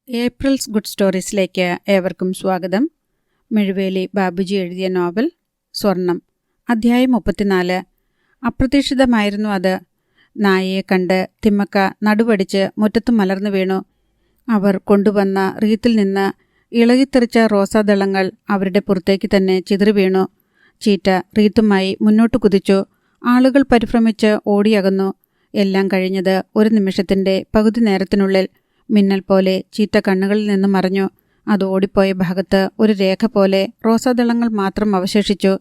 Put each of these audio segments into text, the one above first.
April's good സ്റ്റോറീസിലേക്ക് ഏവർക്കും സ്വാഗതം. മെഴുവേലി ബാബുജി എഴുതിയ നോവൽ സ്വർണം, അധ്യായം 34. അപ്രതീക്ഷിതമായിരുന്നു അത്. നായയെ കണ്ട് തിമ്മക്ക നടുവടിച്ച് മുറ്റത്ത് മലർന്നു വീണു. അവർ കൊണ്ടുവന്ന റീത്തിൽ നിന്ന് ഇളകിത്തെറിച്ച റോസാദളങ്ങൾ അവരുടെ പുറത്തേക്ക് തന്നെ ചിതറി വീണു. ചീറ്റ റീത്തുമായി മുന്നോട്ട് കുതിച്ചു. ആളുകൾ പരിഭ്രമിച്ച് ഓടിയകന്നു. എല്ലാം കഴിഞ്ഞത് ഒരു നിമിഷത്തിൻ്റെ പകുതി നേരത്തിനുള്ളിൽ. മിന്നൽ പോലെ ചീറ്റ കണ്ണുകളിൽ നിന്ന് മറഞ്ഞു. അത് ഓടിപ്പോയ ഭാഗത്ത് ഒരു രേഖ പോലെ റോസാദളങ്ങൾ മാത്രം അവശേഷിച്ചു.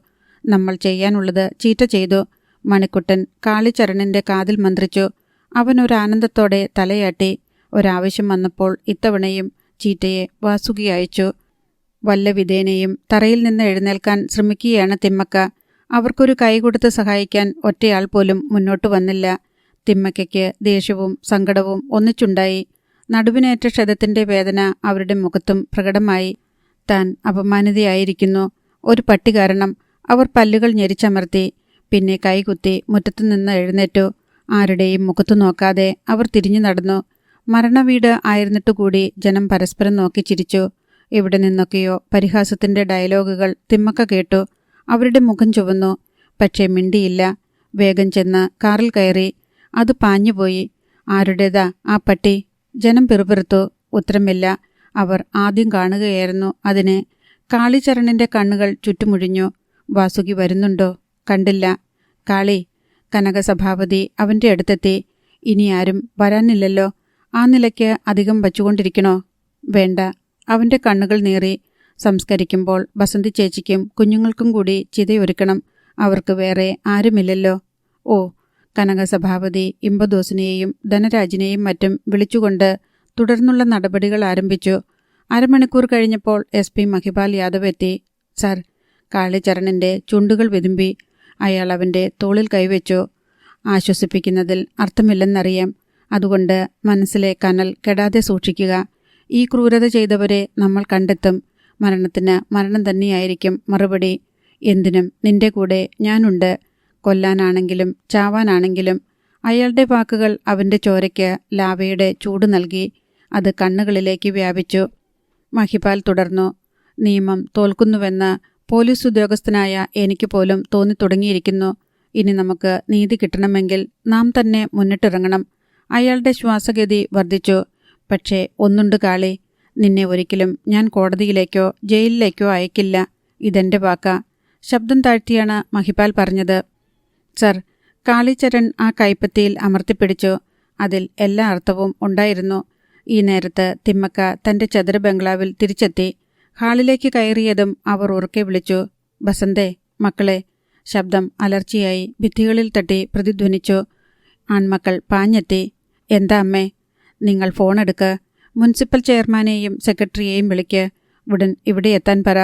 നമ്മൾ ചെയ്യാനുള്ളത് ചീറ്റ ചെയ്തു. മണിക്കുട്ടൻ കാളിച്ചരണിൻ്റെ കാതിൽ മന്ത്രിച്ചു. അവൻ ഒരാനന്ദത്തോടെ തലയാട്ടി. ഒരാവശ്യം വന്നപ്പോൾ ഇത്തവണയും ചീറ്റയെ വാസുകി അയച്ചു. വല്ല വിധേനയും തറയിൽ നിന്ന് എഴുന്നേൽക്കാൻ ശ്രമിക്കുകയാണ് തിമ്മക്ക. അവർക്കൊരു കൈ കൊടുത്ത് സഹായിക്കാൻ ഒറ്റയാൾ പോലും മുന്നോട്ട് വന്നില്ല. തിമ്മക്കയ്ക്ക് ദേഷ്യവും സങ്കടവും ഒന്നിച്ചുണ്ടായി. നടുവിനേറ്റ ക്ഷതത്തിൻ്റെ വേദന അവരുടെ മുഖത്തും പ്രകടമായി. താൻ അപമാനിതയായിരിക്കുന്നു. ഒരു പട്ടി കാരണം. അവർ പല്ലുകൾ ഞെരിച്ചമർത്തി. പിന്നെ കൈകുത്തി മുറ്റത്തുനിന്ന് എഴുന്നേറ്റു. ആരുടെയും മുഖത്തു നോക്കാതെ അവർ തിരിഞ്ഞു നടന്നു. മരണവീട് ആയിരുന്നിട്ടുകൂടി ജനം പരസ്പരം നോക്കി ചിരിച്ചു. ഇവിടെ നിന്നൊക്കെയോ പരിഹാസത്തിൻ്റെ ഡയലോഗുകൾ തിമ്മക്ക കേട്ടു. അവരുടെ മുഖം ചുവന്നു. പക്ഷേ മിണ്ടിയില്ല. വേഗം ചെന്ന് കാറിൽ കയറി. അത് പാഞ്ഞുപോയി. ആരുടേതാ ആ പട്ടി? ജനം പിറുപിറുത്തു. ഉത്തരമില്ല. അവർ ആദ്യം കാണുകയായിരുന്നു അതിനെ. കാളിച്ചരണിൻ്റെ കണ്ണുകൾ ചുറ്റുമുഴിഞ്ഞു. വാസുകി വരുന്നുണ്ടോ? കണ്ടില്ല. കാളി. കനകസഭാപതി അവൻ്റെ അടുത്തെത്തി. ഇനി ആരും വരാനില്ലല്ലോ. ആ നിലയ്ക്ക് അധികം വച്ചുകൊണ്ടിരിക്കണോ? വേണ്ട. അവൻ്റെ കണ്ണുകൾ നീറി. സംസ്കരിക്കുമ്പോൾ ബസന്തി ചേച്ചിക്കും കുഞ്ഞുങ്ങൾക്കും കൂടി ചിതയൊരുക്കണം. അവർക്ക് വേറെ ആരുമില്ലല്ലോ. ഓ. കനകസഭാപതി ഇമ്പദോസിനെയും ധനരാജിനെയും മറ്റും വിളിച്ചുകൊണ്ട് തുടർന്നുള്ള നടപടികൾ ആരംഭിച്ചു. അരമണിക്കൂർ കഴിഞ്ഞപ്പോൾ SP മഹിപാൽ യാദവ് എത്തി. സർ. കാളിച്ചരണിൻ്റെ ചുണ്ടുകൾ വിതുമ്പി. അയാൾ അവൻ്റെ തോളിൽ കൈവച്ചു. ആശ്വസിപ്പിക്കുന്നതിൽ അർത്ഥമില്ലെന്നറിയാം. അതുകൊണ്ട് മനസ്സിലെ കനൽ കെടാതെ സൂക്ഷിക്കുക. ഈ ക്രൂരത ചെയ്തവരെ നമ്മൾ കണ്ടെത്തും. മരണത്തിന് മരണം തന്നെയായിരിക്കും മറുപടി. എന്തിനും നിന്റെ കൂടെ ഞാനുണ്ട്. കൊല്ലാനാണെങ്കിലും ചാവാനാണെങ്കിലും. അയാളുടെ വാക്കുകൾ അവൻ്റെ ചോരയ്ക്ക് ലാവയുടെ ചൂട് നൽകി. അത് കണ്ണുകളിലേക്ക് വ്യാപിച്ചു. മഹിപാൽ തുടർന്നു. നിയമം തോൽക്കുന്നുവെന്ന് പോലീസ് ഉദ്യോഗസ്ഥനായ എനിക്ക് പോലും തോന്നിത്തുടങ്ങിയിരിക്കുന്നു. ഇനി നമുക്ക് നീതി കിട്ടണമെങ്കിൽ നാം തന്നെ മുന്നിട്ടിറങ്ങണം. അയാളുടെ ശ്വാസഗതി വർദ്ധിച്ചു. പക്ഷേ ഒന്നുണ്ട് കാളി. നിന്നെ ഒരിക്കലും ഞാൻ കോടതിയിലേക്കോ ജയിലിലേക്കോ അയക്കില്ല. ഇതെൻ്റെ വാക്കാ. ശബ്ദം താഴ്ത്തിയാണ് മഹിപാൽ പറഞ്ഞത്. സർ. കാളിച്ചരൺ ആ കൈപ്പത്തിയിൽ അമർത്തിപ്പിടിച്ചു. അതിൽ എല്ലാ അർത്ഥവും ഉണ്ടായിരുന്നു. ഈ നേരത്ത് തിമ്മക്ക തൻ്റെ ചതുര ബംഗ്ലാവിൽ തിരിച്ചെത്തി. ഹാളിലേക്ക് കയറിയതും അവർ ഉറക്കെ വിളിച്ചു. ബസന്തേ, മക്കളെ. ശബ്ദം അലർച്ചയായി ഭിത്തികളിൽ തട്ടി പ്രതിധ്വനിച്ചു. ആൺമക്കൾ പാഞ്ഞെത്തി. എന്താ അമ്മേ? നിങ്ങൾ ഫോണെടുക്ക്. മുനിസിപ്പൽ ചെയർമാനെയും സെക്രട്ടറിയെയും വിളിക്ക്. ഉടൻ ഇവിടെ എത്താൻ പറ.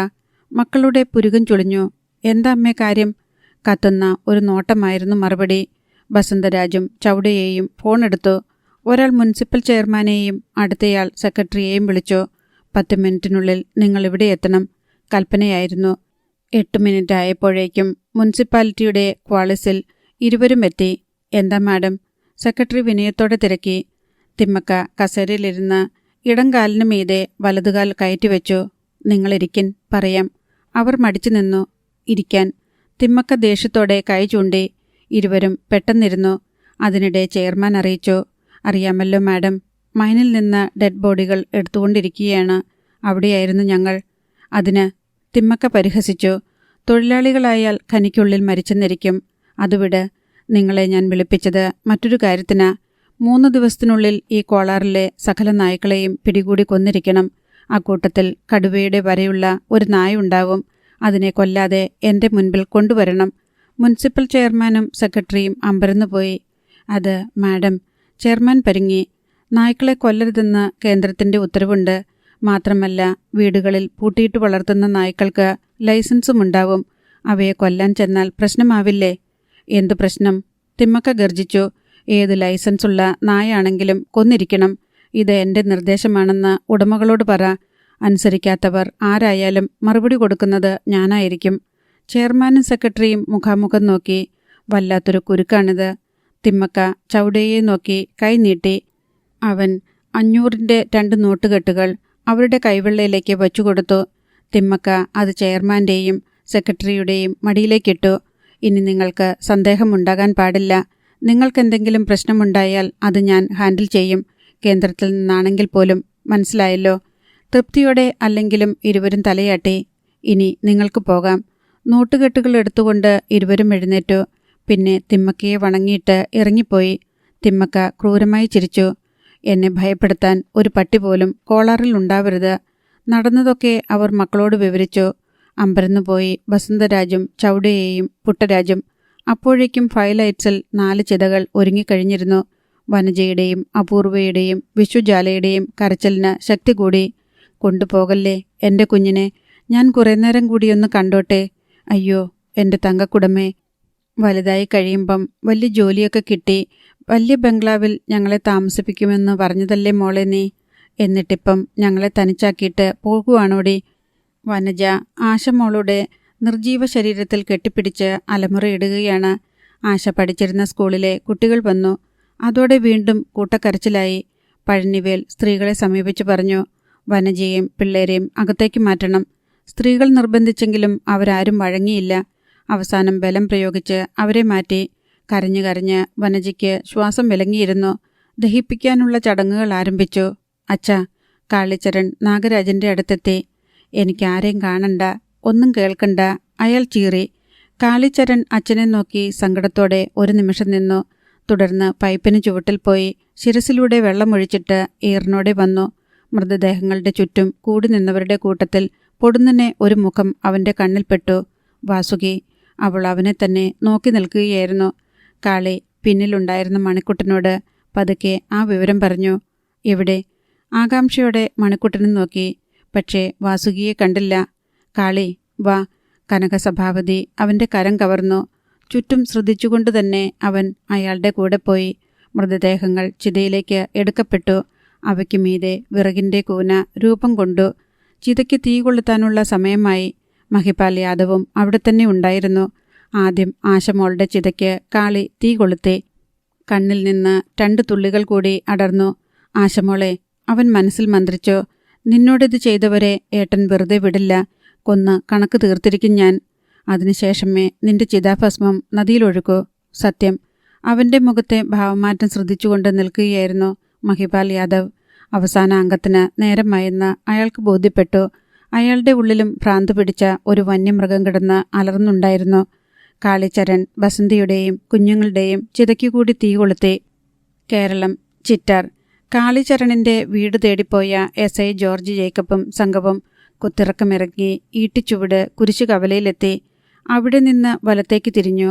മക്കളുടെ പുരുകം ചുളിഞ്ഞു. എന്താ അമ്മേ കാര്യം? കത്തുന്ന ഒരു നോട്ടമായിരുന്നു മറുപടി. ബസന്തരാജും ചൗഡയെയും ഫോണെടുത്തു. ഒരാൾ മുനിസിപ്പൽ ചെയർമാനെയും അടുത്തയാൾ സെക്രട്ടറിയെയും വിളിച്ചു. 10 മിനിറ്റിനുള്ളിൽ നിങ്ങൾ ഇവിടെ എത്തണം. കൽപ്പനയായിരുന്നു. 8 മിനിറ്റ് ആയപ്പോഴേക്കും മുനിസിപ്പാലിറ്റിയുടെ ക്വാളിസിൽ ഇരുവരും എത്തി. എന്താ മാഡം? സെക്രട്ടറി വിനയത്തോടെ തിരക്കി. തിമ്മക്ക കസേരയിലിരുന്ന് ഇടംകാലിന് മീതെ വലതുകാൽ കയറ്റിവെച്ചു. നിങ്ങളിരിക്കിൻ, പറയാം. അവർ മടിച്ചു നിന്നു. ഇരിക്കാൻ. തിമ്മക്ക ദേഷ്യത്തോടെ കൈ ചൂണ്ടി. ഇരുവരും പെട്ടെന്നിരുന്നു. അതിനിടെ ചെയർമാൻ അറിയിച്ചു. അറിയാമല്ലോ മാഡം, മൈനിൽ നിന്ന് ഡെഡ് ബോഡികൾ എടുത്തുകൊണ്ടിരിക്കുകയാണ്. അവിടെയായിരുന്നു ഞങ്ങൾ. അതിന് തിമ്മക്ക പരിഹസിച്ചു. തൊഴിലാളികളായാൽ ഖനിക്കുള്ളിൽ മരിച്ചെന്നിരിക്കും. അതുവിട്. നിങ്ങളെ ഞാൻ വിളിപ്പിച്ചത് മറ്റൊരു കാര്യത്തിനാ. 3 ദിവസത്തിനുള്ളിൽ ഈ കോളാറിലെ സകല നായ്ക്കളെയും പിടികൂടി കൊന്നിരിക്കണം. അക്കൂട്ടത്തിൽ കടുവയുടെ വരെയുള്ള ഒരു നായ ഉണ്ടാവും. അതിനെ കൊല്ലാതെ എൻ്റെ മുൻപിൽ കൊണ്ടുവരണം. മുനിസിപ്പൽ ചെയർമാനും സെക്രട്ടറിയും അമ്പരന്നുപോയി. അത് മാഡം. ചെയർമാൻ പരുങ്ങി. നായ്ക്കളെ കൊല്ലരുതെന്ന് കേന്ദ്രത്തിൻ്റെ ഉത്തരവുണ്ട്. മാത്രമല്ല വീടുകളിൽ പൂട്ടിയിട്ട് വളർത്തുന്ന നായ്ക്കൾക്ക് ലൈസൻസുമുണ്ടാവും. അവയെ കൊല്ലാൻ ചെന്നാൽ പ്രശ്നമാവില്ലേ? എന്തു പ്രശ്നം? തിമ്മക്ക ഗർജിച്ചു. ഏത് ലൈസൻസുള്ള നായാണെങ്കിലും കൊന്നിരിക്കണം. ഇത് എൻ്റെ നിർദ്ദേശമാണെന്ന് ഉടമകളോട് പറ. അനുസരിക്കാത്തവർ ആരായാലും മറുപടി കൊടുക്കുന്നത് ഞാനായിരിക്കും. ചെയർമാനും സെക്രട്ടറിയും മുഖാമുഖം നോക്കി. വല്ലാത്തൊരു കുരുക്കാണിത്. തിമ്മക്ക ചൗഡയെ നോക്കി കൈ നീട്ടി. അവൻ 500-ന്റെ 2 നോട്ടുകെട്ടുകൾ അവരുടെ കൈവെള്ളയിലേക്ക് വച്ചുകൊടുത്തു. തിമ്മക്ക അത് ചെയർമാൻ്റെയും സെക്രട്ടറിയുടെയും മടിയിലേക്കിട്ടു. ഇനി നിങ്ങൾക്ക് സന്ദേഹമുണ്ടാകാൻ പാടില്ല. നിങ്ങൾക്കെന്തെങ്കിലും പ്രശ്നമുണ്ടായാൽ അത് ഞാൻ ഹാൻഡിൽ ചെയ്യും. കേന്ദ്രത്തിൽ നിന്നാണെങ്കിൽ പോലും. മനസ്സിലായല്ലോ? തൃപ്തിയോടെ അല്ലെങ്കിലും ഇരുവരും തലയാട്ടി. ഇനി നിങ്ങൾക്ക് പോകാം. നോട്ടുകെട്ടുകൾ എടുത്തുകൊണ്ട് ഇരുവരും എഴുന്നേറ്റു. പിന്നെ തിമ്മക്കയെ വണങ്ങിയിട്ട് ഇറങ്ങിപ്പോയി. തിമ്മക്ക ക്രൂരമായി ചിരിച്ചു. എന്നെ ഭയപ്പെടുത്താൻ ഒരു പട്ടി പോലും കോളാറിൽ ഉണ്ടാവരുത്. നടന്നതൊക്കെ അവർ മക്കളോട് വിവരിച്ചു. അമ്പരന്നുപോയി വസന്തരാജും ചൗഡയെയും പുട്ടരാജും. അപ്പോഴേക്കും ഫയലൈറ്റ്സിൽ 4 ചിതകൾ ഒരുങ്ങിക്കഴിഞ്ഞിരുന്നു. വനജയുടെയും അപൂർവയുടെയും വിശ്വജാലയുടെയും കരച്ചിലിന് ശക്തി കൂടി. കൊണ്ടുപോകല്ലേ എൻ്റെ കുഞ്ഞിനെ. ഞാൻ കുറേ നേരം കൂടിയൊന്ന് കണ്ടോട്ടെ. അയ്യോ എൻ്റെ തങ്കക്കുടമേ. വലുതായി കഴിയുമ്പം വലിയ ജോലിയൊക്കെ കിട്ടി വലിയ ബംഗ്ലാവിൽ ഞങ്ങളെ താമസിപ്പിക്കുമെന്ന് പറഞ്ഞതല്ലേ മോളെ നീ? എന്നിട്ടിപ്പം ഞങ്ങളെ തനിച്ചാക്കിയിട്ട് പോകുവാണോടി? വനജ ആശമോളുടെ നിർജീവ ശരീരത്തിൽ കെട്ടിപ്പിടിച്ച് അലമുറയിടുകയാണ്. ആശ പഠിച്ചിരുന്ന സ്കൂളിലെ കുട്ടികൾ വന്നു. അതോടെ വീണ്ടും കൂട്ടക്കരച്ചിലായി. പഴനിവേൽ സ്ത്രീകളെ സമീപിച്ചു പറഞ്ഞു, വനജയെയും പിള്ളേരെയും അകത്തേക്ക് മാറ്റണം. സ്ത്രീകൾ നിർബന്ധിച്ചെങ്കിലും അവരാരും വഴങ്ങിയില്ല. അവസാനം ബലം പ്രയോഗിച്ച് അവരെ മാറ്റി. കരഞ്ഞു കരഞ്ഞ് വനജയ്ക്ക് ശ്വാസം വിലങ്ങിയിരുന്നു. ദഹിപ്പിക്കാനുള്ള ചടങ്ങുകൾ ആരംഭിച്ചു. അച്ഛാ, കാളിച്ചരൺ നാഗരാജൻ്റെ അടുത്തെത്തി. എനിക്ക് ആരെയും കാണണ്ട, ഒന്നും കേൾക്കണ്ട, അയാൾ ചീറി. കാളിച്ചരൺ അച്ഛനെ നോക്കി സങ്കടത്തോടെ ഒരു നിമിഷം നിന്നു. തുടർന്ന് പൈപ്പിന് ചുവട്ടിൽ പോയി ശിരസിലൂടെ വെള്ളമൊഴിച്ചിട്ട് ഈറിനോടെ വന്നു. മൃതദേഹങ്ങളുടെ ചുറ്റും കൂടി നിന്നവരുടെ കൂട്ടത്തിൽ പൊടുന്നനെ ഒരു മുഖം അവൻ്റെ കണ്ണിൽപ്പെട്ടു. വാസുകി. അവൾ അവനെ തന്നെ നോക്കി നിൽക്കുകയായിരുന്നു. കാളി പിന്നിലുണ്ടായിരുന്ന മണിക്കുട്ടനോട് പതുക്കെ ആ വിവരം പറഞ്ഞു. എവിടെ? ആകാംക്ഷയോടെ മണിക്കുട്ടനും നോക്കി. പക്ഷേ വാസുകിയെ കണ്ടില്ല. കാളി വാ. കനകസഭാപതി അവൻ്റെ കരം കവർന്നു. ചുറ്റും ശ്രദ്ധിച്ചുകൊണ്ട് തന്നെ അവൻ അയാളുടെ കൂടെ പോയി. മൃതദേഹങ്ങൾ ചിതയിലേക്ക് എടുക്കപ്പെട്ടു. അവയ്ക്ക് മീതെ വിറകിൻ്റെ കൂന രൂപം കൊണ്ടു. ചിതയ്ക്ക് തീ കൊളുത്താനുള്ള സമയമായി. മഹിപാൽ യാദവും അവിടെ തന്നെ ഉണ്ടായിരുന്നു. ആദ്യം ആശമോളുടെ ചിതയ്ക്ക് കാളി തീ കൊളുത്തി. കണ്ണിൽ നിന്ന് 2 തുള്ളികൾ കൂടി അടർന്നു. ആശമോളെ, അവൻ മനസ്സിൽ മന്ത്രിച്ചു, നിന്നോടിത് ചെയ്തവരെ ഏട്ടൻ വെറുതെ വിടില്ല. കൊന്ന് കണക്ക് തീർത്തിരിക്കും ഞാൻ. അതിനുശേഷമേ നിന്റെ ചിതാഭസ്മം നദിയിലൊഴുക്കൂ. സത്യം. അവൻ്റെ മുഖത്തെ ഭാവമാറ്റം ശ്രദ്ധിച്ചുകൊണ്ട് നിൽക്കുകയായിരുന്നു മഹിപാൽ യാദവ്. അവസാന അംഗത്തിന് നേരമായെന്ന് അയാൾക്ക് ബോധ്യപ്പെട്ടു. അയാളുടെ ഉള്ളിലും ഭ്രാന്ത് പിടിച്ച ഒരു വന്യമൃഗം കിടന്ന് അലർന്നുണ്ടായിരുന്നു. കാളിച്ചരൺ ബസന്തിയുടെയും കുഞ്ഞുങ്ങളുടെയും ചിതയ്ക്കുകൂടി തീ കൊളുത്തി. കേരളം, ചിറ്റാർ. കാളിച്ചരണിൻ്റെ വീട് തേടിപ്പോയ SI ജോർജ് ജേക്കബും സംഘവും കുത്തിറക്കമിറങ്ങി ഈട്ടിച്ചുവട് കുരിശു കവലയിലെത്തി. അവിടെ നിന്ന് വലത്തേക്ക് തിരിഞ്ഞു.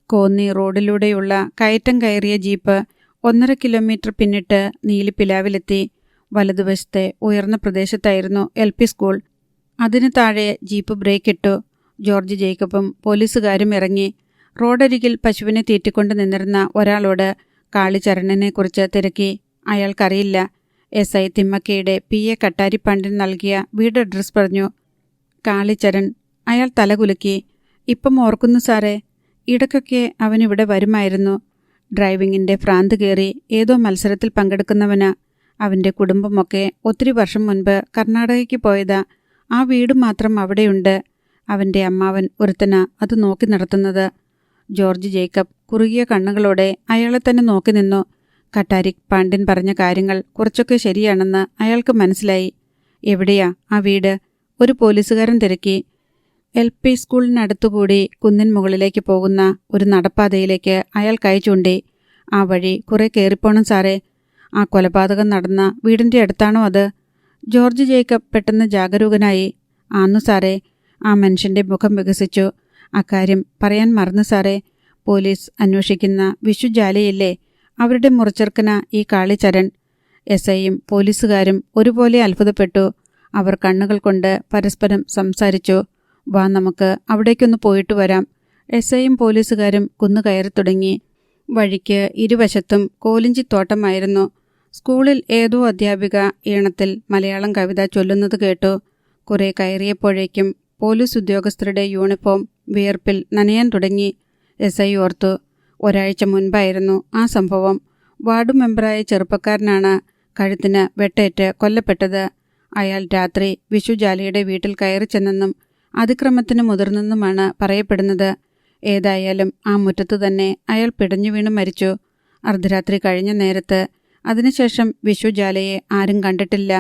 കോന്നി റോഡിലൂടെയുള്ള കയറ്റം കയറിയ ജീപ്പ് 1.5 കിലോമീറ്റർ പിന്നിട്ട് നീലിപ്പിലാവിലെത്തി. വലതുവശത്തെ ഉയർന്ന പ്രദേശത്തായിരുന്നു LP സ്കൂൾ. അതിന് താഴെ ജീപ്പ് ബ്രേക്കിട്ടു. ജോർജ് ജേക്കബും പോലീസുകാരും ഇറങ്ങി. റോഡരികിൽ പശുവിനെ തീറ്റിക്കൊണ്ട് നിന്നിരുന്ന ഒരാളോട് കാളിച്ചരണിനെക്കുറിച്ച് തിരക്കി. അയാൾക്കറിയില്ല. SI തിമ്മക്കയുടെ PA കട്ടാരിപ്പാണ്ടിൻ നൽകിയ വീട് അഡ്രസ് പറഞ്ഞു. കാളിച്ചരൺ. അയാൾ തലകുലുക്കി. ഇപ്പം ഓർക്കുന്നു സാറേ, ഇടയ്ക്കൊക്കെ അവനിവിടെ വരുമായിരുന്നു. ഡ്രൈവിങ്ങിൻ്റെ ഭ്രാന്ത് കയറി ഏതോ മത്സരത്തിൽ പങ്കെടുക്കുന്നവനാ. അവൻ്റെ കുടുംബമൊക്കെ ഒത്തിരി വർഷം മുൻപ് കർണാടകയ്ക്ക് പോയതാ. ആ വീട് മാത്രം അവിടെയുണ്ട്. അവൻ്റെ അമ്മാവൻ ഒരുത്തനാ അത് നോക്കി നടത്തുന്നത്. ജോർജ് ജേക്കബ് കുറുകിയ കണ്ണുകളോടെ അയാളെ തന്നെ നോക്കി നിന്നു. കട്ടാരി പാണ്ഡ്യൻ പറഞ്ഞ കാര്യങ്ങൾ കുറച്ചൊക്കെ ശരിയാണെന്ന് അയാൾക്ക് മനസ്സിലായി. എവിടെയാ ആ വീട്? ഒരു പോലീസുകാരൻ തിരക്കി. LP സ്കൂളിനടുത്തുകൂടി കുന്നിൻ മുകളിലേക്ക് പോകുന്ന ഒരു നടപ്പാതയിലേക്ക് അയാൾ കൈ ചൂണ്ടി. ആ വഴി കുറെ കയറിപ്പോണം സാറേ. ആ കൊലപാതകം നടന്ന വീടിൻ്റെ അടുത്താണോ അത്? ജോർജ് ജേക്കബ് പെട്ടെന്ന് ജാഗരൂകനായി. ആന്നു സാറേ. ആ മനുഷ്യൻ്റെ മുഖം വികസിച്ചു. അക്കാര്യം പറയാൻ മറന്നു സാറേ. പോലീസ് അന്വേഷിക്കുന്ന വിശ്വജാലയില്ലേ, അവരുടെ മുറച്ചെറുക്കന ഈ കാളിച്ചരൺ. SIയും പോലീസുകാരും ഒരുപോലെ അത്ഭുതപ്പെട്ടു. അവർ കണ്ണുകൾ കൊണ്ട് പരസ്പരം സംസാരിച്ചു. വാ, നമുക്ക് അവിടേക്കൊന്ന് പോയിട്ട് വരാം. SIയും പോലീസുകാരും കുന്നു കയറി തുടങ്ങി. വഴിക്ക് ഇരുവശത്തും കോലിഞ്ചിത്തോട്ടമായിരുന്നു. സ്കൂളിൽ ഏതോ അധ്യാപിക ഈണത്തിൽ മലയാളം കവിത ചൊല്ലുന്നത് കേട്ടു. കുറെ കയറിയപ്പോഴേക്കും പോലീസ് ഉദ്യോഗസ്ഥരുടെ യൂണിഫോം വിയർപ്പിൽ നനയാൻ തുടങ്ങി. SI ഓർത്തു, ഒരാഴ്ച മുൻപായിരുന്നു ആ സംഭവം. വാർഡ് മെമ്പറായ ചെറുപ്പക്കാരനാണ് കഴുത്തിന് വെട്ടേറ്റ് കൊല്ലപ്പെട്ടത്. അയാൾ രാത്രി വിഷുജാലയുടെ വീട്ടിൽ കയറി ചെന്നെന്നും അതിക്രമത്തിന് മുതിർന്നെന്നുമാണ് പറയപ്പെടുന്നത്. ഏതായാലും ആ മുറ്റത്ത് തന്നെ അയാൾ പിടഞ്ഞു വീണ് മരിച്ചു. അർദ്ധരാത്രി കഴിഞ്ഞ നേരത്ത്. അതിനുശേഷം വിഷുജാലയെ ആരും കണ്ടിട്ടില്ല.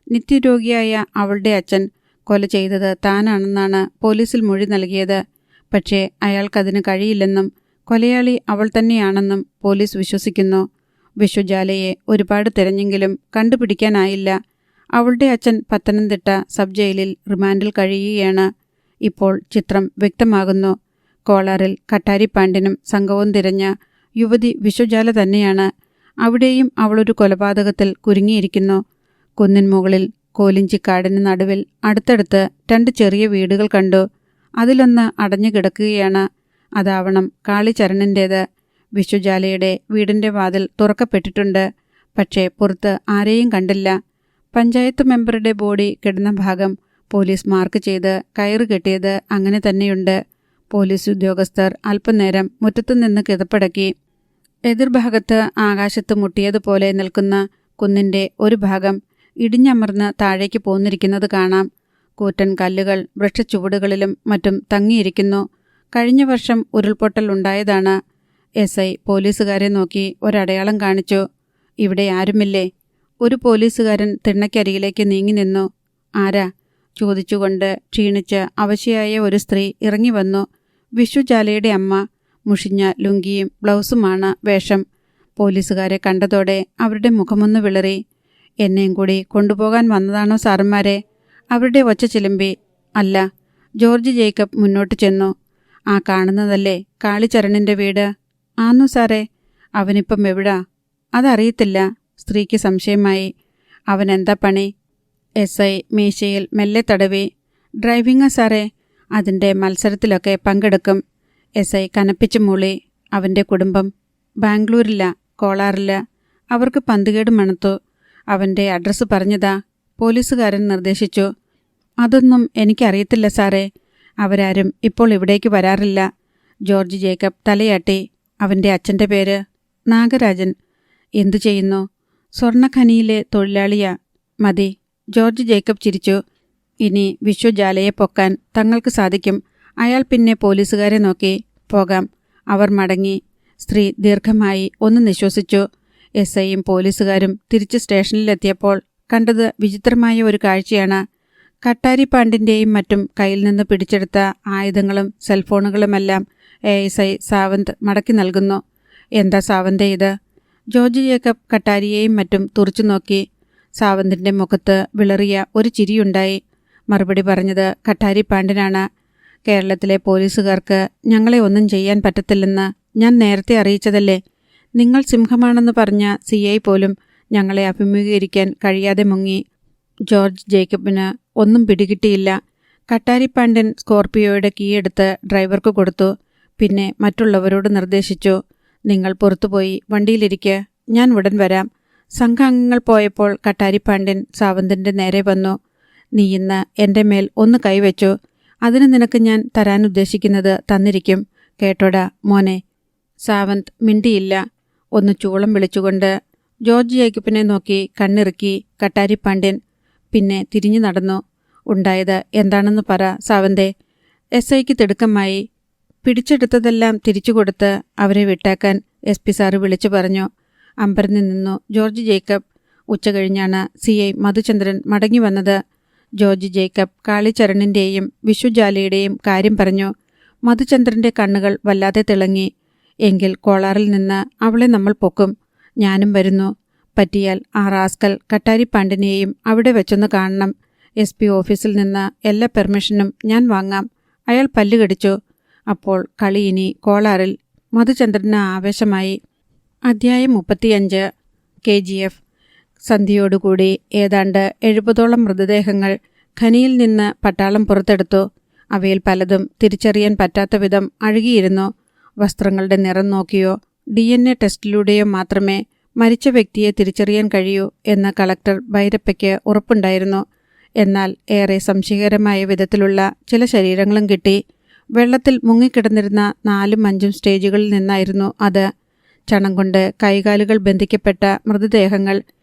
നിത്യരോഗിയായ അവളുടെ അച്ഛൻ കൊല ചെയ്തത് താനാണെന്നാണ് പോലീസിൽ മൊഴി നൽകിയത്. പക്ഷേ അയാൾക്കതിന് കഴിയില്ലെന്നും കൊലയാളി അവൾ തന്നെയാണെന്നും പോലീസ് വിശ്വസിക്കുന്നു. വിഷുജാലയെ ഒരുപാട് തിരഞ്ഞെങ്കിലും കണ്ടുപിടിക്കാനായില്ല. അവളുടെ അച്ഛൻ പത്തനംതിട്ട സബ് ജയിലിൽ റിമാൻഡിൽ കഴിയുകയാണ്. ഇപ്പോൾ ചിത്രം വ്യക്തമാകുന്നു. കോളാറിൽ കട്ടാരിപ്പാണ്ടിനും സംഘവും തിരഞ്ഞ യുവതി വിഷുജാല തന്നെയാണ്. അവിടെയും അവളൊരു കൊലപാതകത്തിൽ കുരുങ്ങിയിരിക്കുന്നു. കുന്നിൻ മുകളിൽ കോലിഞ്ചിക്കാടിന് നടുവിൽ അടുത്തടുത്ത് 2 ചെറിയ വീടുകൾ കണ്ടു. അതിലൊന്ന് അടഞ്ഞു കിടക്കുകയാണ്. അതാവണം കാളിചരണിൻ്റേത്. വിഷുജാലയുടെ വീടിൻ്റെ വാതിൽ തുറക്കപ്പെട്ടിട്ടുണ്ട്. പക്ഷേ പുറത്ത് ആരെയും കണ്ടില്ല. പഞ്ചായത്ത് മെമ്പറുടെ ബോഡി കിടന്ന ഭാഗം പോലീസ് മാർക്ക് ചെയ്ത് കയറ് കെട്ടിയത് അങ്ങനെ തന്നെയുണ്ട്. പോലീസ് ഉദ്യോഗസ്ഥർ അല്പനേരം മുറ്റത്തുനിന്ന് കിതപ്പടക്കി. എതിർഭാഗത്ത് ആകാശത്ത് മുട്ടിയതുപോലെ നിൽക്കുന്ന കുന്നിൻ്റെ ഒരു ഭാഗം ഇടിഞ്ഞമർന്ന് താഴേക്ക് പോന്നിരിക്കുന്നത് കാണാം. കൂറ്റൻ കല്ലുകൾ വൃക്ഷച്ചുവടുകളിലും മറ്റും തങ്ങിയിരിക്കുന്നു. കഴിഞ്ഞ വർഷം ഉരുൾപൊട്ടൽ ഉണ്ടായതാണ്. SI പോലീസുകാരെ നോക്കി ഒരടയാളം കാണിച്ചു. ഇവിടെ ആരുമില്ലേ? ഒരു പോലീസുകാരൻ തിണ്ണയ്ക്കരികിലേക്ക് നീങ്ങി നിന്നു. ആരാ? ചോദിച്ചുകൊണ്ട് ക്ഷീണിച്ച് അവശയായ ഒരു സ്ത്രീ ഇറങ്ങി വന്നു. വിഷുജാലയുടെ അമ്മ. മുഷിഞ്ഞ ലുങ്കിയും ബ്ലൗസുമാണ് വേഷം. പോലീസുകാരെ കണ്ടതോടെ അവരുടെ മുഖമൊന്ന് വിളറി. എന്നെയും കൂടി കൊണ്ടുപോകാൻ വന്നതാണോ സാറന്മാരെ? അവരുടെ ഒച്ച ചിലമ്പി. അല്ല. ജോർജ് ജേക്കബ് മുന്നോട്ട് ചെന്നു. ആ കാണുന്നതല്ലേ കാളിചരണിൻ്റെ വീട്? ആന്നു സാറേ. അവനിപ്പം എവിടാ? അതറിയത്തില്ല. സ്ത്രീക്ക് സംശയമായി. അവനെന്താ പണി? SI മീശയിൽ മെല്ലെ തടവി. ഡ്രൈവിംഗാ സാറേ. അതിൻ്റെ മത്സരത്തിലൊക്കെ പങ്കെടുക്കും. SI കനപ്പിച്ച് മൂളി. അവൻ്റെ കുടുംബം? ബാംഗ്ലൂരില്ല, കോളാറില്ല. അവർക്ക് പന്തുകേട് മണത്തു. അവൻ്റെ അഡ്രസ്സ് പറഞ്ഞതാ. പോലീസുകാരൻ നിർദ്ദേശിച്ചു. അതൊന്നും എനിക്കറിയത്തില്ല സാറേ. അവരാരും ഇപ്പോൾ ഇവിടേക്ക് വരാറില്ല. ജോർജ് ജേക്കബ് തലയാട്ടി. അവൻ്റെ അച്ഛൻ്റെ പേര്? നാഗരാജൻ. എന്തു ചെയ്യുന്നു? സ്വർണ്ണഖനിയിലെ തൊഴിലാളിയാ. മതി. ജോർജ് ജേക്കബ് ചിരിച്ചു. ഇനി വിഷുജാലയെ പൊക്കാൻ തങ്ങൾക്ക് സാധിക്കും. അയാൾ പിന്നെ പോലീസുകാരെ നോക്കി. പോകാം. അവർ മടങ്ങി. സ്ത്രീ ദീർഘമായി ഒന്ന് നിശ്വസിച്ചു. SIയും പോലീസുകാരും തിരിച്ച് സ്റ്റേഷനിലെത്തിയപ്പോൾ കണ്ടത് വിചിത്രമായ ഒരു കാഴ്ചയാണ്. കട്ടാരിപ്പാണ്ടിൻ്റെയും മറ്റും കയ്യിൽ നിന്ന് പിടിച്ചെടുത്ത ആയുധങ്ങളും സെൽഫോണുകളുമെല്ലാം ASI സാവന്ത് മടക്കി നൽകുന്നു. എന്താ സാവന്തേ ഇത്? ജോർജ് ജേക്കബ് കട്ടാരിയെയും മറ്റും തുറച്ചു നോക്കി. സാവന്തിൻ്റെ മുഖത്ത് വിളറിയ ഒരു ചിരിയുണ്ടായി. മറുപടി പറഞ്ഞത് കട്ടാരിപ്പാണ്ടിനാണ്. കേരളത്തിലെ പോലീസുകാർക്ക് ഞങ്ങളെ ഒന്നും ചെയ്യാൻ പറ്റത്തില്ലെന്ന് ഞാൻ നേരത്തെ അറിയിച്ചതല്ലേ? നിങ്ങൾ സിംഹമാണെന്ന് പറഞ്ഞ CI പോലും ഞങ്ങളെ അഭിമുഖീകരിക്കാൻ കഴിയാതെ മുങ്ങി. ജോർജ് ജേക്കബിന് ഒന്നും പിടികിട്ടിയില്ല. കട്ടാരിപ്പാണ്ടൻ സ്കോർപിയോയുടെ കീയെടുത്ത് ഡ്രൈവർക്ക് കൊടുത്തു. പിന്നെ മറ്റുള്ളവരോട് നിർദ്ദേശിച്ചു. നിങ്ങൾ പുറത്തുപോയി വണ്ടിയിലിരിക്കെ, ഞാൻ ഉടൻ വരാം. സംഘാംഗങ്ങൾ പോയപ്പോൾ കട്ടാരിപ്പാണ്ടൻ സാവന്തിൻ്റെ നേരെ വന്നു. നീ ഇന്ന് എൻ്റെ മേൽ ഒന്ന് കൈവച്ചു. അതിന് നിനക്ക് ഞാൻ തരാൻ ഉദ്ദേശിക്കുന്നത് തന്നിരിക്കും. കേട്ടോടാ മോനെ. സാവന്ത് മിണ്ടിയില്ല. ഒന്ന് ചൂളം വിളിച്ചുകൊണ്ട് ജോർജ് ജേക്കബിനെ നോക്കി കണ്ണിറുക്കി കട്ടാരിപ്പാണ്ഡ്യൻ. പിന്നെ തിരിഞ്ഞു നടന്നു. ഉണ്ടായത് എന്താണെന്ന് പറ സാവന്തേ. SIക്ക് തിടുക്കമായി. പിടിച്ചെടുത്തതെല്ലാം തിരിച്ചു കൊടുത്ത് അവരെ വിട്ടാക്കാൻ SP സാറ് വിളിച്ചു പറഞ്ഞു. അമ്പരന്ന് നിന്നു ജോർജ് ജേക്കബ്. ഉച്ചകഴിഞ്ഞാണ് CI മധുചന്ദ്രൻ മടങ്ങി വന്നത്. ജോർജ് ജേക്കബ് കാളിചരണിൻ്റെയും വിഷുജാലയുടെയും കാര്യം പറഞ്ഞു. മധുചന്ദ്രൻ്റെ കണ്ണുകൾ വല്ലാതെ തിളങ്ങി. എങ്കിൽ കോളാറിൽ നിന്ന് അവളെ നമ്മൾ പൊക്കും. ഞാനും വരുന്നു. പറ്റിയാൽ ആ റാസ്കൽ കട്ടാരിപ്പാണ്ടിനെയും അവിടെ വെച്ചൊന്ന് കാണണം. SP ഓഫീസിൽ നിന്ന് എല്ലാ പെർമിഷനും ഞാൻ വാങ്ങാം. അയാൾ പല്ലുകടിച്ചു. അപ്പോൾ കളി ഇനി കോളാറിൽ. മധുചന്ദ്രന് ആവേശമായി. അധ്യായം 35. KGF. സന്ധ്യയോടുകൂടി ഏതാണ്ട് 70ഓളം മൃതദേഹങ്ങൾ ഖനിയിൽ നിന്ന് പട്ടാളം പുറത്തെടുത്തു. അവയിൽ പലതും തിരിച്ചറിയാൻ പറ്റാത്ത വിധം അഴുകിയിരുന്നു. വസ്ത്രങ്ങളുടെ നിറം നോക്കിയോ DNA ടെസ്റ്റിലൂടെയോ മാത്രമേ മരിച്ച വ്യക്തിയെ തിരിച്ചറിയാൻ കഴിയൂ എന്ന് കളക്ടർ ഭൈരപ്പയ്ക്ക് ഉറപ്പുണ്ടായിരുന്നു. എന്നാൽ ഏറെ സംശയകരമായ വിധത്തിലുള്ള ചില ശരീരങ്ങളും കിട്ടി. വെള്ളത്തിൽ മുങ്ങിക്കിടന്നിരുന്ന 4ഉം 5ഉം സ്റ്റേജുകളിൽ നിന്നായിരുന്നു അത്. ചണം കൊണ്ട് കൈകാലുകൾ ബന്ധിക്കപ്പെട്ട മൃതദേഹങ്ങൾ.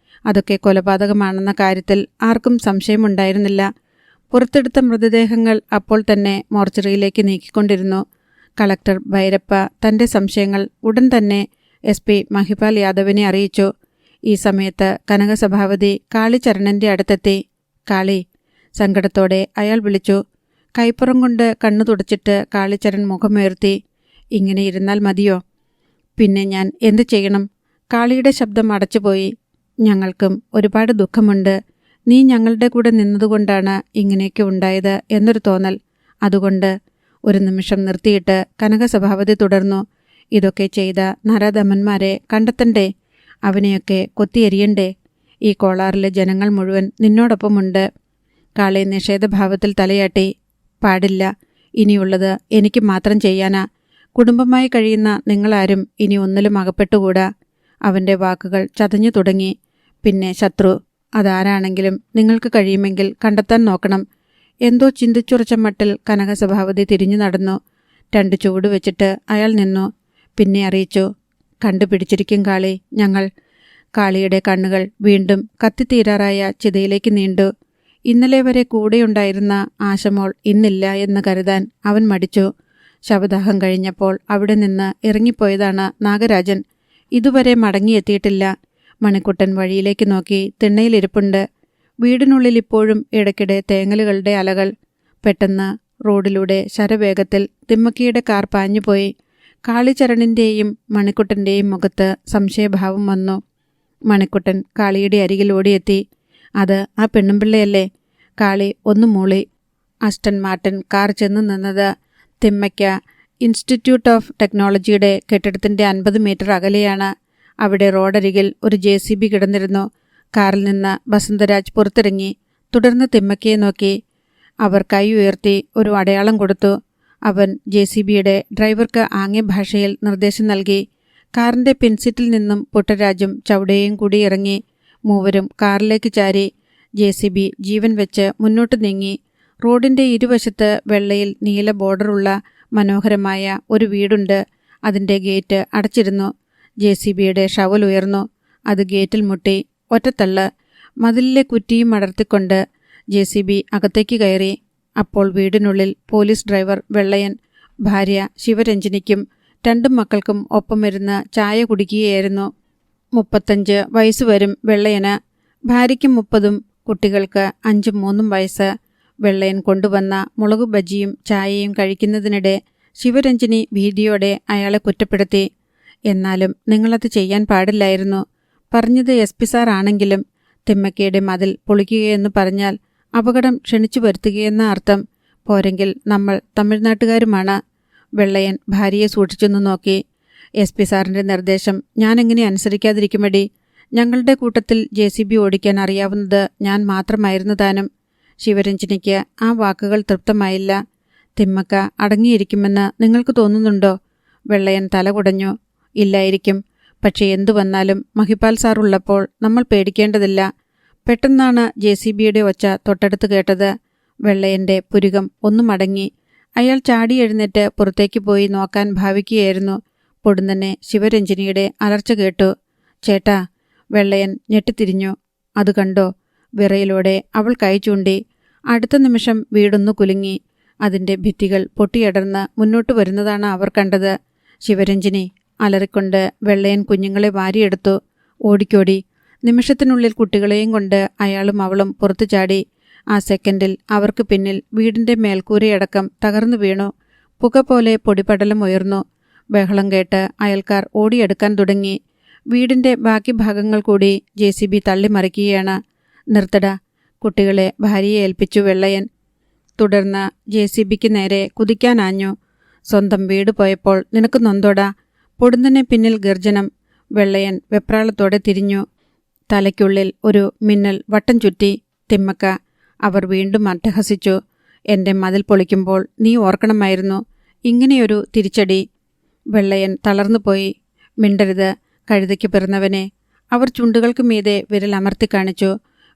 അതൊക്കെ കൊലപാതകമാണെന്ന കാര്യത്തിൽ ആർക്കും സംശയമുണ്ടായിരുന്നില്ല. പുറത്തെടുത്ത മൃതദേഹങ്ങൾ അപ്പോൾ തന്നെ മോർച്ചറിയിലേക്ക് നീക്കിക്കൊണ്ടിരുന്നു. കളക്ടർ ഭൈരപ്പ തൻ്റെ സംശയങ്ങൾ ഉടൻ തന്നെ SP മഹിപാൽ യാദവിനെ അറിയിച്ചു. ഈ സമയത്ത് കനകസഭാപതി കാളിചരണൻ്റെ അടുത്തെത്തി. കാളി, സങ്കടത്തോടെ അയാൾ വിളിച്ചു. കൈപ്പുറം കൊണ്ട് കണ്ണു തുടച്ചിട്ട് കാളിച്ചരൺ മുഖമുയർത്തി. ഇങ്ങനെ ഇരുന്നാൽ മതിയോ? പിന്നെ ഞാൻ എന്തു ചെയ്യണം? കാളിയുടെ ശബ്ദം അടച്ചുപോയി. ഞങ്ങൾക്കും ഒരുപാട് ദുഃഖമുണ്ട്. നീ ഞങ്ങളുടെ കൂടെ നിന്നതുകൊണ്ടാണ് ഇങ്ങനെയൊക്കെ ഉണ്ടായത് എന്നൊരു തോന്നൽ. അതുകൊണ്ട് ഒരു നിമിഷം നിർത്തിയിട്ട് കനകസഭാപതി തുടർന്നു. ഇതൊക്കെ ചെയ്ത നരാധമന്മാരെ കണ്ടെത്തണ്ടേ? അവനെയൊക്കെ കൊത്തിയെരിയണ്ടേ? ഈ കോളാറിലെ ജനങ്ങൾ മുഴുവൻ നിന്നോടൊപ്പമുണ്ട്. കാളി നിഷേധഭാവത്തിൽ തലയാട്ടി. പാടില്ല. ഇനിയുള്ളത് എനിക്ക് മാത്രം ചെയ്യാനാ. കുടുംബമായി കഴിയുന്ന നിങ്ങളാരും ഇനി ഒന്നിലും അകപ്പെട്ടുകൂടാ. അവൻ്റെ വാക്കുകൾ ചതഞ്ഞു തുടങ്ങി. പിന്നെ ശത്രു, അതാരാണെങ്കിലും നിങ്ങൾക്ക് കഴിയുമെങ്കിൽ കണ്ടെത്താൻ നോക്കണം. എന്തോ ചിന്തിച്ചുറച്ച മട്ടിൽ കനകസഭാപതി തിരിഞ്ഞു നടന്നു. 2 ചുവട് വെച്ചിട്ട് അയാൾ നിന്നു. പിന്നെ അറിയിച്ചു. കണ്ടുപിടിച്ചിരിക്കും കാളി, ഞങ്ങൾ. കാളിയുടെ കണ്ണുകൾ വീണ്ടും കത്തിത്തീരാറായ ചിതയിലേക്ക് നീണ്ടു. ഇന്നലെ വരെ കൂടെയുണ്ടായിരുന്ന ആശമോൾ ഇന്നില്ല എന്ന് കരുതാൻ അവൻ മടിച്ചു. ശവദാഹം കഴിഞ്ഞപ്പോൾ അവിടെ നിന്ന് ഇറങ്ങിപ്പോയതാണ് നാഗരാജൻ. ഇതുവരെ മടങ്ങിയെത്തിയിട്ടില്ല. മണിക്കുട്ടൻ വഴിയിലേക്ക് നോക്കി തിണ്ണയിലിരിപ്പുണ്ട്. വീടിനുള്ളിൽ ഇപ്പോഴും ഇടയ്ക്കിടെ തേങ്ങലുകളുടെ അലകൾ. പെട്ടെന്ന് റോഡിലൂടെ ശരവേഗത്തിൽ തിമ്മക്കിയുടെ കാർ പാഞ്ഞുപോയി. കാളിചരണിൻ്റെയും മണിക്കുട്ടൻ്റെയും മുഖത്ത് സംശയഭാവം വന്നു. മണിക്കുട്ടൻ കാളിയുടെ അരികിൽ ഓടിയെത്തി. അത് ആ പെണ്ണുമ്പിള്ളയല്ലേ? കാളി ഒന്ന് മൂളി. അസ്റ്റൺ മാർട്ടിൻ കാർ ചെന്ന് നിന്നത് തിമ്മയ്ക്ക ഇൻസ്റ്റിറ്റ്യൂട്ട് ഓഫ് ടെക്നോളജിയുടെ കെട്ടിടത്തിൻ്റെ 50 മീറ്റർ അകലെയാണ്. അവിടെ റോഡരികിൽ ഒരു JCB കിടന്നിരുന്നു. കാറിൽ നിന്ന് വസന്തരാജ് പുറത്തിറങ്ങി. തുടർന്ന് തിമ്മക്കയെ നോക്കി. അവർ കൈ ഉയർത്തി ഒരു അടയാളം കൊടുത്തു. അവൻ JCBയുടെ ഡ്രൈവർക്ക് ആംഗ്യഭാഷയിൽ നിർദ്ദേശം നൽകി. കാറിൻ്റെ പിൻസീറ്റിൽ നിന്നും പുട്ടരാജും ചൗടയും കൂടി ഇറങ്ങി. മൂവരും കാറിലേക്ക് ചാരി. JCB ജീവൻ വെച്ച് മുന്നോട്ട് നീങ്ങി. റോഡിൻ്റെ ഇരുവശത്ത് വെള്ളയിൽ നീല ബോർഡറുള്ള മനോഹരമായ ഒരു വീടുണ്ട്. അതിൻ്റെ ഗേറ്റ് അടച്ചിരുന്നു. JCBയുടെ ഷവൽ ഉയർന്നു. അത് ഗേറ്റിൽ മുട്ടി. ഒറ്റത്തള്ള്. മതിലിലെ കുറ്റിയും അടർത്തിക്കൊണ്ട് JCB അകത്തേക്ക് കയറി. അപ്പോൾ വീടിനുള്ളിൽ പോലീസ് ഡ്രൈവർ വെള്ളയൻ ഭാര്യ ശിവരഞ്ജിനിക്കും 2 മക്കൾക്കും ഒപ്പമിരുന്ന് ചായ കുടിക്കുകയായിരുന്നു. 35 വയസ്സ് വരും വെള്ളയന്. ഭാര്യയ്ക്ക് 30, കുട്ടികൾക്ക് 5, 3 വയസ്സ്. വെള്ളയൻ കൊണ്ടുവന്ന മുളക് ബജിയും ചായയും കഴിക്കുന്നതിനിടെ ശിവരഞ്ജിനി ഭീതിയോടെ അയാളെ കുറ്റപ്പെടുത്തി. എന്നാലും നിങ്ങളത് ചെയ്യാൻ പാടില്ലായിരുന്നു. പറഞ്ഞത് SP സാർ ആണെങ്കിലും തിമ്മക്കയുടെ മതിൽ പൊളിക്കുകയെന്ന് പറഞ്ഞാൽ അപകടം ക്ഷണിച്ചു വരുത്തുകയെന്ന അർത്ഥം. പോരെങ്കിൽ നമ്മൾ തമിഴ്നാട്ടുകാരുമാണ്. വെള്ളയൻ ഭാര്യയെ സൂക്ഷിച്ചൊന്നു നോക്കി. SP സാറിൻ്റെ നിർദ്ദേശം ഞാനെങ്ങനെ അനുസരിക്കാതിരിക്കുമടി? ഞങ്ങളുടെ കൂട്ടത്തിൽ JCB ഓടിക്കാൻ അറിയാവുന്നത് ഞാൻ മാത്രമായിരുന്നു താനും. ശിവരഞ്ജിനിക്ക് ആ വാക്കുകൾ തൃപ്തമായില്ല. തിമ്മക്ക അടങ്ങിയിരിക്കുമെന്ന് നിങ്ങൾക്ക് തോന്നുന്നുണ്ടോ? വെള്ളയൻ തല കുടഞ്ഞു. ഇല്ലായിരിക്കും. പക്ഷേ എന്തു വന്നാലും മഹിപാൽ സാർ ഉള്ളപ്പോൾ നമ്മൾ പേടിക്കേണ്ടതില്ല. പെട്ടെന്നാണ് JCBയുടെ ഒച്ച തൊട്ടടുത്ത് കേട്ടത്. വെള്ളയൻ്റെ പുരികം ഒന്നു മടങ്ങി. അയാൾ ചാടി എഴുന്നേറ്റ് പുറത്തേക്ക് പോയി നോക്കാൻ ഭാവിക്കുകയായിരുന്നു. പൊടുന്നനെ ശിവരഞ്ജിനിയുടെ അലർച്ച കേട്ടു. ചേട്ടാ! വെള്ളയൻ ഞെട്ടിത്തിരിഞ്ഞു. അത് കണ്ടോ? വിറയിലൂടെ അവൾ കൈ ചൂണ്ടി. അടുത്ത നിമിഷം വീടൊന്നു കുലുങ്ങി. അതിൻ്റെ ഭിത്തികൾ പൊട്ടിയടർന്ന് മുന്നോട്ട് വരുന്നതാണ് അവർ കണ്ടത്. ശിവരഞ്ജിനി! അലറിക്കൊണ്ട് വെള്ളയൻ കുഞ്ഞുങ്ങളെ വാരിയെടുത്തു. ഓടിക്കോടി. നിമിഷത്തിനുള്ളിൽ കുട്ടികളെയും കൊണ്ട് അയാളും അവളും പുറത്തു ചാടി. ആ സെക്കൻഡിൽ അവർക്ക് പിന്നിൽ വീടിൻ്റെ മേൽക്കൂരയടക്കം തകർന്നു വീണു. പുക പോലെ പൊടിപടലം ഉയർന്നു. ബഹളം കേട്ട് അയൽക്കാർ ഓടിയെടുക്കാൻ തുടങ്ങി. വീടിൻ്റെ ബാക്കി ഭാഗങ്ങൾ കൂടി JCB തള്ളിമറിക്കുകയാണ്. നിർത്തട! കുട്ടികളെ ഭാര്യയെ ഏൽപ്പിച്ചു വെള്ളയൻ. തുടർന്ന് JCBക്ക് നേരെ കുതിക്കാനാഞ്ഞു. സ്വന്തം വീട് പോയപ്പോൾ നിനക്ക് നൊന്തോടാ? പൊടുന്നനെ പിന്നിൽ ഗർജനം. വെള്ളയൻ വെപ്രാളത്തോടെ തിരിഞ്ഞു. തലയ്ക്കുള്ളിൽ ഒരു മിന്നൽ വട്ടം ചുറ്റി. തിമ്മക്ക! അവർ വീണ്ടും അട്ടഹസിച്ചു. എൻ്റെ മതിൽ പൊളിക്കുമ്പോൾ നീ ഓർക്കണമായിരുന്നു ഇങ്ങനെയൊരു തിരിച്ചടി. വെള്ളയൻ തളർന്നുപോയി. മിണ്ടരുത്, കഴുതയ്ക്ക് പിറന്നവനെ. അവർ ചുണ്ടുകൾക്ക് മീതെ വിരൽ അമർത്തി കാണിച്ചു.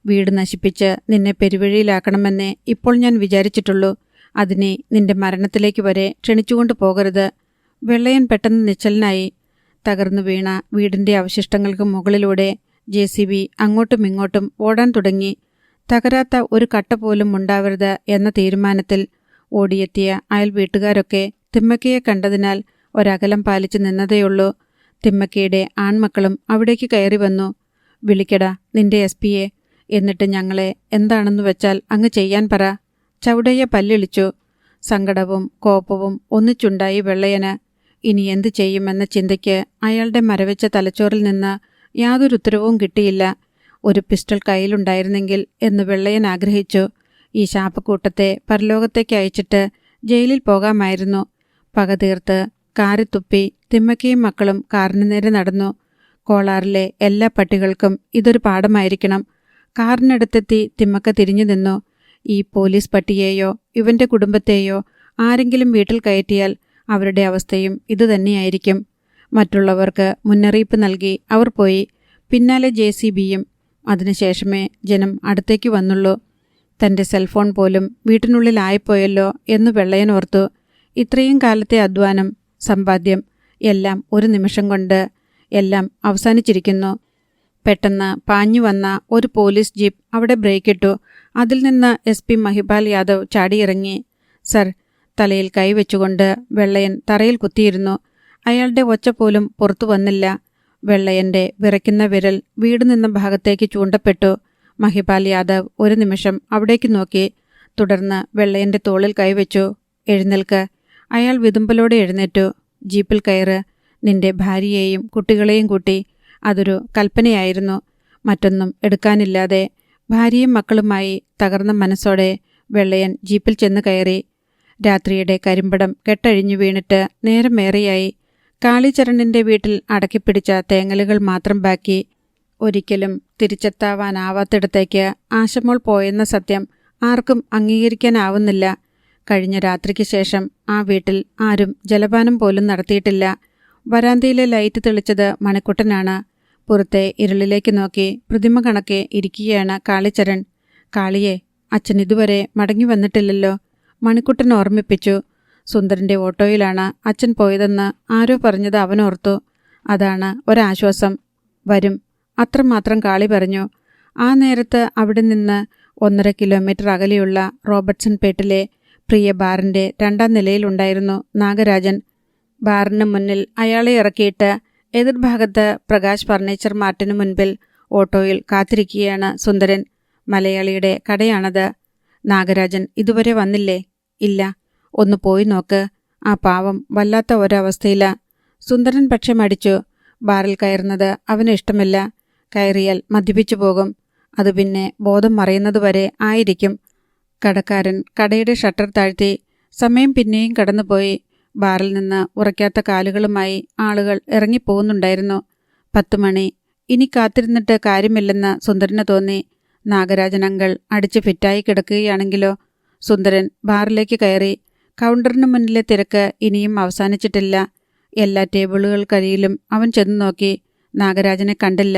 വീട് നശിപ്പിച്ച് നിന്നെ പെരുവഴിയിലാക്കണമെന്നേ ഇപ്പോൾ ഞാൻ വിചാരിച്ചിട്ടുള്ളൂ. അതിനെ നിന്റെ മരണത്തിലേക്ക് വരെ ക്ഷണിച്ചുകൊണ്ട് പോകരുത്. വെള്ളയൻ പെട്ടെന്ന് നിശ്ചലനായി. തകർന്നു വീണ വീടിൻ്റെ അവശിഷ്ടങ്ങൾക്ക് മുകളിലൂടെ JCB അങ്ങോട്ടും ഇങ്ങോട്ടും ഓടാൻ തുടങ്ങി. തകരാത്ത ഒരു കട്ട പോലും ഉണ്ടാവരുത് എന്ന തീരുമാനത്തിൽ ഓടിയെത്തിയ അയൽ വീട്ടുകാരൊക്കെ തിമ്മക്കയെ കണ്ടതിനാൽ ഒരകലം പാലിച്ചു നിന്നതേയുള്ളൂ. തിമ്മക്കയുടെ ആൺമക്കളും അവിടേക്ക് കയറി വന്നു. വിളിക്കടാ നിന്റെ SP-യെ, എന്നിട്ട് ഞങ്ങളെ എന്താണെന്നു വെച്ചാൽ അങ്ങ് ചെയ്യാൻ പറ. ചൗടയ്യ പല്ലിളിച്ചു. സങ്കടവും കോപവും ഒന്നിച്ചുണ്ടായി വെള്ളയന്. ഇനി എന്തു ചെയ്യുമെന്ന ചിന്തയ്ക്ക് അയാളുടെ മരവിച്ച തലച്ചോറിൽ നിന്ന് യാതൊരു ഉത്തരവും കിട്ടിയില്ല. ഒരു പിസ്റ്റൾ കയ്യിലുണ്ടായിരുന്നെങ്കിൽ എന്ന് വെള്ളയൻ ആഗ്രഹിച്ചു. ഈ ശാപക്കൂട്ടത്തെ പരലോകത്തേക്ക് അയച്ചിട്ട് ജയിലിൽ പോകാമായിരുന്നു. പക തീർത്ത് കാറിത്തുപ്പി തിമ്മക്കയും മക്കളും കാറിന് നേരെ നടന്നു. കോളാറിലെ എല്ലാ പട്ടികൾക്കും ഇതൊരു പാഠമായിരിക്കണം. കാറിനടുത്തെത്തി തിമ്മക്ക തിരിഞ്ഞു നിന്നു. ഈ പോലീസ് പട്ടിയെയോ ഇവന്റെ കുടുംബത്തെയോ ആരെങ്കിലും വീട്ടിൽ കയറ്റിയാൽ അവരുടെ അവസ്ഥയും ഇതുതന്നെയായിരിക്കും. മറ്റുള്ളവർക്ക് മുന്നറിയിപ്പ് നൽകി അവർ പോയി. പിന്നാലെ JCBയും. അതിനുശേഷമേ ജനം അടുത്തേക്ക് വന്നുള്ളൂ. തൻ്റെ സെൽഫോൺ പോലും വീട്ടിനുള്ളിലായിപ്പോയല്ലോ എന്ന് വെള്ളയൻ ഓർത്തു. ഇത്രയും കാലത്തെ അധ്വാനം, സമ്പാദ്യം എല്ലാം ഒരു നിമിഷം കൊണ്ട് എല്ലാം അവസാനിച്ചിരിക്കുന്നു. പെട്ടെന്ന് പാഞ്ഞു വന്ന ഒരു പോലീസ് ജീപ്പ് അവിടെ ബ്രേക്കിട്ടു. അതിൽ നിന്ന് SP മഹിപാൽ യാദവ് ചാടിയിറങ്ങി. സർ, തലയിൽ കൈവച്ചുകൊണ്ട് വെള്ളയൻ തറയിൽ കുത്തിയിരുന്നു. അയാളുടെ ഒച്ച പോലും പുറത്തു വന്നില്ല. വെള്ളയൻ്റെ വിറയ്ക്കുന്ന വിരൽ വീട് നിന്ന ഭാഗത്തേക്ക് ചൂണ്ടപ്പെട്ടു. മഹിപാൽ യാദവ് ഒരു നിമിഷം അവിടേക്ക് നോക്കി. തുടർന്ന് വെള്ളയൻ്റെ തോളിൽ കൈവച്ചു. എഴുന്നേൽക്ക്. അയാൾ വിതുമ്പലോടെ എഴുന്നേറ്റു. ജീപ്പിൽ കയറ്. നിന്റെ ഭാര്യയെയും കുട്ടികളെയും കൂട്ടി. അതൊരു കൽപ്പനയായിരുന്നു. മറ്റൊന്നും എടുക്കാനില്ലാതെ ഭാര്യയും മക്കളുമായി തകർന്ന മനസ്സോടെ വെള്ളയൻ ജീപ്പിൽ ചെന്ന് കയറി. രാത്രിയുടെ കരിമ്പടം കെട്ടഴിഞ്ഞു വീണിട്ട് നേരമേറെയായി. കാളിചരണിൻ്റെ വീട്ടിൽ അടക്കിപ്പിടിച്ച തേങ്ങലുകൾ മാത്രം ബാക്കി. ഒരിക്കലും തിരിച്ചെത്താവാനാവാത്തിടത്തേക്ക് ആശമോൾ പോയെന്ന സത്യം ആർക്കും അംഗീകരിക്കാനാവുന്നില്ല. കഴിഞ്ഞ രാത്രിക്ക് ശേഷം ആ വീട്ടിൽ ആരും ജലപാനം പോലും നടത്തിയിട്ടില്ല. വരാന്തയിലെ ലൈറ്റ് തെളിച്ചത് മണിക്കുട്ടനാണ്. പുറത്തെ ഇരുളിലേക്ക് നോക്കി പ്രതിമ കണക്കെ ഇരിക്കുകയാണ് കാളിച്ചരൺ. കാളിയെ, അച്ഛൻ ഇതുവരെ മടങ്ങി വന്നിട്ടില്ലല്ലോ, മണിക്കുട്ടൻ ഓർമ്മിപ്പിച്ചു. സുന്ദരൻ്റെ ഓട്ടോയിലാണ് അച്ഛൻ പോയതെന്ന് ആരോ പറഞ്ഞത് അവനോർത്തു. അതാണ് ഒരാശ്വാസം. വരും, അത്രമാത്രം കാളി പറഞ്ഞു. ആ നേരത്ത് അവിടെ നിന്ന് 1.5 കിലോമീറ്റർ അകലെയുള്ള റോബർട്ട്സൺ പേട്ടിലെ പ്രിയ ബാറിൻ്റെ 2ാം നിലയിലുണ്ടായിരുന്നു നാഗരാജൻ. ബാറിന് മുന്നിൽ അയാളെ ഇറക്കിയിട്ട് എതിർഭാഗത്ത് പ്രകാശ് ഫർണിച്ചർ മാർട്ടിനു മുൻപിൽ ഓട്ടോയിൽ കാത്തിരിക്കുകയാണ് സുന്ദരൻ. മലയാളിയുടെ കടയാണത്. നാഗരാജൻ ഇതുവരെ വന്നില്ലേ? ഇല്ല. ഒന്ന് പോയി നോക്ക്. ആ പാവം വല്ലാത്ത ഒരവസ്ഥയില. സുന്ദരൻ പക്ഷെ മടിച്ചു. ബാറിൽ കയറുന്നത് അവന് ഇഷ്ടമില്ല. കയറിയാൽ മദ്യപിച്ചു പോകും. അത് പിന്നെ ബോധം മറയുന്നതുവരെ ആയിരിക്കും. കടക്കാരൻ കടയുടെ ഷട്ടർ താഴ്ത്തി. സമയം പിന്നെയും കടന്നുപോയി. ബാറിൽ നിന്ന് ഉറയ്ക്കാത്ത കാലുകളുമായി ആളുകൾ ഇറങ്ങിപ്പോകുന്നുണ്ടായിരുന്നു. 10 മണി. ഇനി കാത്തിരുന്നിട്ട് കാര്യമില്ലെന്ന് സുന്ദരന് തോന്നി. നാഗരാജൻ അങ്കിൾ അടിച്ച് ഫിറ്റായി കിടക്കുകയാണെങ്കിലോ? സുന്ദരൻ ബാറിലേക്ക് കയറി. കൗണ്ടറിന് മുന്നിലെ തിരക്ക് ഇനിയും അവസാനിച്ചിട്ടില്ല. എല്ലാ ടേബിളുകൾക്കരിയിലും അവൻ ചെന്നു നോക്കി. നാഗരാജനെ കണ്ടില്ല.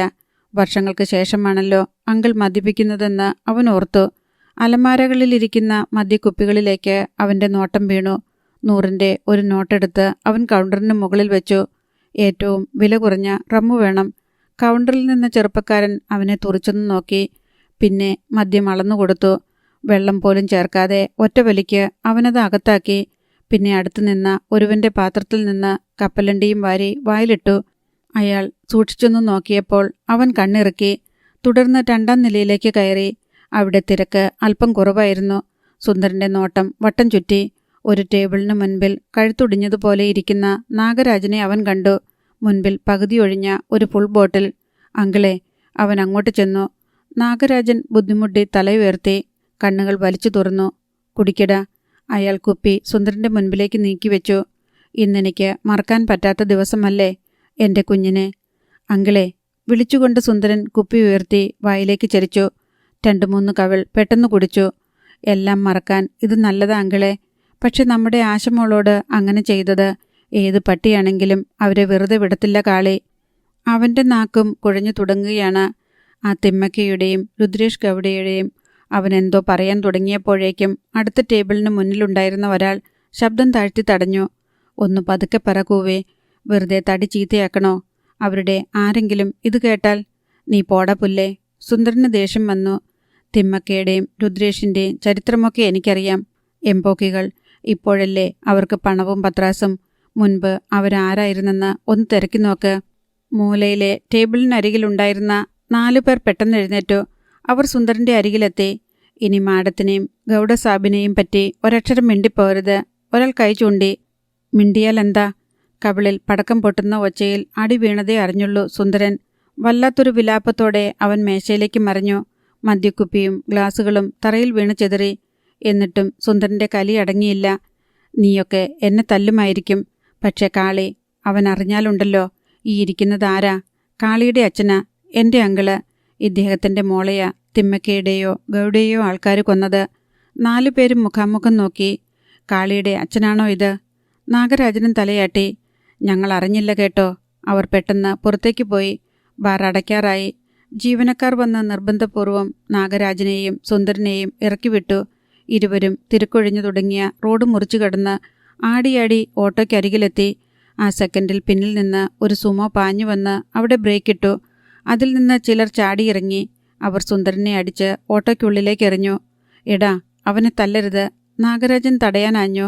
വർഷങ്ങൾക്ക് ശേഷമാണല്ലോ അങ്കിൾ മദ്യപിക്കുന്നതെന്ന് അവൻ ഓർത്തു. അലമാരകളിലിരിക്കുന്ന മദ്യക്കുപ്പികളിലേക്ക് അവൻ്റെ നോട്ടം വീണു. 100ൻ്റെ ഒരു നോട്ടെടുത്ത് അവൻ കൗണ്ടറിന് മുകളിൽ വെച്ചു. ഏറ്റവും വില കുറഞ്ഞ റമ്മു വേണം. കൗണ്ടറിൽ നിന്ന ചെറുപ്പക്കാരൻ അവനെ തുറിച്ചൊന്നു നോക്കി. പിന്നെ മദ്യം അളന്നുകൊടുത്തു. വെള്ളം പോലും ചേർക്കാതെ ഒറ്റ വലിക്ക് അവനത് അകത്താക്കി. പിന്നെ അടുത്തു നിന്ന ഒരുവൻ്റെ പാത്രത്തിൽ നിന്ന് കപ്പലണ്ടിയും വാരി വായിലിട്ടു. അയാൾ സൂക്ഷിച്ചൊന്നു നോക്കിയപ്പോൾ അവൻ കണ്ണിറുക്കി. തുടർന്ന് 2ാം നിലയിലേക്ക് കയറി. അവിടെ തിരക്ക് അല്പം കുറവായിരുന്നു. സുന്ദരൻ്റെ നോട്ടം വട്ടം ചുറ്റി. ഒരു ടേബിളിന് മുൻപിൽ കഴുത്തൊടിഞ്ഞതുപോലെ ഇരിക്കുന്ന നാഗരാജനെ അവൻ കണ്ടു. മുൻപിൽ പകുതി ഒഴിഞ്ഞ ഒരു ഫുൾ ബോട്ടിൽ. അങ്കിളെ. അവൻ അങ്ങോട്ട് ചെന്നു. നാഗരാജൻ ബുദ്ധിമുട്ടി തലയുയർത്തി. കണ്ണുകൾ വലിച്ചു തുറന്നു. കുടിക്കട. അയാൾ കുപ്പി സുന്ദരൻ്റെ മുൻപിലേക്ക് നീക്കിവെച്ചു. ഇന്നെനിക്ക് മറക്കാൻ പറ്റാത്ത ദിവസമല്ലേ എൻ്റെ കുഞ്ഞിനെ. അങ്കിളെ. വിളിച്ചുകൊണ്ട് സുന്ദരൻ കുപ്പി ഉയർത്തി വായിലേക്ക് ചരിച്ചു. 2-3 കവിൾ പെട്ടെന്ന് കുടിച്ചു. എല്ലാം മറക്കാൻ ഇത് നല്ലതാ അങ്കിളെ. പക്ഷെ നമ്മുടെ ആശമോളോട് അങ്ങനെ ചെയ്തത് ഏത് പട്ടിയാണെങ്കിലും അവരെ വെറുതെ വിടത്തില്ല കാളി. അവൻ്റെ നാക്കും കുഴഞ്ഞു തുടങ്ങുകയാണ്. ആ തിമ്മക്കയുടെയും രുദ്രേഷ് ഗൗഡയുടെയും. അവനെന്തോ പറയാൻ തുടങ്ങിയപ്പോഴേക്കും അടുത്ത ടേബിളിന് മുന്നിലുണ്ടായിരുന്ന ഒരാൾ ശബ്ദം താഴ്ത്തി തടഞ്ഞു. ഒന്ന് പതുക്കെ പറകൂവേ. വെറുതെ തടി ചീത്തയാക്കണോ? അവരുടെ ആരെങ്കിലും ഇത് കേട്ടാൽ. നീ പോടാ പുല്ലേ. സുന്ദരന് ദേഷ്യം വന്നു. തിമ്മക്കയുടെയും രുദ്രേഷിൻ്റെയും ചരിത്രമൊക്കെ എനിക്കറിയാം. എംപോക്കികൾ. ഇപ്പോഴല്ലേ അവർക്ക് പണവും പത്രാസും. മുൻപ് അവരാരായിരുന്നെന്ന് ഒന്ന് തിരക്കി നോക്ക്. മൂലയിലെ ടേബിളിനരികിലുണ്ടായിരുന്ന 4 പേർ പെട്ടെന്ന് എഴുന്നേറ്റു. അവർ സുന്ദരൻ്റെ അരികിലെത്തി. ഇനി മാഡത്തിനെയും ഗൗഡസാബിനെയും പറ്റി ഒരക്ഷരം മിണ്ടിപ്പോരുത്. ഒരാൾ കൈ ചൂണ്ടി. മിണ്ടിയാൽ എന്താ? കവിളിൽ പടക്കം പൊട്ടുന്ന ഒച്ചയിൽ അടി വീണതേ അറിഞ്ഞുള്ളൂ സുന്ദരൻ. വല്ലാത്തൊരു വിലാപത്തോടെ അവൻ മേശയിലേക്ക് മറിഞ്ഞു. മദ്യക്കുപ്പിയും ഗ്ലാസുകളും തറയിൽ വീണ് ചിതറി. എന്നിട്ടും സുന്ദരൻ്റെ കലി അടങ്ങിയില്ല. നീയൊക്കെ എന്നെ തല്ലുമായിരിക്കും. പക്ഷേ കാളി, അവൻ അറിഞ്ഞാലുണ്ടല്ലോ. ഈ ഇരിക്കുന്നതാരാ? കാളിയുടെ അച്ഛനാ, എൻ്റെ അങ്കിള്. ഇദ്ദേഹത്തിൻ്റെ മോളെയാ തിമ്മക്കയുടെയോ ഗൗഡയെയോ ആൾക്കാർ കൊന്നത്. 4 പേരും മുഖാമുഖം നോക്കി. കാളിയുടെ അച്ഛനാണോ ഇത്? നാഗരാജനും തലയാട്ടി. ഞങ്ങൾ അറിഞ്ഞില്ല കേട്ടോ. അവർ പെട്ടെന്ന് പുറത്തേക്ക് പോയി. ബാർ അടയ്ക്കാറായി. ജീവനക്കാർ വന്ന് നിർബന്ധപൂർവം നാഗരാജനെയും സുന്ദരനെയും ഇറക്കിവിട്ടു. ഇരുവരും തിരക്കൊഴിഞ്ഞു തുടങ്ങിയ റോഡ് മുറിച്ചു കടന്ന് ആടിയാടി ഓട്ടോയ്ക്കരികിലെത്തി. ആ സെക്കൻഡിൽ പിന്നിൽ നിന്ന് ഒരു സുമോ പാഞ്ഞു വന്ന് അവിടെ ബ്രേക്കിട്ടു. അതിൽ നിന്ന് ചിലർ ചാടിയിറങ്ങി. അവർ സുന്ദരനെ അടിച്ച് ഓട്ടോയ്ക്കുള്ളിലേക്ക് എറിഞ്ഞു. എടാ, അവനെ തല്ലരുത്. നാഗരാജൻ തടയാനാഞ്ഞു.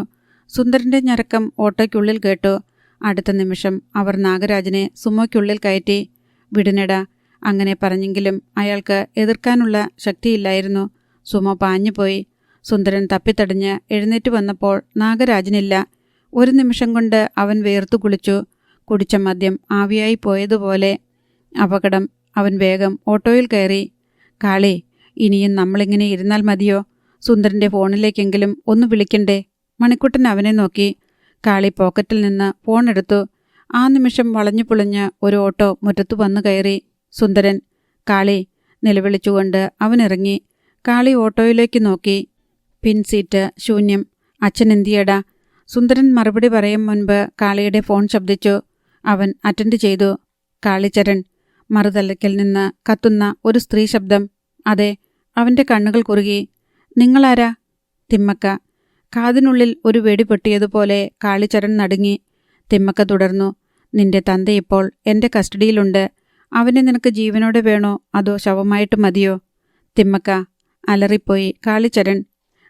സുന്ദരൻ്റെ ഞരക്കം ഓട്ടോയ്ക്കുള്ളിൽ കേട്ടു. അടുത്ത നിമിഷം അവർ നാഗരാജനെ സുമോയ്ക്കുള്ളിൽ കയറ്റി. വിടനെടാ. അങ്ങനെ പറഞ്ഞെങ്കിലും അയാൾക്ക് എതിർക്കാനുള്ള ശക്തിയില്ലായിരുന്നു. സുമോ പാഞ്ഞുപോയി. സുന്ദരൻ തപ്പിത്തടഞ്ഞ് എഴുന്നേറ്റ് വന്നപ്പോൾ നാഗരാജനില്ല. ഒരു നിമിഷം കൊണ്ട് അവൻ വേർത്തു കുളിച്ചു. കുടിച്ച മദ്യം ആവിയായി പോയതുപോലെ. അപകടം. അവൻ വേഗം ഓട്ടോയിൽ കയറി. കാളി, ഇനിയും നമ്മളിങ്ങനെ ഇരുന്നാൽ മതിയോ? സുന്ദരൻ്റെ ഫോണിലേക്കെങ്കിലും ഒന്ന് വിളിക്കണ്ടേ? മണിക്കുട്ടൻ അവനെ നോക്കി. കാളി പോക്കറ്റിൽ നിന്ന് ഫോൺ എടുത്തു. ആ നിമിഷം വളഞ്ഞു പുളഞ്ഞ് ഒരു ഓട്ടോ മുറ്റത്തു വന്നു കയറി. സുന്ദരൻ. കാളി. നിലവിളിച്ചുകൊണ്ട് അവനിറങ്ങി. കാളി ഓട്ടോയിലേക്ക് നോക്കി. പിൻസീറ്റ് ശൂന്യം. അച്ഛൻ എന്തിയടാ? സുന്ദരൻ മറുപടി പറയും മുൻപ് കാളിയുടെ ഫോൺ ശബ്ദിച്ചു. അവൻ അറ്റൻഡ് ചെയ്തു. കാളിച്ചരൺ. മറുതലയ്ക്കൽ നിന്ന് കത്തുന്ന ഒരു സ്ത്രീ ശബ്ദം. അതെ. അവൻ്റെ കണ്ണുകൾ കുറുകി. നിങ്ങളാരാ? തിമ്മക്ക. കാതിനുള്ളിൽ ഒരു വെടി പൊട്ടിയതുപോലെ കാളിച്ചരൺ നടുങ്ങി. തിമ്മക്ക തുടർന്നു. നിന്റെ തന്ത ഇപ്പോൾ എൻ്റെ കസ്റ്റഡിയിലുണ്ട്. അവനെ നിനക്ക് ജീവനോടെ വേണോ അതോ ശവമായിട്ട് മതിയോ? തിമ്മക്ക. അലറിപ്പോയി കാളിച്ചരൺ.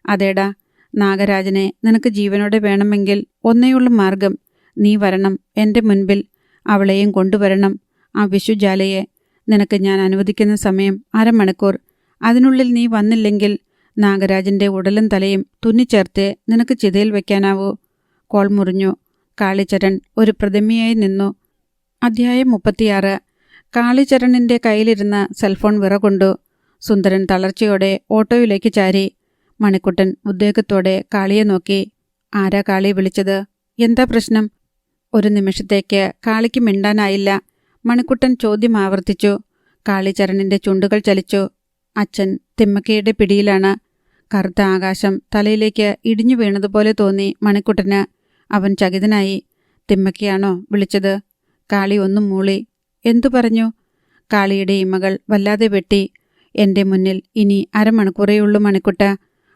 അതേടാ, നാഗരാജനെ നിനക്ക് ജീവനോടെ വേണമെങ്കിൽ ഒന്നേയുള്ള മാർഗം. നീ വരണം എൻ്റെ മുൻപിൽ. അവളെയും കൊണ്ടുവരണം. ആ വിഷുജാലയെ. നിനക്ക് ഞാൻ അനുവദിക്കുന്ന സമയം 1/2 മണിക്കൂർ. അതിനുള്ളിൽ നീ വന്നില്ലെങ്കിൽ നാഗരാജൻ്റെ ഉടലും തലയും തുന്നിച്ചേർത്ത് നിനക്ക് ചിതയിൽ വയ്ക്കാനാവൂ. കോൾ മുറിഞ്ഞു. കാളിച്ചരൺ ഒരു പ്രതിമയായി നിന്നു. അധ്യായം 36. കാളിച്ചരണിൻ്റെ കയ്യിലിരുന്ന സെൽഫോൺ വിറകൊണ്ടു. സുന്ദരൻ തളർച്ചയോടെ ഓട്ടോയിലേക്ക് ചാരി. മണിക്കുട്ടൻ ഉദ്വേഗത്തോടെ കാളിയെ നോക്കി. ആരാ കാളിയെ വിളിച്ചത്? എന്താ പ്രശ്നം? ഒരു നിമിഷത്തേക്ക് കാളിക്ക് മിണ്ടാനായില്ല. മണിക്കുട്ടൻ ചോദ്യം ആവർത്തിച്ചു. കാളിച്ചരണിൻ്റെ ചുണ്ടുകൾ ചലിച്ചു. അച്ഛൻ തിമ്മക്കയുടെ പിടിയിലാണ്. കറുത്ത ആകാശം തലയിലേക്ക് ഇടിഞ്ഞു വീണതുപോലെ തോന്നി മണിക്കുട്ടന്. അവൻ ചകിതനായി. തിമ്മക്കയാണോ വിളിച്ചത്? കാളി ഒന്നും മൂളി. എന്തു പറഞ്ഞു? കാളിയുടെ ഇമകൾ വല്ലാതെ വെട്ടി. എൻ്റെ മുന്നിൽ ഇനി 1/2 മണിക്കൂറേയുള്ളൂ മണിക്കുട്ട.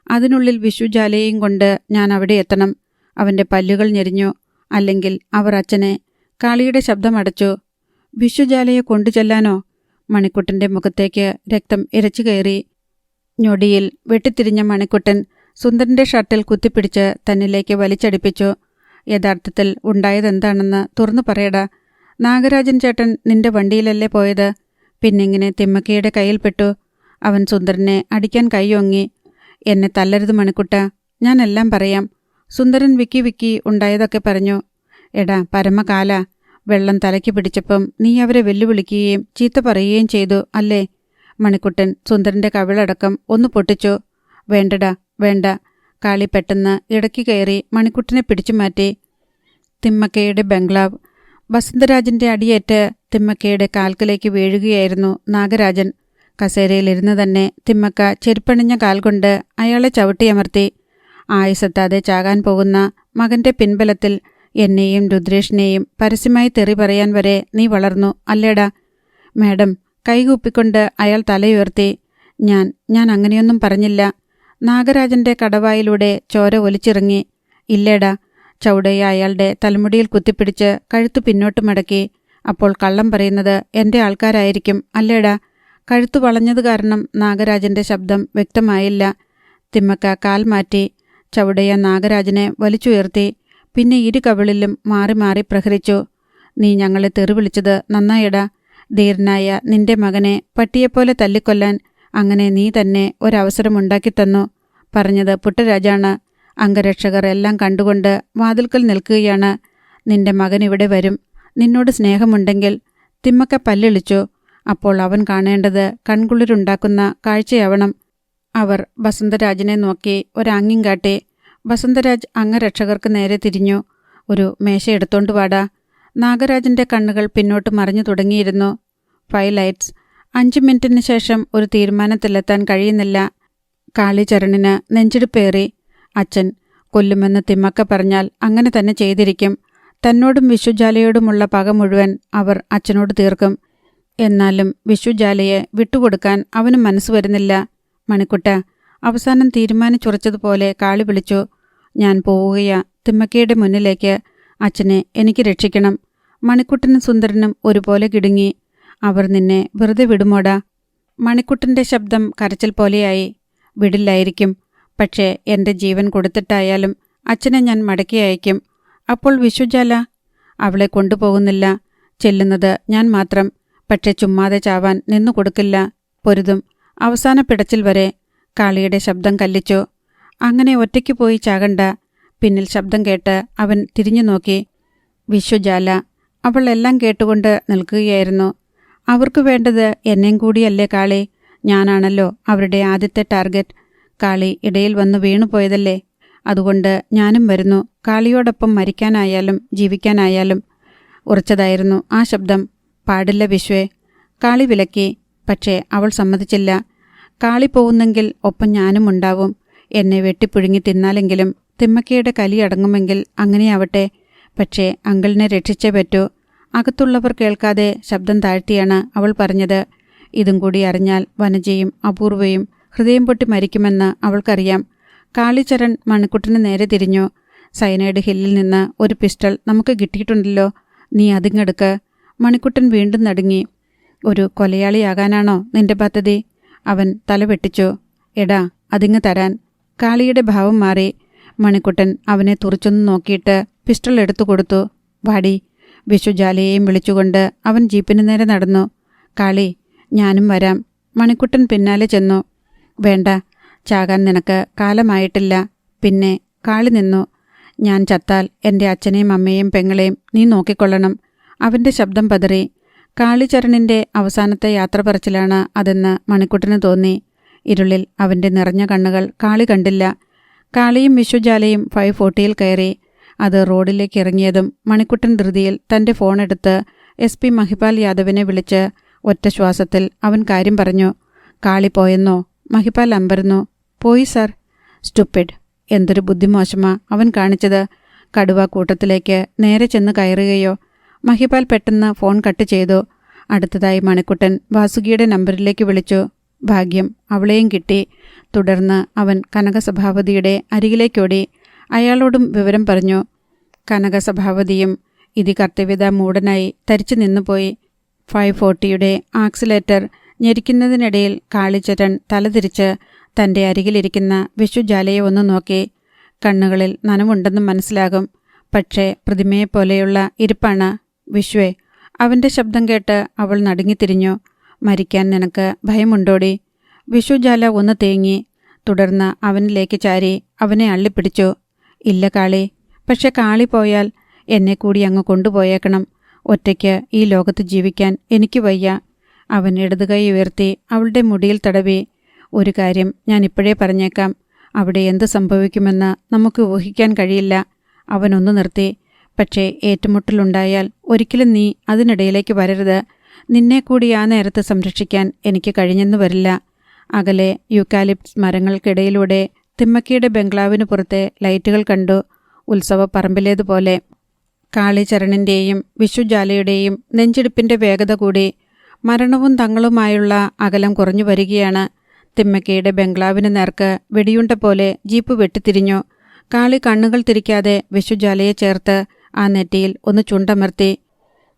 അതിനുള്ളിൽ വിഷുജാലയും കൊണ്ട് ഞാൻ അവിടെ എത്തണം. അവൻ്റെ പല്ലുകൾ ഞെരിഞ്ഞു. അല്ലെങ്കിൽ അവർ അച്ഛനെ. കാളിയുടെ ശബ്ദമടച്ചു. വിഷുജാലയെ കൊണ്ടുചെല്ലാനോ? മണിക്കുട്ടൻ്റെ മുഖത്തേക്ക് രക്തം ഇരച്ചു കയറി. ഞൊടിയിൽ വെട്ടിത്തിരിഞ്ഞ മണിക്കുട്ടൻ സുന്ദരൻ്റെ ഷർട്ടിൽ കുത്തിപ്പിടിച്ച് തന്നിലേക്ക് വലിച്ചടിപ്പിച്ചു. യഥാർത്ഥത്തിൽ ഉണ്ടായതെന്താണെന്ന് തുറന്നു പറയടാ. നാഗരാജൻ ചേട്ടൻ നിന്റെ വണ്ടിയിലല്ലേ പോയത്? പിന്നെങ്ങനെ തിമ്മക്കയുടെ കയ്യിൽപ്പെട്ടു? അവൻ സുന്ദരനെ അടിക്കാൻ കൈയൊങ്ങി. എന്നെ തല്ലരുത് മണിക്കുട്ട, ഞാനെല്ലാം പറയാം. സുന്ദരൻ വിക്കി ഉണ്ടായതൊക്കെ പറഞ്ഞു. എടാ പരമകാല, വെള്ളം തലയ്ക്ക് പിടിച്ചപ്പം നീ അവരെ വെല്ലുവിളിക്കുകയും ചീത്ത പറയുകയും ചെയ്തു അല്ലേ? മണിക്കുട്ടൻ സുന്ദരൻ്റെ കവിളടക്കം ഒന്ന് പൊട്ടിച്ചു. വേണ്ടടാ വേണ്ട. കാളി പെട്ടെന്ന് ഇടയ്ക്ക് കയറി മണിക്കുട്ടനെ പിടിച്ചു മാറ്റി. തിമ്മക്കയുടെ ബംഗ്ലാവ്. വസന്തരാജൻ്റെ അടിയേറ്റ് തിമ്മക്കയുടെ കാൽക്കലേക്ക് വീഴുകയായിരുന്നു നാഗരാജൻ. കസേരയിലിരുന്ന് തന്നെ തിമ്മക്ക ചെരുപ്പണിഞ്ഞ കാൽ കൊണ്ട് അയാളെ ചവിട്ടിയമർത്തി. ആയുസെത്താതെ ചാകാൻ പോകുന്ന മകൻ്റെ പിൻബലത്തിൽ എന്നെയും രുദ്രേഷിനെയും പരസ്യമായി തെറി പറയാൻ വരെ നീ വളർന്നു അല്ലേടാ? മാഡം. കൈകൂപ്പിക്കൊണ്ട് അയാൾ തലയുയർത്തി. ഞാൻ അങ്ങനെയൊന്നും പറഞ്ഞില്ല. നാഗരാജൻ്റെ കടവായിലൂടെ ചോര ഒലിച്ചിറങ്ങി. ഇല്ലേടാ. ചൗടയ അയാളുടെ തലമുടിയിൽ കുത്തിപ്പിടിച്ച് കഴുത്തു പിന്നോട്ട് മടക്കി. അപ്പോൾ കള്ളം പറയുന്നത് എൻ്റെ ആൾക്കാരായിരിക്കും അല്ലേടാ? കഴുത്തു വളഞ്ഞത് കാരണം നാഗരാജൻ്റെ ശബ്ദം വ്യക്തമായില്ല. തിമ്മക്ക കാൽ മാറ്റി ചവിടയ നാഗരാജനെ വലിച്ചുയർത്തി. പിന്നെ ഇരു കവിളിലും മാറി മാറി പ്രഹരിച്ചു. നീ ഞങ്ങളെ തെറി വിളിച്ചത് നന്നായടാ. ധീരനായ നിന്റെ മകനെ പട്ടിയെപ്പോലെ തല്ലിക്കൊല്ലാൻ അങ്ങനെ നീ തന്നെ ഒരവസരമുണ്ടാക്കിത്തന്നു. പറഞ്ഞത് പുട്ടരാജാണ്. അംഗരക്ഷകർ എല്ലാം കണ്ടുകൊണ്ട് വാതിൽക്കൽ നിൽക്കുകയാണ്. നിന്റെ മകൻ ഇവിടെ വരും. നിന്നോട് സ്നേഹമുണ്ടെങ്കിൽ. തിമ്മക്ക പല്ലിളിച്ചു. അപ്പോൾ അവൻ കാണേണ്ടത് കൺകുളിരുണ്ടാക്കുന്ന കാഴ്ചയാവണം. അവർ വസന്തരാജിനെ നോക്കി ഒരാംഗ്യം കാട്ടി. വസന്തരാജ് അംഗരക്ഷകർക്ക് നേരെ തിരിഞ്ഞു. ഒരു മേശ എടുത്തോണ്ട് വാടാ. നാഗരാജന്റെ കണ്ണുകൾ പിന്നോട്ട് മറിഞ്ഞു തുടങ്ങിയിരുന്നു. 5 ലൈറ്റ്സ്. 5 മിനിറ്റിന് ശേഷം ഒരു തീരുമാനത്തിലെത്താൻ കഴിയുന്നില്ല. കാളിചരണിന് നെഞ്ചിടിപ്പേറി. അച്ഛൻ കൊല്ലുമെന്ന് തിമ്മക്ക പറഞ്ഞാൽ അങ്ങനെ തന്നെ ചെയ്തിരിക്കും. തന്നോടും വിഷുജാലയോടുമുള്ള പക മുഴുവൻ അവർ അച്ഛനോട് തീർക്കും. എന്നാലും വിഷുജാലയെ വിട്ടുകൊടുക്കാൻ അവന് മനസ്സ് വരുന്നില്ല. മണിക്കുട്ട, അവസാനം തീരുമാനിച്ചുറച്ചതുപോലെ കാളി വിളിച്ചു. ഞാൻ പോവുകയാ തിമ്മക്കയുടെ മുന്നിലേക്ക്. അച്ഛനെ എനിക്ക് രക്ഷിക്കണം. മണിക്കുട്ടനും സുന്ദരനും ഒരുപോലെ കിടുങ്ങി. അവർ നിന്നെ വെറുതെ വിടുമോടാ? മണിക്കുട്ടൻ്റെ ശബ്ദം കരച്ചിൽ പോലെയായി. വിടില്ലായിരിക്കും. പക്ഷേ എൻ്റെ ജീവൻ കൊടുത്തിട്ടായാലും അച്ഛനെ ഞാൻ മടക്കി അയക്കും. അപ്പോൾ വിഷുജാല? അവളെ കൊണ്ടുപോകുന്നില്ല. ചെല്ലുന്നത് ഞാൻ മാത്രം. പക്ഷെ ചുമ്മാതെ ചാവാൻ നിന്നു കൊടുക്കില്ല. പൊരുതും. അവസാന പിടച്ചിൽ വരെ. കാളിയുടെ ശബ്ദം കല്ലിച്ചു. അങ്ങനെ ഒറ്റയ്ക്ക് പോയി ചാകണ്ട. പിന്നിൽ ശബ്ദം കേട്ട് അവൻ തിരിഞ്ഞു നോക്കി. വിഷുജാല. അവൾ എല്ലാം കേട്ടുകൊണ്ട് നിൽക്കുകയായിരുന്നു. അവർക്ക് വേണ്ടത് എന്നെയും കൂടിയല്ലേ കാളി? ഞാനാണല്ലോ അവരുടെ ആദ്യത്തെ ടാർഗറ്റ്. കാളി ഇടയിൽ വന്ന് വീണുപോയതല്ലേ? അതുകൊണ്ട് ഞാനും വരുന്നു. കാളിയോടൊപ്പം മരിക്കാനായാലും ജീവിക്കാനായാലും. ഉറച്ചതായിരുന്നു ആ ശബ്ദം. പാടില്ല വിശ്വേ. കാളി വിലക്കി. പക്ഷേ അവൾ സമ്മതിച്ചില്ല. കാളി പോകുന്നെങ്കിൽ ഒപ്പം ഞാനും ഉണ്ടാവും. എന്നെ വെട്ടിപ്പുഴുങ്ങി തിന്നാലെങ്കിലും തിമ്മക്കയുടെ കലി അടങ്ങുമെങ്കിൽ അങ്ങനെയാവട്ടെ. പക്ഷേ അങ്കിളിനെ രക്ഷിച്ചേ പറ്റൂ. അകത്തുള്ളവർ കേൾക്കാതെ ശബ്ദം താഴ്ത്തിയാണ് അവൾ പറഞ്ഞത്. ഇതും കൂടി അറിഞ്ഞാൽ വനജയും അപൂർവയും ഹൃദയം പൊട്ടി മരിക്കുമെന്ന് അവൾക്കറിയാം. കാളിചരൺ മണിക്കുട്ടന് നേരെ തിരിഞ്ഞു. സൈനൈഡ് ഹില്ലിൽ നിന്ന് ഒരു പിസ്റ്റൾ നമുക്ക് കിട്ടിയിട്ടുണ്ടല്ലോ. നീ അതിങ്ങെടുക്ക്. മണിക്കുട്ടൻ വീണ്ടും നടുങ്ങി. ഒരു കൊലയാളിയാകാനാണോ നിന്റെ പദ്ധതി? അവൻ തലവെട്ടിച്ചു. എടാ, അതിങ്ങ് തരാൻ. കാളിയുടെ ഭാവം മാറി. മണിക്കുട്ടൻ അവനെ തുറച്ചൊന്നു നോക്കിയിട്ട് പിസ്റ്റൾ എടുത്തു കൊടുത്തു. വാടി. വിഷുജാലയെയും വിളിച്ചുകൊണ്ട് അവൻ ജീപ്പിന് നേരെ നടന്നു. കാളി, ഞാനും വരാം. മണിക്കുട്ടൻ പിന്നാലെ ചെന്നു. വേണ്ട, ചാകാൻ നിനക്ക് കാലമായിട്ടില്ല. പിന്നെ കാളി നിന്നു. ഞാൻ ചത്താൽ എൻ്റെ അച്ഛനെയും അമ്മയെയും പെങ്ങളെയും നീ നോക്കിക്കൊള്ളണം. അവൻ്റെ ശബ്ദം പതറി. കാളിചരണിൻ്റെ അവസാനത്തെ യാത്ര പറച്ചിലാണ് അതെന്ന് മണിക്കുട്ടന് തോന്നി. ഇരുളിൽ അവൻ്റെ നിറഞ്ഞ കണ്ണുകൾ കാളി കണ്ടില്ല. കാളിയും വിഷുജാലയും 540 കയറി. അത് റോഡിലേക്ക് ഇറങ്ങിയതും മണിക്കുട്ടൻ ധൃതിയിൽ തൻ്റെ ഫോണെടുത്ത് SP മഹിപാൽ യാദവിനെ വിളിച്ച് ഒറ്റ ശ്വാസത്തിൽ അവൻ കാര്യം പറഞ്ഞു. കാളി പോയെന്നോ? മഹിപാൽ അമ്പരന്നു. പോയി സർ. സ്റ്റുപ്പിഡ്. എന്തൊരു ബുദ്ധിമോശമാ അവൻ കാണിച്ചത്. കടുവ കൂട്ടത്തിലേക്ക് നേരെ ചെന്ന് കയറുകയോ? മഹിപാൽ പെട്ടെന്ന് ഫോൺ കട്ട് ചെയ്തു. അടുത്തതായി മണിക്കുട്ടൻ വാസുകിയുടെ നമ്പറിലേക്ക് വിളിച്ചു. ഭാഗ്യം, അവളെയും കിട്ടി. തുടർന്ന് അവൻ കനകസഭാപതിയുടെ അരികിലേക്കോടി. അയാളോടും വിവരം പറഞ്ഞു. കനകസഭാപതിയും ഇതി കർത്തവ്യത മൂടനായി തരിച്ചു നിന്നുപോയി. 540യുടെ ആക്സിലേറ്റർ ഞെരിക്കുന്നതിനിടയിൽ കാളിച്ചരൺ തലതിരിച്ച് തൻ്റെ അരികിലിരിക്കുന്ന വിഷുജാലയെ ഒന്ന് നോക്കി. കണ്ണുകളിൽ നനവുണ്ടെന്നും മനസ്സിലാകും. പക്ഷേ പ്രതിമയെപ്പോലെയുള്ള ഇരിപ്പാണ്. വിശ്വേ. അവൻ്റെ ശബ്ദം കേട്ട് അവൾ നടുങ്ങിത്തിരിഞ്ഞു. മരിക്കാൻ നിനക്ക് ഭയമുണ്ടോടി? വിഷുജാല ഒന്ന് തേങ്ങി. തുടർന്ന് അവനിലേക്ക് ചാരി അവനെ അള്ളിപ്പിടിച്ചു. ഇല്ല കാളി. പക്ഷെ കാളി പോയാൽ എന്നെ കൂടി അങ്ങ് കൊണ്ടുപോയേക്കണം. ഒറ്റയ്ക്ക് ഈ ലോകത്ത് ജീവിക്കാൻ എനിക്ക് വയ്യ. അവൻ ഇടതുകൈ ഉയർത്തി അവളുടെ മുടിയിൽ തടവി. ഒരു കാര്യം ഞാൻ ഇപ്പോഴേ പറഞ്ഞേക്കാം. അവിടെ എന്ത് സംഭവിക്കുമെന്ന് നമുക്ക് ഊഹിക്കാൻ കഴിയില്ല. അവനൊന്നു നിർത്തി. പക്ഷേ ഏറ്റുമുട്ടലുണ്ടായാൽ ഒരിക്കലും നീ അതിനിടയിലേക്ക് വരരുത്. നിന്നെ കൂടി ആ നേരത്ത് സംരക്ഷിക്കാൻ എനിക്ക് കഴിഞ്ഞെന്നു വരില്ല. അകലെ യൂക്കാലിപ്സ് മരങ്ങൾക്കിടയിലൂടെ തിമ്മക്കിയുടെ ബംഗ്ലാവിന് പുറത്തെ ലൈറ്റുകൾ കണ്ടു. ഉത്സവപ്പറമ്പിലേതുപോലെ. കാളിചരണിൻ്റെയും വിഷുജാലയുടെയും നെഞ്ചിടിപ്പിൻ്റെ വേഗത കൂടി. മരണവും തങ്ങളുമായുള്ള അകലം കുറഞ്ഞു വരികയാണ്. തിമ്മക്കയുടെ ബംഗ്ലാവിന് നേർക്ക് വെടിയുണ്ട പോലെ ജീപ്പ് വെട്ടിത്തിരിഞ്ഞു. കാളി കണ്ണുകൾ തിരിക്കാതെ വിഷുജാലയെ ചേർത്ത് ആ നെറ്റിയിൽ ഒന്ന് ചുണ്ടമർത്തി.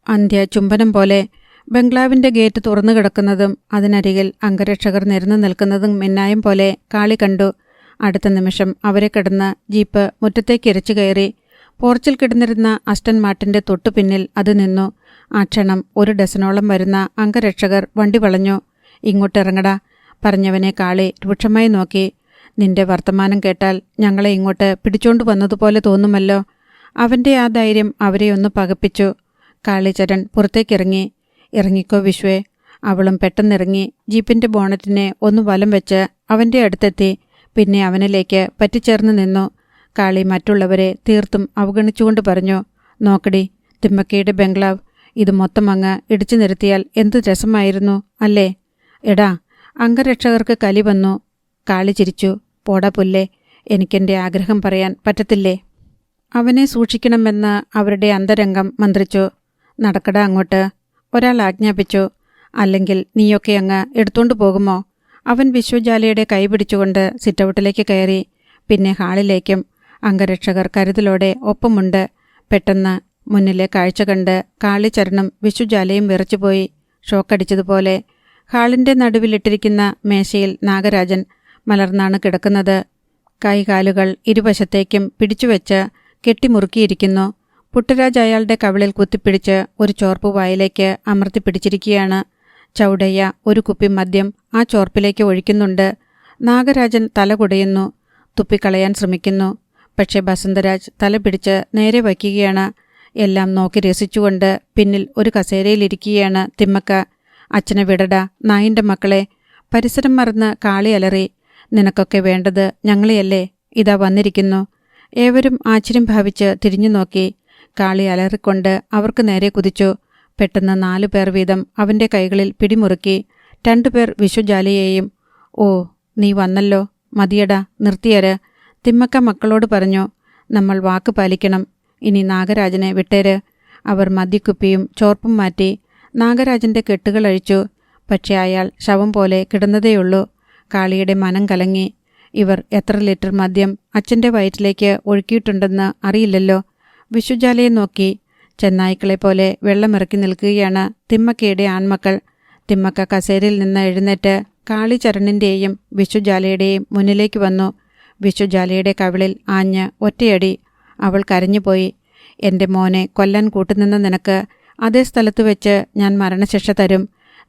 അന്ത്യ ചുംബനം പോലെ ബംഗ്ലാവിൻ്റെ ഗേറ്റ് തുറന്നു കിടക്കുന്നതും അതിനരികിൽ അംഗരക്ഷകർ നിരന്നു നിൽക്കുന്നതും മിന്നായം പോലെ കാളി കണ്ടു. അടുത്ത നിമിഷം അവരെ കിടന്ന് ജീപ്പ് മുറ്റത്തേക്ക് ഇരച്ചു കയറി. പോർച്ചിൽ കിടന്നിരുന്ന അസ്റ്റൻ മാർട്ടിൻ്റെ തൊട്ടു പിന്നിൽ അത് നിന്നു. ആ ക്ഷണം 1 ഡസനോളം വരുന്ന അംഗരക്ഷകർ വണ്ടി വളഞ്ഞു. ഇങ്ങോട്ടിറങ്ങടാ പറഞ്ഞവനെ കാളി രൂക്ഷമായി നോക്കി. നിന്റെ വർത്തമാനം കേട്ടാൽ ഞങ്ങളെ ഇങ്ങോട്ട് പിടിച്ചോണ്ടു വന്നതുപോലെ തോന്നുമല്ലോ. അവൻ്റെ ആ ധൈര്യം അവരെ ഒന്ന് പകപ്പിച്ചു. കാളിചരൺ പുറത്തേക്കിറങ്ങി. ഇറങ്ങിക്കോ വിശ്വേ. അവളും പെട്ടെന്നിറങ്ങി ജീപ്പിൻ്റെ ബോണറ്റിനെ ഒന്ന് വലം വെച്ച് അവൻ്റെ അടുത്തെത്തി. പിന്നെ അവനിലേക്ക് പറ്റിച്ചേർന്ന് നിന്നു. കാളി മറ്റുള്ളവരെ തീർത്തും അവഗണിച്ചുകൊണ്ട് പറഞ്ഞു, നോക്കടി, തിമ്മക്കയുടെ ബംഗ്ലാവ്. ഇത് മൊത്തം അങ്ങ് ഇടിച്ചു നിരത്തിയാൽ എന്ത് രസമായിരുന്നു അല്ലേ? എടാ, അംഗരക്ഷകർക്ക് കലി വന്നു. കാളി ചിരിച്ചു. പോടാ പുല്ലേ, എനിക്കെൻ്റെ ആഗ്രഹം പറയാൻ പറ്റത്തില്ലേ? അവനെ സൂക്ഷിക്കണമെന്ന് അവരുടെ അന്തരംഗം മന്ത്രിച്ചു. നടക്കടാ അങ്ങോട്ട്, ഒരാൾ ആജ്ഞാപിച്ചു. അല്ലെങ്കിൽ നീയൊക്കെ അങ്ങ് എടുത്തോണ്ടു പോകുമോ? അവൻ വിശ്വജാലയുടെ കൈ പിടിച്ചുകൊണ്ട് സിറ്റൗട്ടിലേക്ക് കയറി. പിന്നെ ഹാളിലേക്കും. അംഗരക്ഷകർ കരുതലോടെ ഒപ്പമുണ്ട്. പെട്ടെന്ന് മുന്നിലെ കാഴ്ച കണ്ട് കാളിചരണും വിശ്വജാലയും വിറച്ചുപോയി. ഷോക്കടിച്ചതുപോലെ. ഹാളിൻ്റെ നടുവിലിട്ടിരിക്കുന്ന മേശയിൽ നാഗരാജൻ മലർന്നാണ് കിടക്കുന്നത്. കൈകാലുകൾ ഇരുവശത്തേക്കും പിടിച്ചുവെച്ച് കെട്ടിമുറുക്കിയിരിക്കുന്നു. പുട്ടരാജ് അയാളുടെ കവിളിൽ കുത്തിപ്പിടിച്ച് ഒരു ചോർപ്പ് വായിലേക്ക് അമർത്തിപ്പിടിച്ചിരിക്കുകയാണ്. ചൗടയ്യ ഒരു കുപ്പി മദ്യം ആ ചോർപ്പിലേക്ക് ഒഴിക്കുന്നുണ്ട്. നാഗരാജൻ തല കുടയുന്നു. തുപ്പിക്കളയാൻ ശ്രമിക്കുന്നു. പക്ഷേ ബസന്തരാജ് തല പിടിച്ച് നേരെ വയ്ക്കുകയാണ്. എല്ലാം നോക്കി രസിച്ചുകൊണ്ട് പിന്നിൽ ഒരു കസേരയിലിരിക്കുകയാണ് തിമ്മക്ക. അച്ഛനെ വിടടാ നായിൻ്റെ മക്കളെ. പരിസരം മറന്ന് കാളി അലറി. നിനക്കൊക്കെ വേണ്ടത് ഞങ്ങളെയല്ലേ? ഇതാ വന്നിരിക്കുന്നു. ഏവരും ആശ്ചര്യം ഭാവിച്ച് തിരിഞ്ഞു നോക്കി. കാളി അലറിക്കൊണ്ട് അവർക്ക് നേരെ കുതിച്ചു. പെട്ടെന്ന് 4 പേർ വീതം അവൻ്റെ കൈകളിൽ പിടിമുറുക്കി. 2 പേർ വിശ്വജാലയെയും. ഓ, നീ വന്നല്ലോ, മതിയടാ, നിർത്തിയര്. തിമ്മക്ക മക്കളോട് പറഞ്ഞു. നമ്മൾ വാക്ക് പാലിക്കണം. ഇനി നാഗരാജനെ വിട്ടേര്. അവർ മദ്യക്കുപ്പിയും ചോർപ്പും മാറ്റി. നാഗരാജൻ്റെ കെട്ടുകൾ അഴിച്ചു. പക്ഷേ അയാൾ ശവം പോലെ കിടന്നതേയുള്ളൂ. കാളിയുടെ മനം കലങ്ങി. ഇവർ എത്ര ലിറ്റർ മദ്യം അച്ഛൻ്റെ വയറ്റിലേക്ക് ഒഴുക്കിയിട്ടുണ്ടെന്ന് അറിയില്ലല്ലോ. വിശ്വജാലയെ നോക്കി. ചെന്നായ്ക്കളെ പോലെ വെള്ളമിറക്കി നിൽക്കുകയാണ് തിമ്മക്കയുടെ ആൺമക്കൾ. തിമ്മക്ക കസേരയിൽ നിന്ന് എഴുന്നേറ്റ് കാളിചരണിൻ്റെയും വിശ്വജാലയുടെയും മുന്നിലേക്ക് വന്നു. വിശ്വജാലയുടെ കവിളിൽ ആഞ്ഞ് ഒറ്റയടി. അവൾ കരഞ്ഞുപോയി. എൻ്റെ മോനെ കൊല്ലാൻ കൂട്ടുനിന്ന നിനക്ക് അതേ സ്ഥലത്ത് വെച്ച് ഞാൻ മരണശിക്ഷ തരും.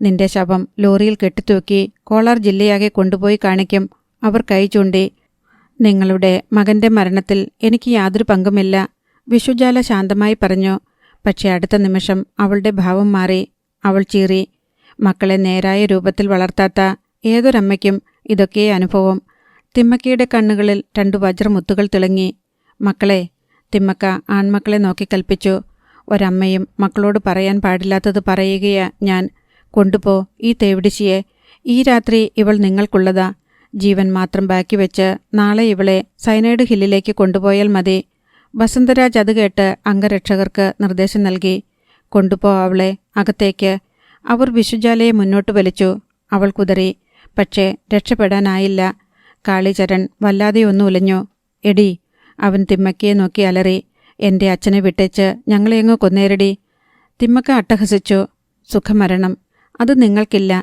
നിന്റെ ശവം ലോറിയിൽ കെട്ടിത്തൂക്കി കോളാർ ജില്ലയാകെ കൊണ്ടുപോയി കാണിക്കും. അവർ കൈ ചൂണ്ടി. നിങ്ങളുടെ മകൻ്റെ മരണത്തിൽ എനിക്ക് യാതൊരു പങ്കുമില്ല, വിശ്വജാല ശാന്തമായി പറഞ്ഞു. പക്ഷേ അടുത്ത നിമിഷം അവളുടെ ഭാവം മാറി. അവൾ ചീറി. മക്കളെ നേരായ രൂപത്തിൽ വളർത്താത്ത ഏതൊരമ്മയ്ക്കും ഇതൊക്കെ അനുഭവം. തിമ്മക്കയുടെ കണ്ണുകളിൽ 2 വജ്രമുത്തുകൾ തിളങ്ങി. മക്കളെ, തിമ്മക്ക ആൺമക്കളെ നോക്കി കൽപ്പിച്ചു. ഒരമ്മയും മക്കളോട് പറയാൻ പാടില്ലാത്തത് പറയുകയാ ഞാൻ. കൊണ്ടുപോ ഈ തേവിടിശിയെ. ഈ രാത്രി ഇവൾ നിങ്ങൾക്കുള്ളതാ. ജീവൻ മാത്രം ബാക്കി വെച്ച് നാളെ ഇവളെ സൈനൈഡ് ഹില്ലിലേക്ക് കൊണ്ടുപോയാൽ മതി. വസന്തരാജ് അത് കേട്ട് അംഗരക്ഷകർക്ക് നിർദ്ദേശം നൽകി. കൊണ്ടുപോ അവളെ അകത്തേക്ക്. അവർ വിശ്വജാലയെ മുന്നോട്ട് വലിച്ചു. അവൾ കുതറി. പക്ഷേ രക്ഷപ്പെടാനായില്ല. കാളിചരൺ വല്ലാതെ ഒന്ന് ഉലഞ്ഞു. എടി, അവൻ തിമ്മക്കയെ നോക്കി അലറി. എൻ്റെ അച്ഛനെ വിട്ടേച്ച് ഞങ്ങളെയങ്ങ് കൊന്നേരടി. തിമ്മക്ക അട്ടഹസിച്ചു. സുഖമരണം അത് നിങ്ങൾക്കില്ല.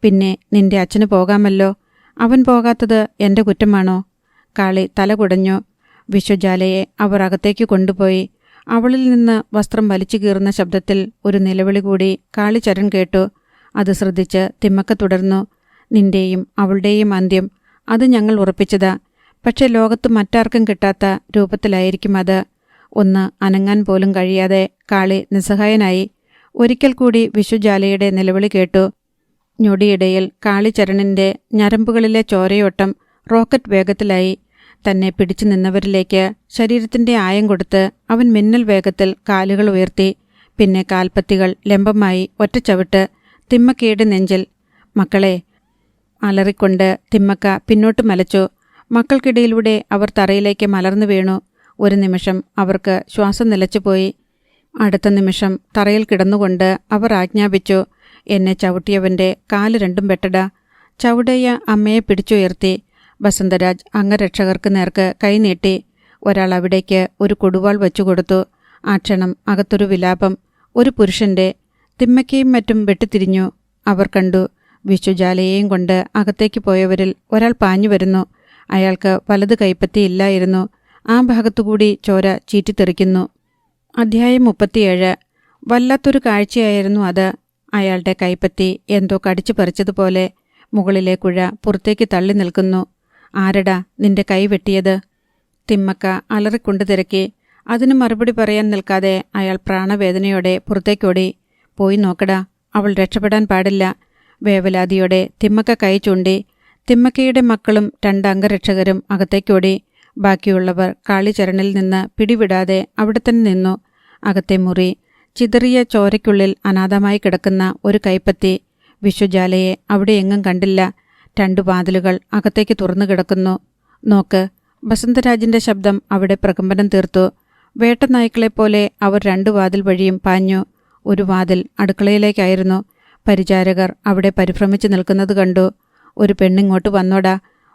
പിന്നെ നിന്റെ അച്ഛന് പോകാമല്ലോ. അവൻ പോകാത്തത് എൻ്റെ കുറ്റമാണോ? കാളി തല കുടഞ്ഞു. വിശ്വജാലയെ അവർ അകത്തേക്ക് കൊണ്ടുപോയി. അവളിൽ നിന്ന് വസ്ത്രം വലിച്ചു കീറുന്ന ശബ്ദത്തിൽ ഒരു നിലവിളി കൂടി കാളിചരൺ കേട്ടു. അത് ശ്രദ്ധിച്ച് തിമ്മക്ക തുടർന്നു. നിന്റെയും അവളുടെയും അന്ത്യം അത് ഞങ്ങൾ ഉറപ്പിച്ചതാ. പക്ഷെ ലോകത്ത് മറ്റാർക്കും കിട്ടാത്ത രൂപത്തിലായിരിക്കും അത്. ഒന്ന് അനങ്ങാൻ പോലും കഴിയാതെ കാളി നിസ്സഹായനായി. ഒരിക്കൽ കൂടി വിശ്വജാലയുടെ നിലവിളി കേട്ടു. ഞൊടിയിടയിൽ കാളിചരണിൻ്റെ ഞരമ്പുകളിലെ ചോരയോട്ടം റോക്കറ്റ് വേഗത്തിലായി. തന്നെ പിടിച്ചു നിന്നവരിലേക്ക് ശരീരത്തിൻ്റെ ആയം കൊടുത്ത് അവൻ മിന്നൽ വേഗത്തിൽ കാലുകൾ ഉയർത്തി. പിന്നെ കാൽപ്പത്തികൾ ലംബമായി ഒറ്റച്ചവിട്ട് തിമ്മക്കയുടെ നെഞ്ചിൽ. മക്കളെ, അലറിക്കൊണ്ട് തിമ്മക്ക പിന്നോട്ട് മലച്ചു. മക്കൾക്കിടയിലൂടെ അവർ തറയിലേക്ക് മലർന്നു വീണു. ഒരു നിമിഷം അവർക്ക് ശ്വാസം നിലച്ചുപോയി. അടുത്ത നിമിഷം തറയിൽ കിടന്നുകൊണ്ട് അവർ ആജ്ഞാപിച്ചു. എന്നെ ചവിട്ടിയവൻ്റെ കാല് 2 വെട്ടട. ചവിടയ്യ അമ്മയെ പിടിച്ചുയർത്തി. വസന്തരാജ് അംഗരക്ഷകർക്ക് നേർക്ക് കൈനീട്ടി. ഒരാൾ അവിടേക്ക് ഒരു കൊടുവാൾ വച്ചുകൊടുത്തു. ആ ക്ഷണം അകത്തൊരു വിലാപം. ഒരു പുരുഷന്റെ. തിമ്മക്കയും മറ്റും വെട്ടിത്തിരിഞ്ഞു. അവർ കണ്ടു. വിശ്വജാലയെയും കൊണ്ട് അകത്തേക്ക് പോയവരിൽ ഒരാൾ പാഞ്ഞു വരുന്നു. അയാൾക്ക് വലത് കൈപ്പത്തിയില്ലായിരുന്നു. ആ ഭാഗത്തുകൂടി ചോര ചീറ്റിത്തെറിക്കുന്നു. അധ്യായം 37. വല്ലാത്തൊരു കാഴ്ചയായിരുന്നു അത്. അയാളുടെ കൈപ്പത്തി എന്തോ കടിച്ചു പറിച്ചതുപോലെ മുകളിലെ കുഴ പുറത്തേക്ക് തള്ളി നിൽക്കുന്നു. ആരടാ നിന്റെ കൈ വെട്ടിയത്? തിമ്മക്ക അലറിക്കൊണ്ട് തിരക്കി. അതിന് മറുപടി പറയാൻ നിൽക്കാതെ അയാൾ പ്രാണവേദനയോടെ പുറത്തേക്കോടി. പോയി നോക്കടാ, അവൾ രക്ഷപ്പെടാൻ പാടില്ല. വേവലാതിയോടെ തിമ്മക്ക കൈ ചൂണ്ടി. തിമ്മക്കയുടെ മക്കളും 2 അംഗരക്ഷകരും അകത്തേക്കോടി. ബാക്കിയുള്ളവർ കാളിചരണിൽ നിന്ന് പിടിവിടാതെ അവിടെ തന്നെ നിന്നു. അകത്തെ മുറി, ചിതറിയ ചോരയ്ക്കുള്ളിൽ അനാഥമായി കിടക്കുന്ന ഒരു കൈപ്പത്തി. വിശ്വജാലയെ അവിടെ എങ്ങും കണ്ടില്ല. 2 വാതിലുകൾ അകത്തേക്ക് തുറന്നു കിടക്കുന്നു. നോക്ക്. വസന്തരാജിന്റെ ശബ്ദം അവിടെ പ്രകമ്പനം തീർത്തു. വേട്ടനായ്ക്കളെപ്പോലെ അവർ 2 വാതിൽ വഴിയും പാഞ്ഞു. ഒരു വാതിൽ അടുക്കളയിലേക്കായിരുന്നു. പരിചാരകർ അവിടെ പരിഭ്രമിച്ചു നിൽക്കുന്നത് കണ്ടു. ഒരു പെണ്ണിങ്ങോട്ട് വന്നോടാ.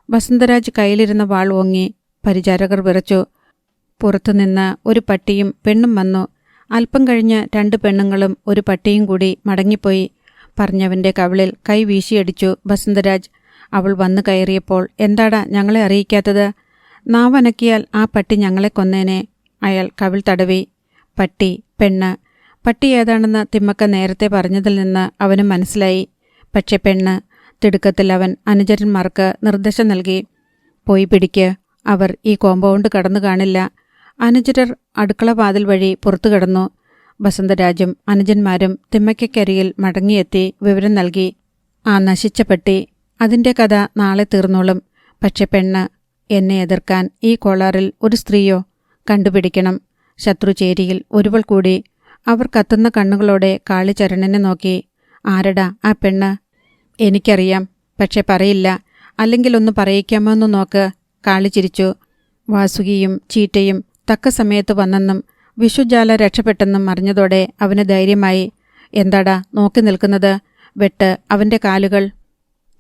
വസന്തരാജ് കയ്യിലിരുന്ന വാൾ ഓങ്ങി. പരിചാരകർ വിറച്ചു. പുറത്തുനിന്ന് ഒരു പട്ടിയും പെണ്ണും വന്നു. അല്പം കഴിഞ്ഞ് 2 പെണ്ണുങ്ങളും ഒരു പട്ടിയും കൂടി മടങ്ങിപ്പോയി. പറഞ്ഞവന്റെ കവിളിൽ കൈ വീശിയടിച്ചു വസന്തരാജ്. അവൾ വന്നു കയറിയപ്പോൾ എന്താടാ ഞങ്ങളെ അറിയിക്കാത്തത്? നാവനക്കിയാൽ ആ പട്ടി ഞങ്ങളെ കൊന്നേനെ. അയാൾ കവിൾ തടവി. പട്ടി, പെണ്ണ്. പട്ടി ഏതാണെന്ന് തിമ്മക്ക നേരത്തെ പറഞ്ഞതിൽ നിന്ന് അവന് മനസ്സിലായി. പക്ഷെ പെണ്ണ്. തിടുക്കത്തിൽ അവൻ അനുചരന്മാർക്ക് നിർദ്ദേശം നൽകി. പോയി പിടിക്ക്. അവർ ഈ കോമ്പൗണ്ട് കടന്നു കാണില്ല. അനുചരർ അടുക്കള വാതിൽ വഴി പുറത്തു കടന്നു. വസന്തരാജും അനുജന്മാരും തിമ്മയ്ക്കരികിൽ മടങ്ങിയെത്തി വിവരം നൽകി. ആ നശിച്ച പട്ടി. അതിൻ്റെ കഥ നാളെ തീർന്നോളും. പക്ഷെ പെണ്ണ്. എന്നെ എതിർക്കാൻ ഈ കോളാറിൽ ഒരു സ്ത്രീയോ? കണ്ടുപിടിക്കണം. ശത്രുചേരിയിൽ ഒരുവൾ കൂടി. അവർ കത്തുന്ന കണ്ണുകളോടെ കാളിചരണിനെ നോക്കി. ആരടാ ആ പെണ്ണ്? എനിക്കറിയാം, പക്ഷെ പറയില്ല. അല്ലെങ്കിൽ ഒന്ന് പറയിക്കാമോ എന്ന് നോക്ക്. കാളി ചിരിച്ചു. വാസുകിയും ചീറ്റയും തക്ക സമയത്ത് വന്നെന്നും വിശ്വജാല രക്ഷപ്പെട്ടെന്നും അറിഞ്ഞതോടെ അവന് ധൈര്യമായി. എന്താടാ നോക്കി നിൽക്കുന്നത്? വെട്ട് അവന്റെ കാലുകൾ.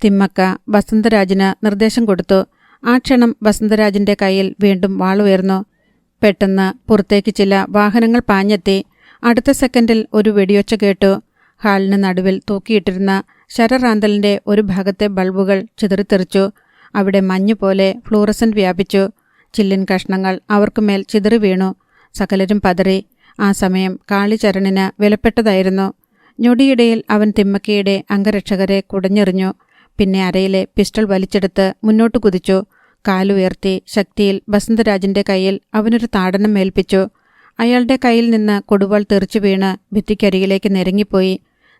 തിമ്മക്ക വസന്തരാജിന് നിർദ്ദേശം കൊടുത്തു. ആ ക്ഷണം വസന്തരാജിന്റെ കയ്യിൽ വീണ്ടും വാളുയർന്നു. പെട്ടെന്ന് പുറത്തേക്ക് ചില വാഹനങ്ങൾ പാഞ്ഞെത്തി. അടുത്ത സെക്കൻഡിൽ ഒരു വെടിയൊച്ച കേട്ടു. ഹാളിന് നടുവിൽ തൂക്കിയിട്ടിരുന്ന ശരറാന്തലിന്റെ ഒരു ഭാഗത്തെ ബൾബുകൾ ചിതറിത്തെറിച്ചു. അവിടെ മഞ്ഞുപോലെ ഫ്ലൂറസന്റ് വ്യാപിച്ചു. ചില്ലിൻ കഷ്ണങ്ങൾ അവർക്കുമേൽ ചിതറി വീണു. സകലരും പതറി. ആ സമയം കാളിചരണിന് വിലപ്പെട്ടതായിരുന്നു. ഞൊടിയിടയിൽ അവൻ തിമ്മക്കയുടെ അംഗരക്ഷകരെ കുടഞ്ഞെറിഞ്ഞു. പിന്നെ അരയിലെ പിസ്റ്റൾ വലിച്ചെടുത്ത് മുന്നോട്ട് കുതിച്ചു. കാലുയർത്തി ശക്തിയിൽ വസന്തരാജിന്റെ കയ്യിൽ അവനൊരു താടനം ഏൽപ്പിച്ചു. അയാളുടെ കയ്യിൽ നിന്ന് കൊടുവാൾ തെറിച്ചു വീണ് ഭിത്തിക്കരികിലേക്ക് നിരങ്ങിപ്പോയി.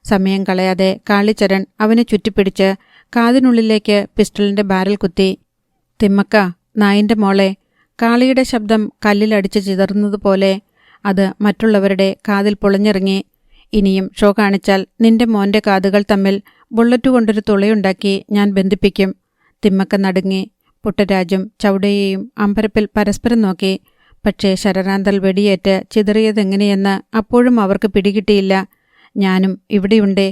സമയം കളയാതെ കാളിച്ചരൺ അവനെ ചുറ്റിപ്പിടിച്ച് കാതിനുള്ളിലേക്ക് പിസ്റ്റളിന്റെ ബാരൽ കുത്തി. തിമ്മക്ക, നായിന്റെ മോളെ. കാളിയുടെ ശബ്ദം കല്ലിലടിച്ച് ചിതറുന്നതുപോലെ അത് മറ്റുള്ളവരുടെ കാതിൽ പൊളഞ്ഞിറങ്ങി. ഇനിയും ഷോ കാണിച്ചാൽ നിന്റെ മോന്റെ കാതുകൾ തമ്മിൽ ബുള്ളറ്റുകൊണ്ടൊരു തുളയുണ്ടാക്കി ഞാൻ ബന്ധിപ്പിക്കും. തിമ്മക്ക നടുങ്ങി. പുട്ടരാജും ചൗടയെയും അമ്പരപ്പിൽ പരസ്പരം നോക്കി. പക്ഷേ ശരറാന്തൽ വെടിയേറ്റ് ചിതറിയതെങ്ങനെയെന്ന് അപ്പോഴും അവർക്ക് പിടികിട്ടിയില്ല. ഞാനും ഇവിടെയുണ്ടേ.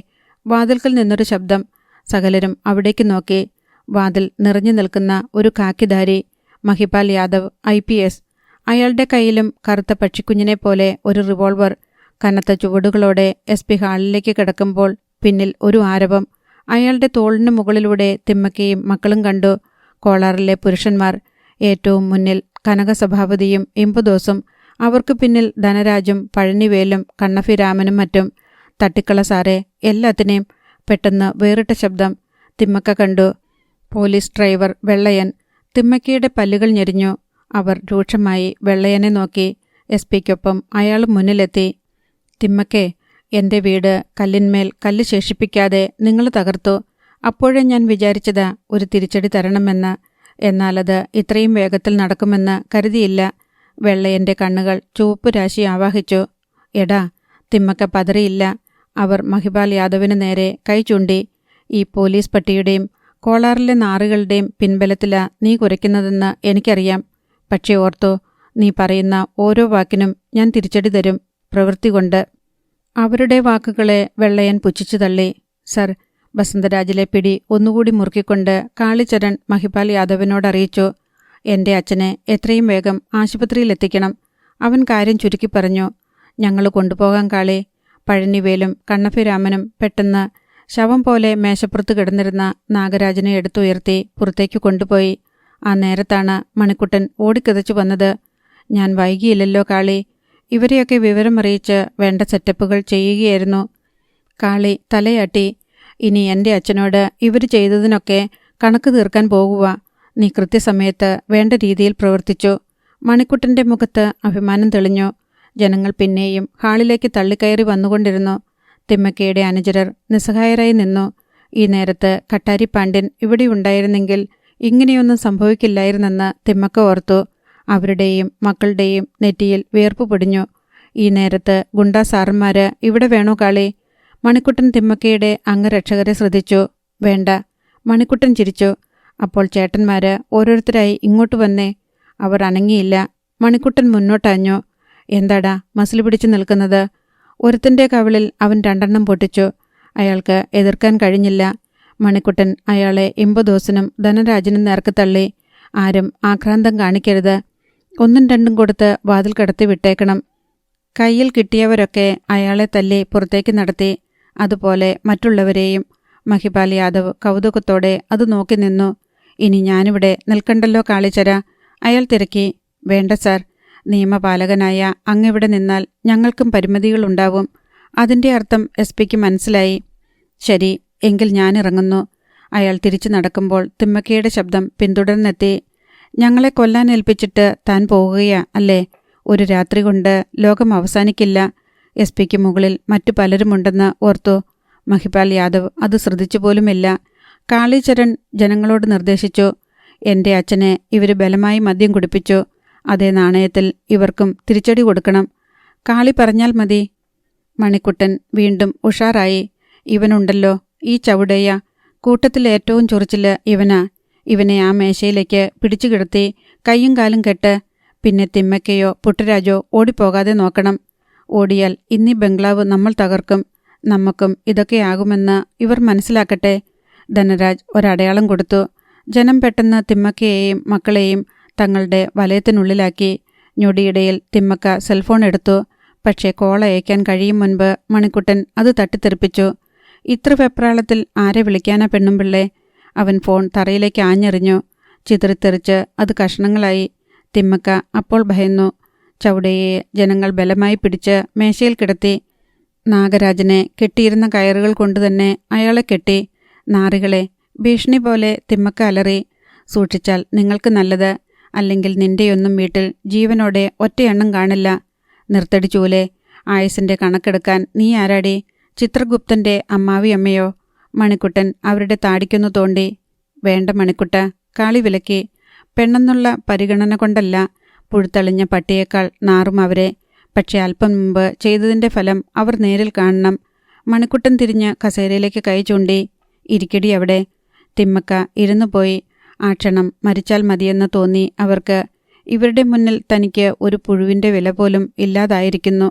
വാതിൽക്കൽ നിന്നൊരു ശബ്ദം. സകലരും അവിടേക്ക് നോക്കി. വാതിൽ നിറഞ്ഞു നിൽക്കുന്ന ഒരു കാക്കിധാരി. മഹിപാൽ യാദവ്, IPS. അയാളുടെ കയ്യിലും കറുത്ത പക്ഷിക്കുഞ്ഞിനെ പോലെ ഒരു റിവോൾവർ. കനത്ത ചുവടുകളോടെ SP ഹാളിലേക്ക് കിടക്കുമ്പോൾ പിന്നിൽ ഒരു ആരവം. അയാളുടെ തോളിന് മുകളിലൂടെ തിമ്മക്കയും മക്കളും കണ്ടു. കോളാറിലെ പുരുഷന്മാർ. ഏറ്റവും മുന്നിൽ കനകസഭാപതിയും ഇമ്പുദോസും. അവർക്ക് പിന്നിൽ ധനരാജും പഴനിവേലും കണ്ണഫിരാമനും മറ്റും. തട്ടിക്കള സാറേ, എല്ലാത്തിനെയും. പെട്ടെന്ന് വേറിട്ട ശബ്ദം. തിമ്മക്ക കണ്ടു. Police driver Vellayan. തിമ്മക്കയുടെ പല്ലുകൾ ഞെരിഞ്ഞു. അവർ രൂക്ഷമായി വെള്ളയനെ നോക്കി. SP-ക്കൊപ്പം അയാളും മുന്നിലെത്തി. തിമ്മക്കേ, എൻ്റെ വീട് കല്ലിന്മേൽ കല്ല് ശേഷിപ്പിക്കാതെ നിങ്ങൾ തകർത്തു. അപ്പോഴേ ഞാൻ വിചാരിച്ചതാ ഒരു തിരിച്ചടി തരണമെന്ന്. എന്നാലത് ഇത്രയും വേഗത്തിൽ നടക്കുമെന്ന് കരുതിയില്ല. വെള്ളയൻ്റെ കണ്ണുകൾ ചുവപ്പുരാശി ആവാഹിച്ചു. എടാ. തിമ്മക്ക പതറിയില്ല. അവർ മഹിപാൽ യാദവിന് നേരെ കൈ ചൂണ്ടി. ഈ പോലീസ് പട്ടിയുടെയും കോളാറിലെ നാറുകളുടെയും പിൻബലത്തിലാ നീ കുരയ്ക്കുന്നതെന്ന് എനിക്കറിയാം. പക്ഷേ ഓർത്തോ, നീ പറയുന്ന ഓരോ വാക്കിനും ഞാൻ തിരിച്ചടി തരും, പ്രവൃത്തി കൊണ്ട്. അവരുടെ വാക്കുകളെ വെള്ളയൻ പുച്ഛിച്ചു തള്ളി. സർ. വസന്തരാജിലെ പിടി ഒന്നുകൂടി മുറുക്കിക്കൊണ്ട് കാളിച്ചരൺ മഹിപാൽ യാദവിനോടറിയിച്ചു. എൻ്റെ അച്ഛനെ എത്രയും വേഗം ആശുപത്രിയിലെത്തിക്കണം. അവൻ കാര്യം ചുരുക്കി പറഞ്ഞു. ഞങ്ങൾ കൊണ്ടുപോകാം കാളി. പഴനിവേലും കണ്ണഭിരാമനും പെട്ടെന്ന് ശവം പോലെ മേശപ്പുറത്ത് കിടന്നിരുന്ന നാഗരാജനെ എടുത്തുയർത്തി പുറത്തേക്ക് കൊണ്ടുപോയി. ആ നേരത്താണ് മണിക്കുട്ടൻ ഓടിക്കിതച്ചു വന്നത്. ഞാൻ വൈകിയില്ലല്ലോ കാളി. ഇവരെയൊക്കെ വിവരമറിയിച്ച് വേണ്ട സെറ്റപ്പുകൾ ചെയ്യുകയായിരുന്നു. കാളി തലയാട്ടി. ഇനി എൻ്റെ അച്ഛനോട് ഇവർ ചെയ്തതിനൊക്കെ കണക്ക് തീർക്കാൻ പോകുക. നീ കൃത്യസമയത്ത് വേണ്ട രീതിയിൽ പ്രവർത്തിച്ചു. മണിക്കുട്ടൻ്റെ മുഖത്ത് അഭിമാനം തെളിഞ്ഞു. ജനങ്ങൾ പിന്നെയും ഹാളിലേക്ക് തള്ളിക്കയറി വന്നുകൊണ്ടിരുന്നു. തിമ്മക്കയുടെ അനുചരർ നിസ്സഹായരായി നിന്നു. ഈ നേരത്ത് കട്ടാരി പാണ്ഡ്യൻ ഇവിടെ ഉണ്ടായിരുന്നെങ്കിൽ ഇങ്ങനെയൊന്നും സംഭവിക്കില്ലായിരുന്നെന്ന് തിമ്മക്ക ഓർത്തു. അവരുടെയും മക്കളുടെയും നെറ്റിയിൽ വിയർപ്പ് പൊടിഞ്ഞു. ഈ നേരത്ത് ഗുണ്ടാ സാറന്മാര് ഇവിടെ വേണോ കാളി? മണിക്കുട്ടൻ തിമ്മക്കയുടെ അംഗരക്ഷകരെ ശ്രദ്ധിച്ചു. വേണ്ട. മണിക്കുട്ടൻ ചിരിച്ചു. അപ്പോൾ ചേട്ടന്മാര് ഓരോരുത്തരായി ഇങ്ങോട്ട് വന്നേ. അവർ അനങ്ങിയില്ല. മണിക്കുട്ടൻ മുന്നോട്ടാഞ്ഞു. എന്താടാ മസിൽ പിടിച്ചു നിൽക്കുന്നത്? ഒരുത്തൻ്റെ കവിളിൽ അവൻ 2 പൊട്ടിച്ചു. അയാൾക്ക് എതിർക്കാൻ കഴിഞ്ഞില്ല. മണിക്കുട്ടൻ അയാളെ ഇമ്പദോസിനും ധനരാജനും നേർക്ക് തള്ളി. ആരും ആക്രാന്തം കാണിക്കരുത്. 1ഉം 2ഉം കൊടുത്ത് വാതിൽ കടത്തി വിട്ടേക്കണം. കയ്യിൽ കിട്ടിയവരൊക്കെ അയാളെ തല്ലി പുറത്തേക്ക് നടത്തി. അതുപോലെ മറ്റുള്ളവരെയും. മഹിപാൽ യാദവ് കൗതുകത്തോടെ അത് നോക്കി നിന്നു. ഇനി ഞാനിവിടെ നിൽക്കണ്ടല്ലോ കാളിച്ചര? അയാൾ തിരക്കി. വേണ്ട സാർ. നിയമപാലകനായ അങ്ങിവിടെ നിന്നാൽ ഞങ്ങൾക്കും പരിമിതികളുണ്ടാവും. അതിൻ്റെ അർത്ഥം SP-ക്ക് മനസ്സിലായി. ശരി, എങ്കിൽ ഞാനിറങ്ങുന്നു. അയാൾ തിരിച്ചു നടക്കുമ്പോൾ തിമ്മക്കയുടെ ശബ്ദം പിന്തുടർന്നെത്തി. ഞങ്ങളെ കൊല്ലാൻ ഏൽപ്പിച്ചിട്ട് താൻ പോകുകയാ അല്ലേ? ഒരു രാത്രി കൊണ്ട് ലോകം അവസാനിക്കില്ല. SP-ക്ക് മുകളിൽ മറ്റു പലരുമുണ്ടെന്ന് ഓർത്തു. മഹിപാൽ യാദവ് അത് ശ്രദ്ധിച്ചു പോലുമില്ല. കാളിചരൺ ജനങ്ങളോട് നിർദ്ദേശിച്ചു. എൻ്റെ അച്ഛനെ ഇവർ ബലമായി മദ്യം കുടിപ്പിച്ചു. അതേ നാണയത്തിൽ ഇവർക്കും തിരിച്ചടി കൊടുക്കണം. കാളി പറഞ്ഞാൽ മതി. മണിക്കുട്ടൻ വീണ്ടും ഉഷാറായി. ഇവനുണ്ടല്ലോ ഈ ചവിടയ്യ. കൂട്ടത്തിൽ ഏറ്റവും ചൊറിച്ചില് ഇവനാ. ഇവനെ ആ മേശയിലേക്ക് പിടിച്ചു കിടത്തി കയ്യും കാലും കെട്ട്. പിന്നെ തിമ്മക്കയോ പുട്ടരാജോ ഓടിപ്പോകാതെ നോക്കണം. ഓടിയാൽ ഇന്നീ ബംഗ്ലാവ് നമ്മൾ തകർക്കും. നമുക്കും ഇതൊക്കെയാകുമെന്ന് ഇവർ മനസ്സിലാക്കട്ടെ. ധനരാജ് ഒരടയാളം കൊടുത്തു. ജനം പെട്ടെന്ന് തിമ്മക്കയെയും മക്കളെയും തങ്ങളുടെ വലയത്തിനുള്ളിലാക്കി. ഞൊടിയിടയിൽ തിമ്മക്ക സെൽഫോൺ എടുത്തു. പക്ഷേ കോൾ അയക്കാൻ കഴിയും മുൻപ് മണിക്കുട്ടൻ അത് തട്ടിത്തെറിപ്പിച്ചു. ഇത്ര വെപ്രാളത്തിൽ ആരെ വിളിക്കാനാ പെണ്ണുമ്പിള്ളേ? അവൻ ഫോൺ തറയിലേക്ക് ആഞ്ഞെറിഞ്ഞു. ചിതറിത്തെറിച്ച് അത് കഷ്ണങ്ങളായി. തിമ്മക്ക അപ്പോൾ ഭയന്നു. ചൗടയെ ജനങ്ങൾ ബലമായി പിടിച്ച് മേശയിൽ കിടത്തി. നാഗരാജനെ കെട്ടിയിരുന്ന കയറുകൾ കൊണ്ടുതന്നെ അയാളെ കെട്ടി. നാറികളെ! ഭീഷണി പോലെ തിമ്മക്ക അലറി. സൂക്ഷിച്ചാൽ നിങ്ങൾക്ക് നല്ലത്. അല്ലെങ്കിൽ നിന്റെയൊന്നും വീട്ടിൽ ജീവനോടെ ഒറ്റയെണ്ണം കാണില്ല. നിർത്തടി ചൂലേ. ആയുസിൻ്റെ കണക്കെടുക്കാൻ നീ ആരാടി? ചിത്രഗുപ്തൻ്റെ അമ്മാവിയമ്മയോ? മണിക്കുട്ടൻ അവരുടെ താടിക്കൊന്നു തോണ്ടി. വേണ്ട മണിക്കുട്ട. കാളി വിലക്കി. പെണ്ണെന്നുള്ള പരിഗണന കൊണ്ടല്ല. പുഴുത്തളിഞ്ഞ പട്ടിയേക്കാൾ നാറും അവരെ. പക്ഷെ അല്പം മുമ്പ് ചെയ്തതിൻ്റെ ഫലം അവർ നേരിൽ കാണണം. മണിക്കുട്ടൻ തിരിഞ്ഞ് കസേരയിലേക്ക് കൈ ചൂണ്ടി. ഇരിക്കടി അവിടെ. തിമ്മക്ക ഇരുന്നു പോയി. ആ ക്ഷണം മരിച്ചാൽ മതിയെന്ന് തോന്നി അവർക്ക്. ഇവരുടെ മുന്നിൽ തനിക്ക് ഒരു പുഴുവിൻ്റെ വില പോലും ഇല്ലാതായിരിക്കുന്നു.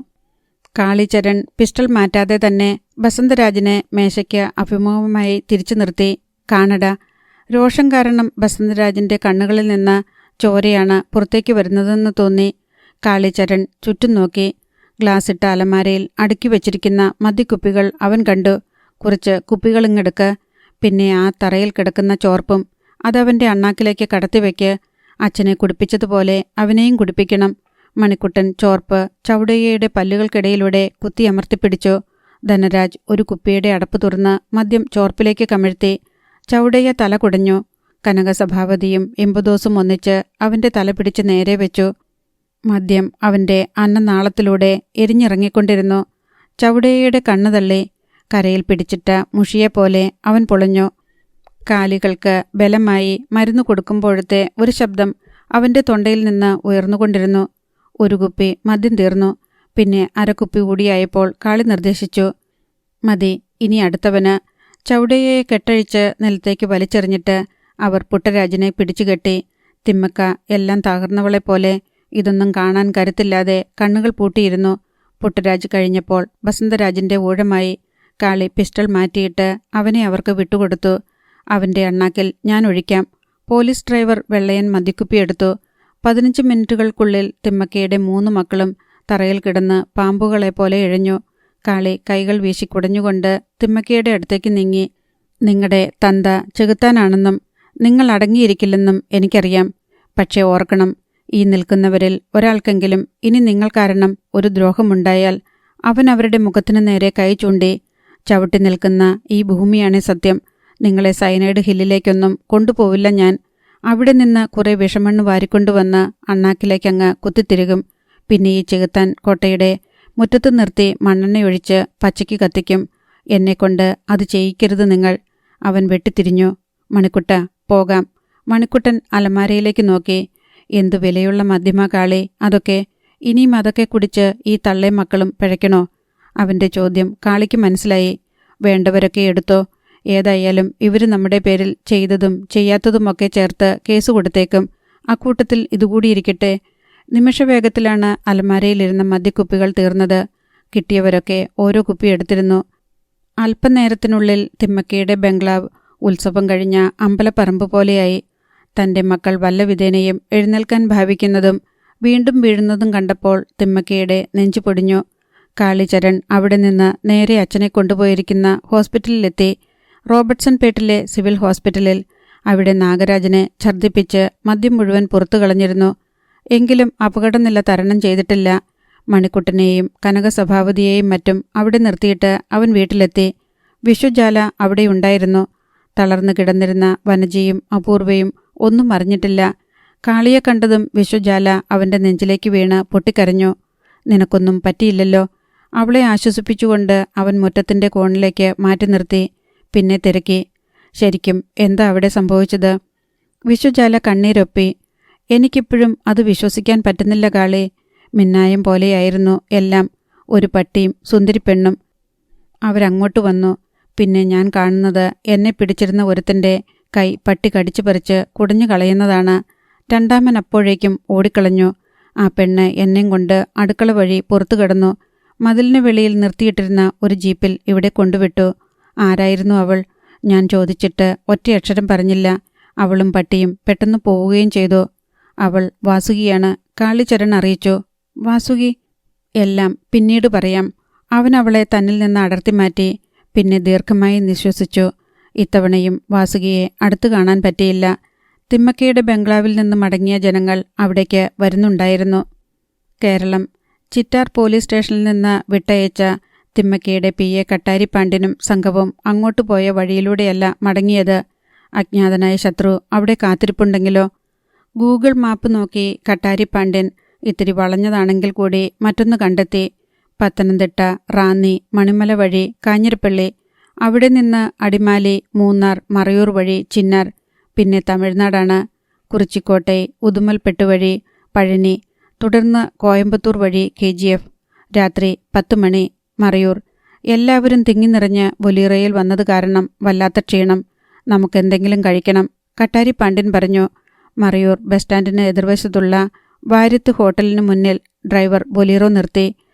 കാളിചരൺ പിസ്റ്റൾ മാറ്റാതെ തന്നെ ബസന്തരാജിനെ മേശയ്ക്ക് അഭിമുഖമായി തിരിച്ചു നിർത്തി. കാണട. രോഷം കാരണം ബസന്തരാജിൻ്റെ കണ്ണുകളിൽ നിന്ന് ചോരയാണ് പുറത്തേക്ക് വരുന്നതെന്ന് തോന്നി. കാളിചരൺ ചുറ്റും നോക്കി. ഗ്ലാസിട്ട അലമാരയിൽ അടുക്കി വച്ചിരിക്കുന്ന മദ്യക്കുപ്പികൾ അവൻ കണ്ടു. കുറച്ച് കുപ്പികളിങ്ങെടുക്ക്. പിന്നെ ആ തറയിൽ കിടക്കുന്ന ചോർപ്പും അതവൻ്റെ അണ്ണാക്കിലേക്ക് കടത്തിവെക്ക്. അച്ഛനെ കുടിപ്പിച്ചതുപോലെ അവനെയും കുടിപ്പിക്കണം. മണിക്കുട്ടൻ ചോർപ്പ് ചൗടയ്യയുടെ പല്ലുകൾക്കിടയിലൂടെ കുത്തിയമർത്തിപ്പിടിച്ചു. ധനരാജ് ഒരു കുപ്പിയുടെ അടപ്പ് തുറന്ന് മദ്യം ചോർപ്പിലേക്ക് കമിഴ്ത്തി. ചൗടയ്യ തല കുടഞ്ഞു. കനകസഭാവതിയും എമ്പദോസും ഒന്നിച്ച് അവൻ്റെ തല പിടിച്ച് നേരെ വെച്ചു. മദ്യം അവൻ്റെ അന്നനാളത്തിലൂടെ എരിഞ്ഞിറങ്ങിക്കൊണ്ടിരുന്നു. ചൗടയ്യയുടെ കണ്ണു തള്ളി. കരയിൽ പിടിച്ചിട്ട മുഷിയെപ്പോലെ അവൻ പൊളഞ്ഞു. കാലികൾക്ക് ബലമായി മരുന്ന് കൊടുക്കുമ്പോഴത്തെ ഒരു ശബ്ദം അവൻ്റെ തൊണ്ടയിൽ നിന്ന് ഉയർന്നുകൊണ്ടിരുന്നു. ഒരു കുപ്പി മദ്യം തീർന്നു. പിന്നെ അരക്കുപ്പി കൂടിയായപ്പോൾ കാളി നിർദ്ദേശിച്ചു. മതി, ഇനി അടുത്തവന്. ചൗടയെ കെട്ടഴിച്ച് നിലത്തേക്ക് വലിച്ചെറിഞ്ഞിട്ട് അവർ പുട്ടരാജിനെ പിടിച്ചുകെട്ടി. തിമ്മക്ക എല്ലാം തകർന്നവളെപ്പോലെ ഇതൊന്നും കാണാൻ കരുത്തില്ലാതെ കണ്ണുകൾ പൂട്ടിയിരുന്നു. പുട്ടരാജ് കഴിഞ്ഞപ്പോൾ ബസന്തരാജിൻ്റെ ഊഴമായി. കാളി പിസ്റ്റൾ മാറ്റിയിട്ട് അവനെ അവർക്ക് വിട്ടുകൊടുത്തു. അവൻ്റെ അണ്ണാക്കിൽ ഞാൻ ഒഴിക്കാം. Police driver Vellayan മദ്യക്കുപ്പിയെടുത്തു. 15 മിനിറ്റുകൾക്കുള്ളിൽ തിമ്മക്കയുടെ 3 മക്കളും തറയിൽ കിടന്ന് പാമ്പുകളെപ്പോലെ ഇഴഞ്ഞു. കാളി കൈകൾ വീശി കുടഞ്ഞുകൊണ്ട് തിമ്മക്കയുടെ അടുത്തേക്ക് നീങ്ങി. നിങ്ങളുടെ തന്ത ചെകുത്താനാണെന്നും നിങ്ങൾ അടങ്ങിയിരിക്കില്ലെന്നും എനിക്കറിയാം. പക്ഷേ ഓർക്കണം, ഈ നിൽക്കുന്നവരിൽ ഒരാൾക്കെങ്കിലും ഇനി നിങ്ങൾ കാരണം ഒരു ദ്രോഹമുണ്ടായാൽ അവൻ അവരുടെ മുഖത്തിനു നേരെ കൈ ചൂണ്ടി ചവിട്ടി നിൽക്കുന്ന ഈ ഭൂമിയാണ് സത്യം. നിങ്ങളെ സയനൈഡ് ഹില്ലിലേക്കൊന്നും കൊണ്ടുപോവില്ല ഞാൻ. അവിടെ നിന്ന് കുറെ വിഷമണ്ണ് വാരിക്കൊണ്ടുവന്ന് അണ്ണാക്കിലേക്കങ്ങ് കുത്തിത്തിരുകും. പിന്നെ ഈ ചെകുത്താൻ കോട്ടയുടെ മുറ്റത്ത് നിർത്തി മണ്ണെണ്ണയൊഴിച്ച് പച്ചയ്ക്ക് കത്തിക്കും. എന്നെക്കൊണ്ട് അത് ചെയ്യിക്കരുത് നിങ്ങൾ. അവൻ വെട്ടിത്തിരിഞ്ഞു. മണിക്കുട്ട, പോകാം. മണിക്കുട്ടൻ അലമാരയിലേക്ക് നോക്കി. എന്തു വിലയുള്ള മദ്യമാ കാളി അതൊക്കെ. ഇനിയും അതൊക്കെ കുടിച്ച് ഈ തള്ളേ മക്കളും പിഴയ്ക്കണോ? അവൻ്റെ ചോദ്യം കാളിക്ക് മനസ്സിലായി. വേണ്ടവരൊക്കെ എടുത്തോ. ഏതായാലും ഇവർ നമ്മുടെ പേരിൽ ചെയ്തതും ചെയ്യാത്തതുമൊക്കെ ചേർത്ത് കേസ് കൊടുത്തേക്കും. അക്കൂട്ടത്തിൽ ഇതുകൂടിയിരിക്കട്ടെ. നിമിഷവേഗത്തിലാണ് അലമാരയിലിരുന്ന മദ്യക്കുപ്പികൾ തീർന്നത്. കിട്ടിയവരൊക്കെ ഓരോ കുപ്പി എടുത്തിരുന്നു. അല്പനേരത്തിനുള്ളിൽ തിമ്മക്കയുടെ ബംഗ്ലാവ് ഉത്സവം കഴിഞ്ഞ അമ്പലപ്പറമ്പ് പോലെയായി. തൻ്റെ മക്കൾ വല്ല വിധേനയും എഴുന്നേൽക്കാൻ ഭാവിക്കുന്നതും വീണ്ടും വീഴുന്നതും കണ്ടപ്പോൾ തിമ്മക്കയുടെ നെഞ്ചു പൊടിഞ്ഞു. കാളിചരൺ അവിടെ നിന്ന് നേരെ അച്ഛനെ കൊണ്ടുപോയിരിക്കുന്ന ഹോസ്പിറ്റലിലെത്തി. റോബർട്ട്സൺ പേട്ടിലെ സിവിൽ ഹോസ്പിറ്റലിൽ. അവിടെ നാഗരാജനെ ഛർദ്ദിപ്പിച്ച് മദ്യം മുഴുവൻ പുറത്തു കളഞ്ഞിരുന്നു. എങ്കിലും അപകടനില തരണം ചെയ്തിട്ടില്ല. മണിക്കുട്ടനെയും കനകസഭാവതിയെയും മറ്റും അവിടെ നിർത്തിയിട്ട് അവൻ വീട്ടിലെത്തി. വിശ്വജാല അവിടെയുണ്ടായിരുന്നു. തളർന്നു കിടന്നിരുന്ന വനജയും അപൂർവയും ഒന്നും അറിഞ്ഞിട്ടില്ല. കാളിയെ കണ്ടതും വിശ്വജാല അവൻ്റെ നെഞ്ചിലേക്ക് വീണ് പൊട്ടിക്കരഞ്ഞു. നിനക്കൊന്നും പറ്റിയില്ലല്ലോ. അവളെ ആശ്വസിപ്പിച്ചുകൊണ്ട് അവൻ മുറ്റത്തിൻ്റെ കോണിലേക്ക് മാറ്റി നിർത്തി. പിന്നെ തിരക്കി. ശരിക്കും എന്താ അവിടെ സംഭവിച്ചത്? വിശ്വജാല കണ്ണീരൊപ്പി. എനിക്കിപ്പോഴും അത് വിശ്വസിക്കാൻ പറ്റുന്നില്ല കാളി. മിന്നായം പോലെയായിരുന്നു എല്ലാം. ഒരു പട്ടിയും സുന്ദരിപ്പെണ്ണും. അവരങ്ങോട്ട് വന്നു. പിന്നെ ഞാൻ കാണുന്നത് എന്നെ പിടിച്ചിരുന്ന ഒരുത്തൻ്റെ കൈ പട്ടി കടിച്ചു പറിച്ച് കുടഞ്ഞു കളയുന്നതാണ്. രണ്ടാമൻ അപ്പോഴേക്കും ഓടിക്കളഞ്ഞു. ആ പെണ്ണ് എന്നെയും കൊണ്ട് അടുക്കള വഴി പുറത്തു കിടന്നു. മതിലിന് വെളിയിൽ നിർത്തിയിട്ടിരുന്ന ഒരു ജീപ്പിൽ ഇവിടെ കൊണ്ടുവിട്ടു. ആരായിരുന്നു അവൾ? ഞാൻ ചോദിച്ചിട്ട് ഒറ്റയക്ഷരം പറഞ്ഞില്ല. അവളും പട്ടിയും പെട്ടെന്ന് പോവുകയും ചെയ്തു. അവൾ വാസുകിയാണ്, കാളിചരൺ അറിയിച്ചു. വാസുകി? എല്ലാം പിന്നീട് പറയാം. അവൻ അവളെ തന്നിൽ നിന്ന് അടർത്തി മാറ്റി. പിന്നെ ദീർഘമായി നിശ്വസിച്ചു. ഇത്തവണയും വാസുകിയെ അടുത്തു കാണാൻ പറ്റിയില്ല. തിമ്മക്കയുടെ ബംഗ്ലാവിൽ നിന്ന് മടങ്ങിയ ജനങ്ങൾ അവിടേക്ക് വരുന്നുണ്ടായിരുന്നു. കേരളം ചിറ്റാർ പോലീസ് സ്റ്റേഷനിൽ നിന്ന് വിട്ടയച്ച തിമ്മക്കയുടെ PA കട്ടാരിപ്പാണ്ടിനും സംഘവും അങ്ങോട്ടു പോയ വഴിയിലൂടെയല്ല മടങ്ങിയത്. അജ്ഞാതനായ ശത്രു അവിടെ കാത്തിരിപ്പുണ്ടെങ്കിലോ? ഗൂഗിൾ മാപ്പ് നോക്കി കട്ടാരിപ്പാണ്ഡ്യൻ ഇത്തിരി വളഞ്ഞതാണെങ്കിൽ കൂടി മറ്റൊന്ന് കണ്ടെത്തി. പത്തനംതിട്ട, റാന്നി, മണിമല വഴി കാഞ്ഞിരപ്പള്ളി, അവിടെ നിന്ന് അടിമാലി, മൂന്നാർ, മറയൂർ വഴി ചിന്നാർ, പിന്നെ തമിഴ്നാടാണ്. കുറിച്ചിക്കോട്ടെ, ഉദുമൽപെട്ട് വഴി പഴനി, തുടർന്ന് കോയമ്പത്തൂർ വഴി KGF. രാത്രി 10 മണി, മറയൂർ. എല്ലാവരും തിങ്ങി നിറഞ്ഞ് ബൊലീറയിൽ വന്നത് കാരണം വല്ലാത്ത ക്ഷീണം. നമുക്കെന്തെങ്കിലും കഴിക്കണം, കട്ടാരിപ്പാണ്ഡ്യൻ പറഞ്ഞു. മറയൂർ ബസ് സ്റ്റാൻഡിന് എതിർവശത്തുള്ള വാര്യത്ത് ഹോട്ടലിന് മുന്നിൽ ഡ്രൈവർ ബൊലീറോ നിർത്തി.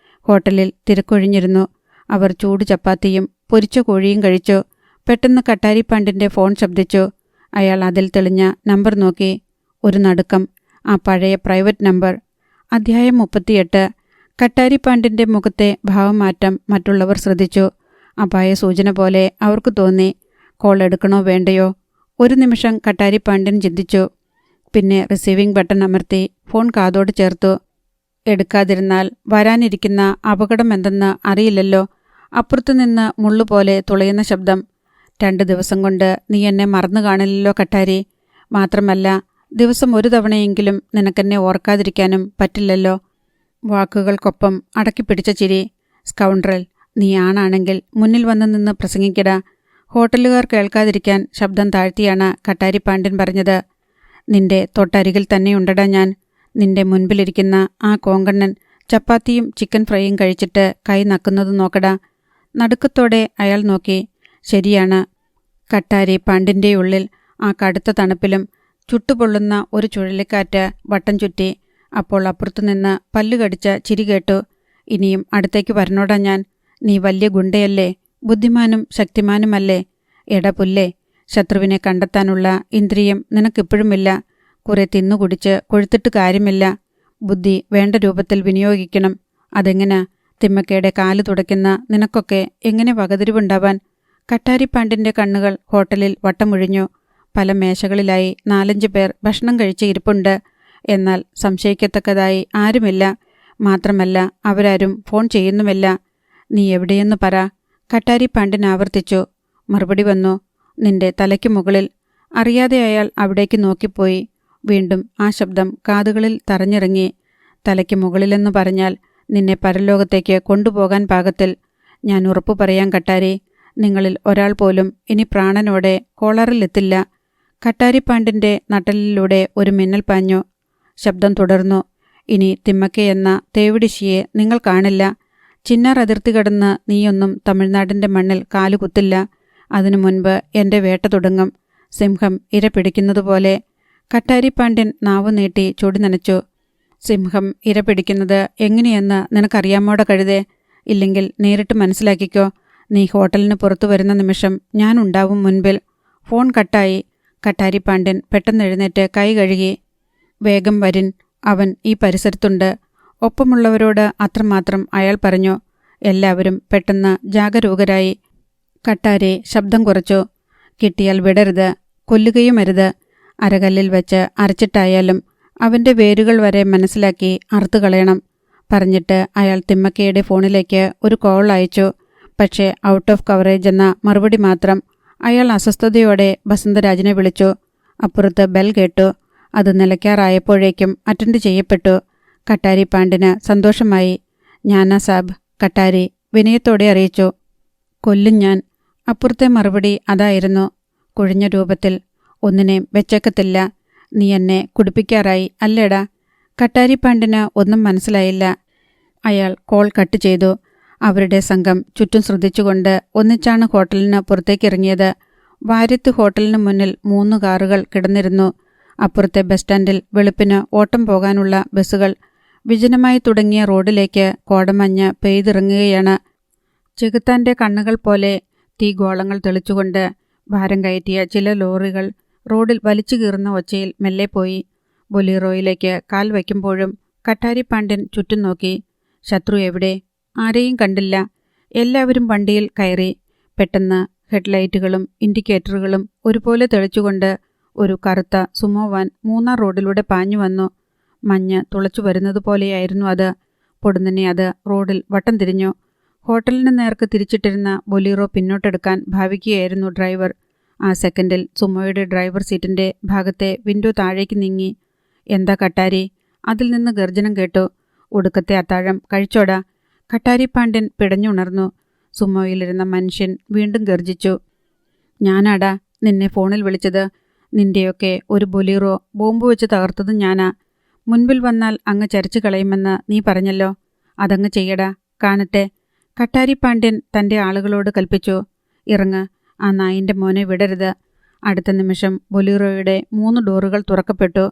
ഹോട്ടലിൽ തിരക്കൊഴിഞ്ഞിരുന്നു. അവർ ചൂട് ചപ്പാത്തിയും പൊരിച്ച കോഴിയും കഴിച്ചു. പെട്ടെന്ന് കട്ടാരിപ്പാണ്ഡ്യൻ്റെ ഫോൺ ശബ്ദിച്ചു. അയാൾ അതിൽ തെളിഞ്ഞ നമ്പർ നോക്കി. ഒരു നടുക്കം. ആ പഴയ പ്രൈവറ്റ് നമ്പർ. അധ്യായം 38. കട്ടാരിപ്പാണ്ഡ്യൻ്റെ മുഖത്തെ ഭാവമാറ്റം മറ്റുള്ളവർ ശ്രദ്ധിച്ചു. അപായ സൂചന പോലെ അവർക്ക് തോന്നി. കോൾ എടുക്കണോ വേണ്ടയോ? ഒരു നിമിഷം കട്ടാരിപ്പാണ്ഡ്യൻ ചിന്തിച്ചു. പിന്നെ റിസീവിംഗ് ബട്ടൺ അമർത്തി ഫോൺ കാതോട് ചേർത്തു. എടുക്കാതിരുന്നാൽ വരാനിരിക്കുന്ന അപകടം എന്തെന്ന് അറിയില്ലല്ലോ. അപ്പുറത്തുനിന്ന് മുള്ളുപോലെ തുളയുന്ന ശബ്ദം. 2 ദിവസം കൊണ്ട് നീ എന്നെ മറന്നു കാണില്ലല്ലോ കട്ടാരി. മാത്രമല്ല, ദിവസം ഒരു തവണയെങ്കിലും നിനക്കെന്നെ ഓർക്കാതിരിക്കാനും പറ്റില്ലല്ലോ. വാക്കുകൾക്കൊപ്പം അടക്കിപ്പിടിച്ച ചിരി. സ്കൗണ്ട്രൽ, നീ ആണാണെങ്കിൽ മുന്നിൽ വന്നു നിന്ന് പ്രസംഗിക്കടാ. ഹോട്ടലുകാർ കേൾക്കാതിരിക്കാൻ ശബ്ദം താഴ്ത്തിയാണ് കട്ടാരിപ്പാണ്ഡ്യൻ പറഞ്ഞത്. നിന്റെ തൊട്ടരികിൽ തന്നെയുണ്ടടാ ഞാൻ. നിന്റെ മുൻപിലിരിക്കുന്ന ആ കോങ്കണ്ണൻ ചപ്പാത്തിയും ചിക്കൻ ഫ്രൈയും കഴിച്ചിട്ട് കൈ നക്കുന്നത് നോക്കടാ. നടുക്കത്തോടെ അയാൾ നോക്കി. ശരിയാണ്. കട്ടാരി പാണ്ഡ്യൻ്റെ ഉള്ളിൽ ആ കടുത്ത തണുപ്പിലും ചുട്ടുപൊള്ളുന്ന ഒരു ചുഴലിക്കാറ്റ് വട്ടം ചുറ്റി. അപ്പോൾ അപ്പുറത്തുനിന്ന് പല്ലുകടിച്ച ചിരി കേട്ടു. ഇനിയും അടുത്തേക്ക് വരണോടാ ഞാൻ. നീ വലിയ ഗുണ്ടയല്ലേ, ബുദ്ധിമാനും ശക്തിമാനുമല്ലേ. എടാ പുല്ലേ, ശത്രുവിനെ കണ്ടെത്താനുള്ള ഇന്ദ്രിയം നിനക്കിപ്പോഴുമില്ല. കുറെ തിന്നുകുടിച്ച് കൊഴുത്തിട്ട് കാര്യമില്ല. ബുദ്ധി വേണ്ട രൂപത്തിൽ വിനിയോഗിക്കണം. അതെങ്ങനാ? തിമ്മക്കയുടെ കാല് തുടയ്ക്കുന്ന നിനക്കൊക്കെ എങ്ങനെ വകതിരിവുണ്ടാവാൻ? കട്ടാരിപ്പാണ്ടിൻ്റെ കണ്ണുകൾ ഹോട്ടലിൽ വട്ടമുഴിഞ്ഞു. പല മേശകളിലായി 4-5 പേർ ഭക്ഷണം കഴിച്ച് ഇരിപ്പുണ്ട്. എന്നാൽ സംശയിക്കത്തക്കതായി ആരുമില്ല. മാത്രമല്ല അവരാരും ഫോൺ ചെയ്യുന്നുമില്ല. നീ എവിടെയെന്ന് പറ, കട്ടാരിപ്പാണ്ടിൻ ആവർത്തിച്ചു. മറുപടി വന്നു, നിന്റെ തലയ്ക്ക് മുകളിൽ. അറിയാതെ അയാൾ അവിടേക്ക് നോക്കിപ്പോയി. വീണ്ടും ആ ശബ്ദം കാതുകളിൽ തറഞ്ഞിറങ്ങി. തലയ്ക്ക് മുകളിലെന്ന് പറഞ്ഞാൽ നിന്നെ പരലോകത്തേക്ക് കൊണ്ടുപോകാൻ പാകത്തിൽ. ഞാൻ ഉറപ്പു പറയാൻ കട്ടാരി, നിങ്ങളിൽ ഒരാൾ പോലും ഇനി പ്രാണനോടെ കോളറിലെത്തില്ല. കട്ടാരിപ്പാണ്ടിൻ്റെ നട്ടലിലൂടെ ഒരു മിന്നൽ പാഞ്ഞു. ശബ്ദം തുടർന്നു. ഇനി തിമ്മക്കയെന്ന തേവിടിശിയെ നിങ്ങൾ കാണില്ല. ചിന്നാർ അതിർത്തി കടന്ന് നീയൊന്നും തമിഴ്നാടിൻ്റെ മണ്ണിൽ കാലുകുത്തില്ല. അതിനു മുൻപ് എൻ്റെ വേട്ട തുടങ്ങും. സിംഹം ഇര പിടിക്കുന്നതുപോലെ. കട്ടാരിപ്പാണ്ഡ്യൻ നാവു നീട്ടി ചൊടി നനച്ചു. സിംഹം ഇര പിടിക്കുന്നത് എങ്ങനെയെന്ന് നിനക്കറിയാമോടെ കഴുതേ? ഇല്ലെങ്കിൽ നേരിട്ട് മനസ്സിലാക്കിക്കോ. നീ ഹോട്ടലിന് പുറത്തു വരുന്ന നിമിഷം ഞാനുണ്ടാവും മുൻപിൽ. ഫോൺ കട്ടായി. കട്ടാരിപ്പാണ്ഡ്യൻ പെട്ടെന്ന് എഴുന്നേറ്റ് കൈ കഴുകി. വേഗം വരിൻ, അവൻ ഈ പരിസരത്തുണ്ട്. ഒപ്പമുള്ളവരോട് അത്രമാത്രം അയാൾ പറഞ്ഞു. എല്ലാവരും പെട്ടെന്ന് ജാഗരൂകരായി. കട്ടാരെ ശബ്ദം കുറച്ചു. കിട്ടിയാൽ വിടരുത്, കൊല്ലുകയുമരുത്. അരകല്ലിൽ വെച്ച് അരച്ചിട്ടായാലും അവൻ്റെ വേരുകൾ വരെ മനസ്സിലാക്കി അറുത്തുകളയണം. പറഞ്ഞിട്ട് അയാൾ തിമ്മക്കയുടെ ഫോണിലേക്ക് ഒരു കോൾ അയച്ചു. പക്ഷേ ഔട്ട് ഓഫ് കവറേജ് എന്ന മറുപടി മാത്രം. അയാൾ അസ്വസ്ഥതയോടെ വസന്തരാജിനെ വിളിച്ചു. അപ്പുറത്ത് ബെൽ കേട്ടു. അത് നിലയ്ക്കാറായപ്പോഴേക്കും അറ്റൻഡ് ചെയ്യപ്പെട്ടു. കട്ടാരിപ്പാണ്ടിന് സന്തോഷമായി. ഞാനാ സാബ്, കട്ടാരി വിനയത്തോടെ അറിയിച്ചു. കൊല്ലും ഞാൻ. അപ്പുറത്തെ മറുപടി അതായിരുന്നു, കുഴിഞ്ഞ രൂപത്തിൽ. ഒന്നിനെയും വെച്ചേക്കത്തില്ല. നീ എന്നെ കുടിപ്പിക്കാറായി അല്ലേടാ? കട്ടാരിപ്പാണ്ടിന് ഒന്നും മനസ്സിലായില്ല. അയാൾ കോൾ കട്ട് ചെയ്തു. അവരുടെ സംഘം ചുറ്റും ശ്രദ്ധിച്ചുകൊണ്ട് ഒന്നിച്ചാണ് ഹോട്ടലിന് പുറത്തേക്കിറങ്ങിയത്. വാര്യത്ത് ഹോട്ടലിന് മുന്നിൽ 3 കാറുകൾ കിടന്നിരുന്നു. അപ്പുറത്തെ ബസ് സ്റ്റാൻഡിൽ വെളുപ്പിന് ഓട്ടം പോകാനുള്ള ബസ്സുകൾ. വിജനമായി തുടങ്ങിയ റോഡിലേക്ക് കോടമഞ്ഞ് പെയ്തിറങ്ങുകയാണ്. ചെകുത്താൻ്റെ കണ്ണുകൾ പോലെ തീഗോളങ്ങൾ തെളിച്ചുകൊണ്ട് ഭാരം കയറ്റിയ ചില ലോറികൾ റോഡിൽ വലിച്ചു കീറുന്ന ഒച്ചയിൽ മെല്ലെ പോയി. ബൊലീറോയിലേക്ക് കാൽ വയ്ക്കുമ്പോഴും കട്ടാരിപ്പാണ്ഡ്യൻ ചുറ്റും നോക്കി. ശത്രു എവിടെ? ആരെയും കണ്ടില്ല. എല്ലാവരും വണ്ടിയിൽ കയറി. പെട്ടെന്ന് ഹെഡ്ലൈറ്റുകളും ഇൻഡിക്കേറ്ററുകളും ഒരുപോലെ തെളിച്ചുകൊണ്ട് ഒരു കറുത്ത സുമോ വാൻ മൂന്നാർ റോഡിലൂടെ പാഞ്ഞു വന്നു. മഞ്ഞ് തുളച്ചു വരുന്നതുപോലെയായിരുന്നു അത്. പൊടുന്നനെ അത് റോഡിൽ വട്ടം തിരിഞ്ഞു. ഹോട്ടലിന് നേർക്ക് തിരിച്ചിട്ടിരുന്ന ബൊലീറോ പിന്നോട്ടെടുക്കാൻ ഭാവിക്കുകയായിരുന്നു ഡ്രൈവർ. ആ സെക്കൻഡിൽ സുമോയുടെ ഡ്രൈവർ സീറ്റിൻ്റെ ഭാഗത്തെ വിൻഡോ താഴേക്ക് നീങ്ങി. എന്താ കട്ടാരി? അതിൽ നിന്ന് ഗർജനം കേട്ടു. ഒടുക്കത്തെ അത്താഴം കഴിച്ചോടാ? കട്ടാരിപ്പാണ്ഡ്യൻ പിടഞ്ഞുണർന്നു. സുമോയിലിരുന്ന മനുഷ്യൻ വീണ്ടും ഗർജിച്ചു. ഞാനാടാ നിന്നെ ഫോണിൽ വിളിച്ചത്. നിന്റെയൊക്കെ ഒരു ബൊലീറോ ബോംബ് വെച്ച് തകർത്തതും ഞാനാ. മുൻപിൽ വന്നാൽ അങ്ങ് ചരിച്ചു കളയുമെന്ന് നീ പറഞ്ഞല്ലോ. അതങ്ങ് ചെയ്യടാ, കാണട്ടെ. കട്ടാരിപ്പാണ്ഡ്യൻ തൻ്റെ ആളുകളോട് കൽപ്പിച്ചു. ഇറങ്ങ്, ആ നായിൻ്റെ മോനെ വിടരുത്. അടുത്ത നിമിഷം ബൊലീറോയുടെ 3 ഡോറുകൾ തുറക്കപ്പെട്ടു.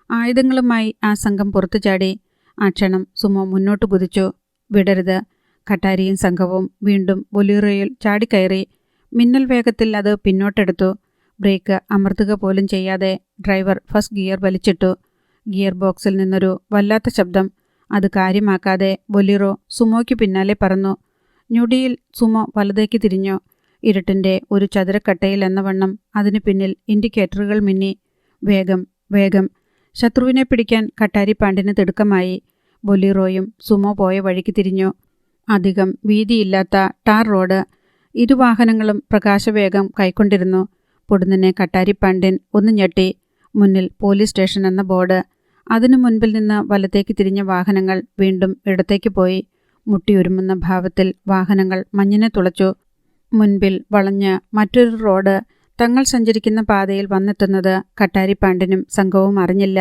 ആയുധങ്ങളുമായി ആ സംഘം പുറത്തു ചാടി. ആ ക്ഷണം സുമോ മുന്നോട്ട് കുതിച്ചു. വിടരുത്. കട്ടാരിയും സംഘവും വീണ്ടും ബൊലീറോയിൽ ചാടിക്കയറി. മിന്നൽ വേഗത്തിൽ അത് പിന്നോട്ടെടുത്തു. ബ്രേക്ക് അമർത്തുക പോലും ചെയ്യാതെ ഡ്രൈവർ ഫസ്റ്റ് ഗിയർ വലിച്ചിട്ടു. ഗിയർ ബോക്സിൽ നിന്നൊരു വല്ലാത്ത ശബ്ദം. അത് കാര്യമാക്കാതെ ബൊലീറോ സുമോയ്ക്ക് പിന്നാലെ പറന്നു. ഞൊടിയിൽ സുമോ വലതേക്ക് തിരിഞ്ഞു. ഇരുട്ടിൻ്റെ ഒരു ചതുരക്കട്ടയിൽ എന്ന വണ്ണം അതിന് പിന്നിൽ ഇൻഡിക്കേറ്ററുകൾ മിന്നി. വേഗം, വേഗം. ശത്രുവിനെ പിടിക്കാൻ കട്ടാരിപ്പാണ്ഡ്യന് തിടുക്കമായി. ബൊലീറോയും സുമോ പോയ വഴിക്ക് തിരിഞ്ഞു. അധികം വീതിയില്ലാത്ത ടാർ റോഡ്. ഇരുവാഹനങ്ങളും പ്രകാശവേഗം കൈക്കൊണ്ടിരുന്നു. പൊടുന്നനെ കട്ടാരിപ്പാണ്ഡ്യൻ ഒന്ന് ഞെട്ടി. മുന്നിൽ പോലീസ് സ്റ്റേഷൻ എന്ന ബോർഡ്. അതിനു മുൻപിൽ നിന്ന് വലത്തേക്ക് തിരിഞ്ഞ വാഹനങ്ങൾ വീണ്ടും ഇടത്തേക്ക് പോയി. മുട്ടിയൊരുമുന്ന ഭാവത്തിൽ വാഹനങ്ങൾ മഞ്ഞിനെ തുളച്ചു. മുൻപിൽ വളഞ്ഞ് മറ്റൊരു റോഡ് തങ്ങൾ സഞ്ചരിക്കുന്ന പാതയിൽ വന്നെത്തുന്നത് കട്ടാരിപ്പാണ്ഡ്യനും സംഘവും അറിഞ്ഞില്ല.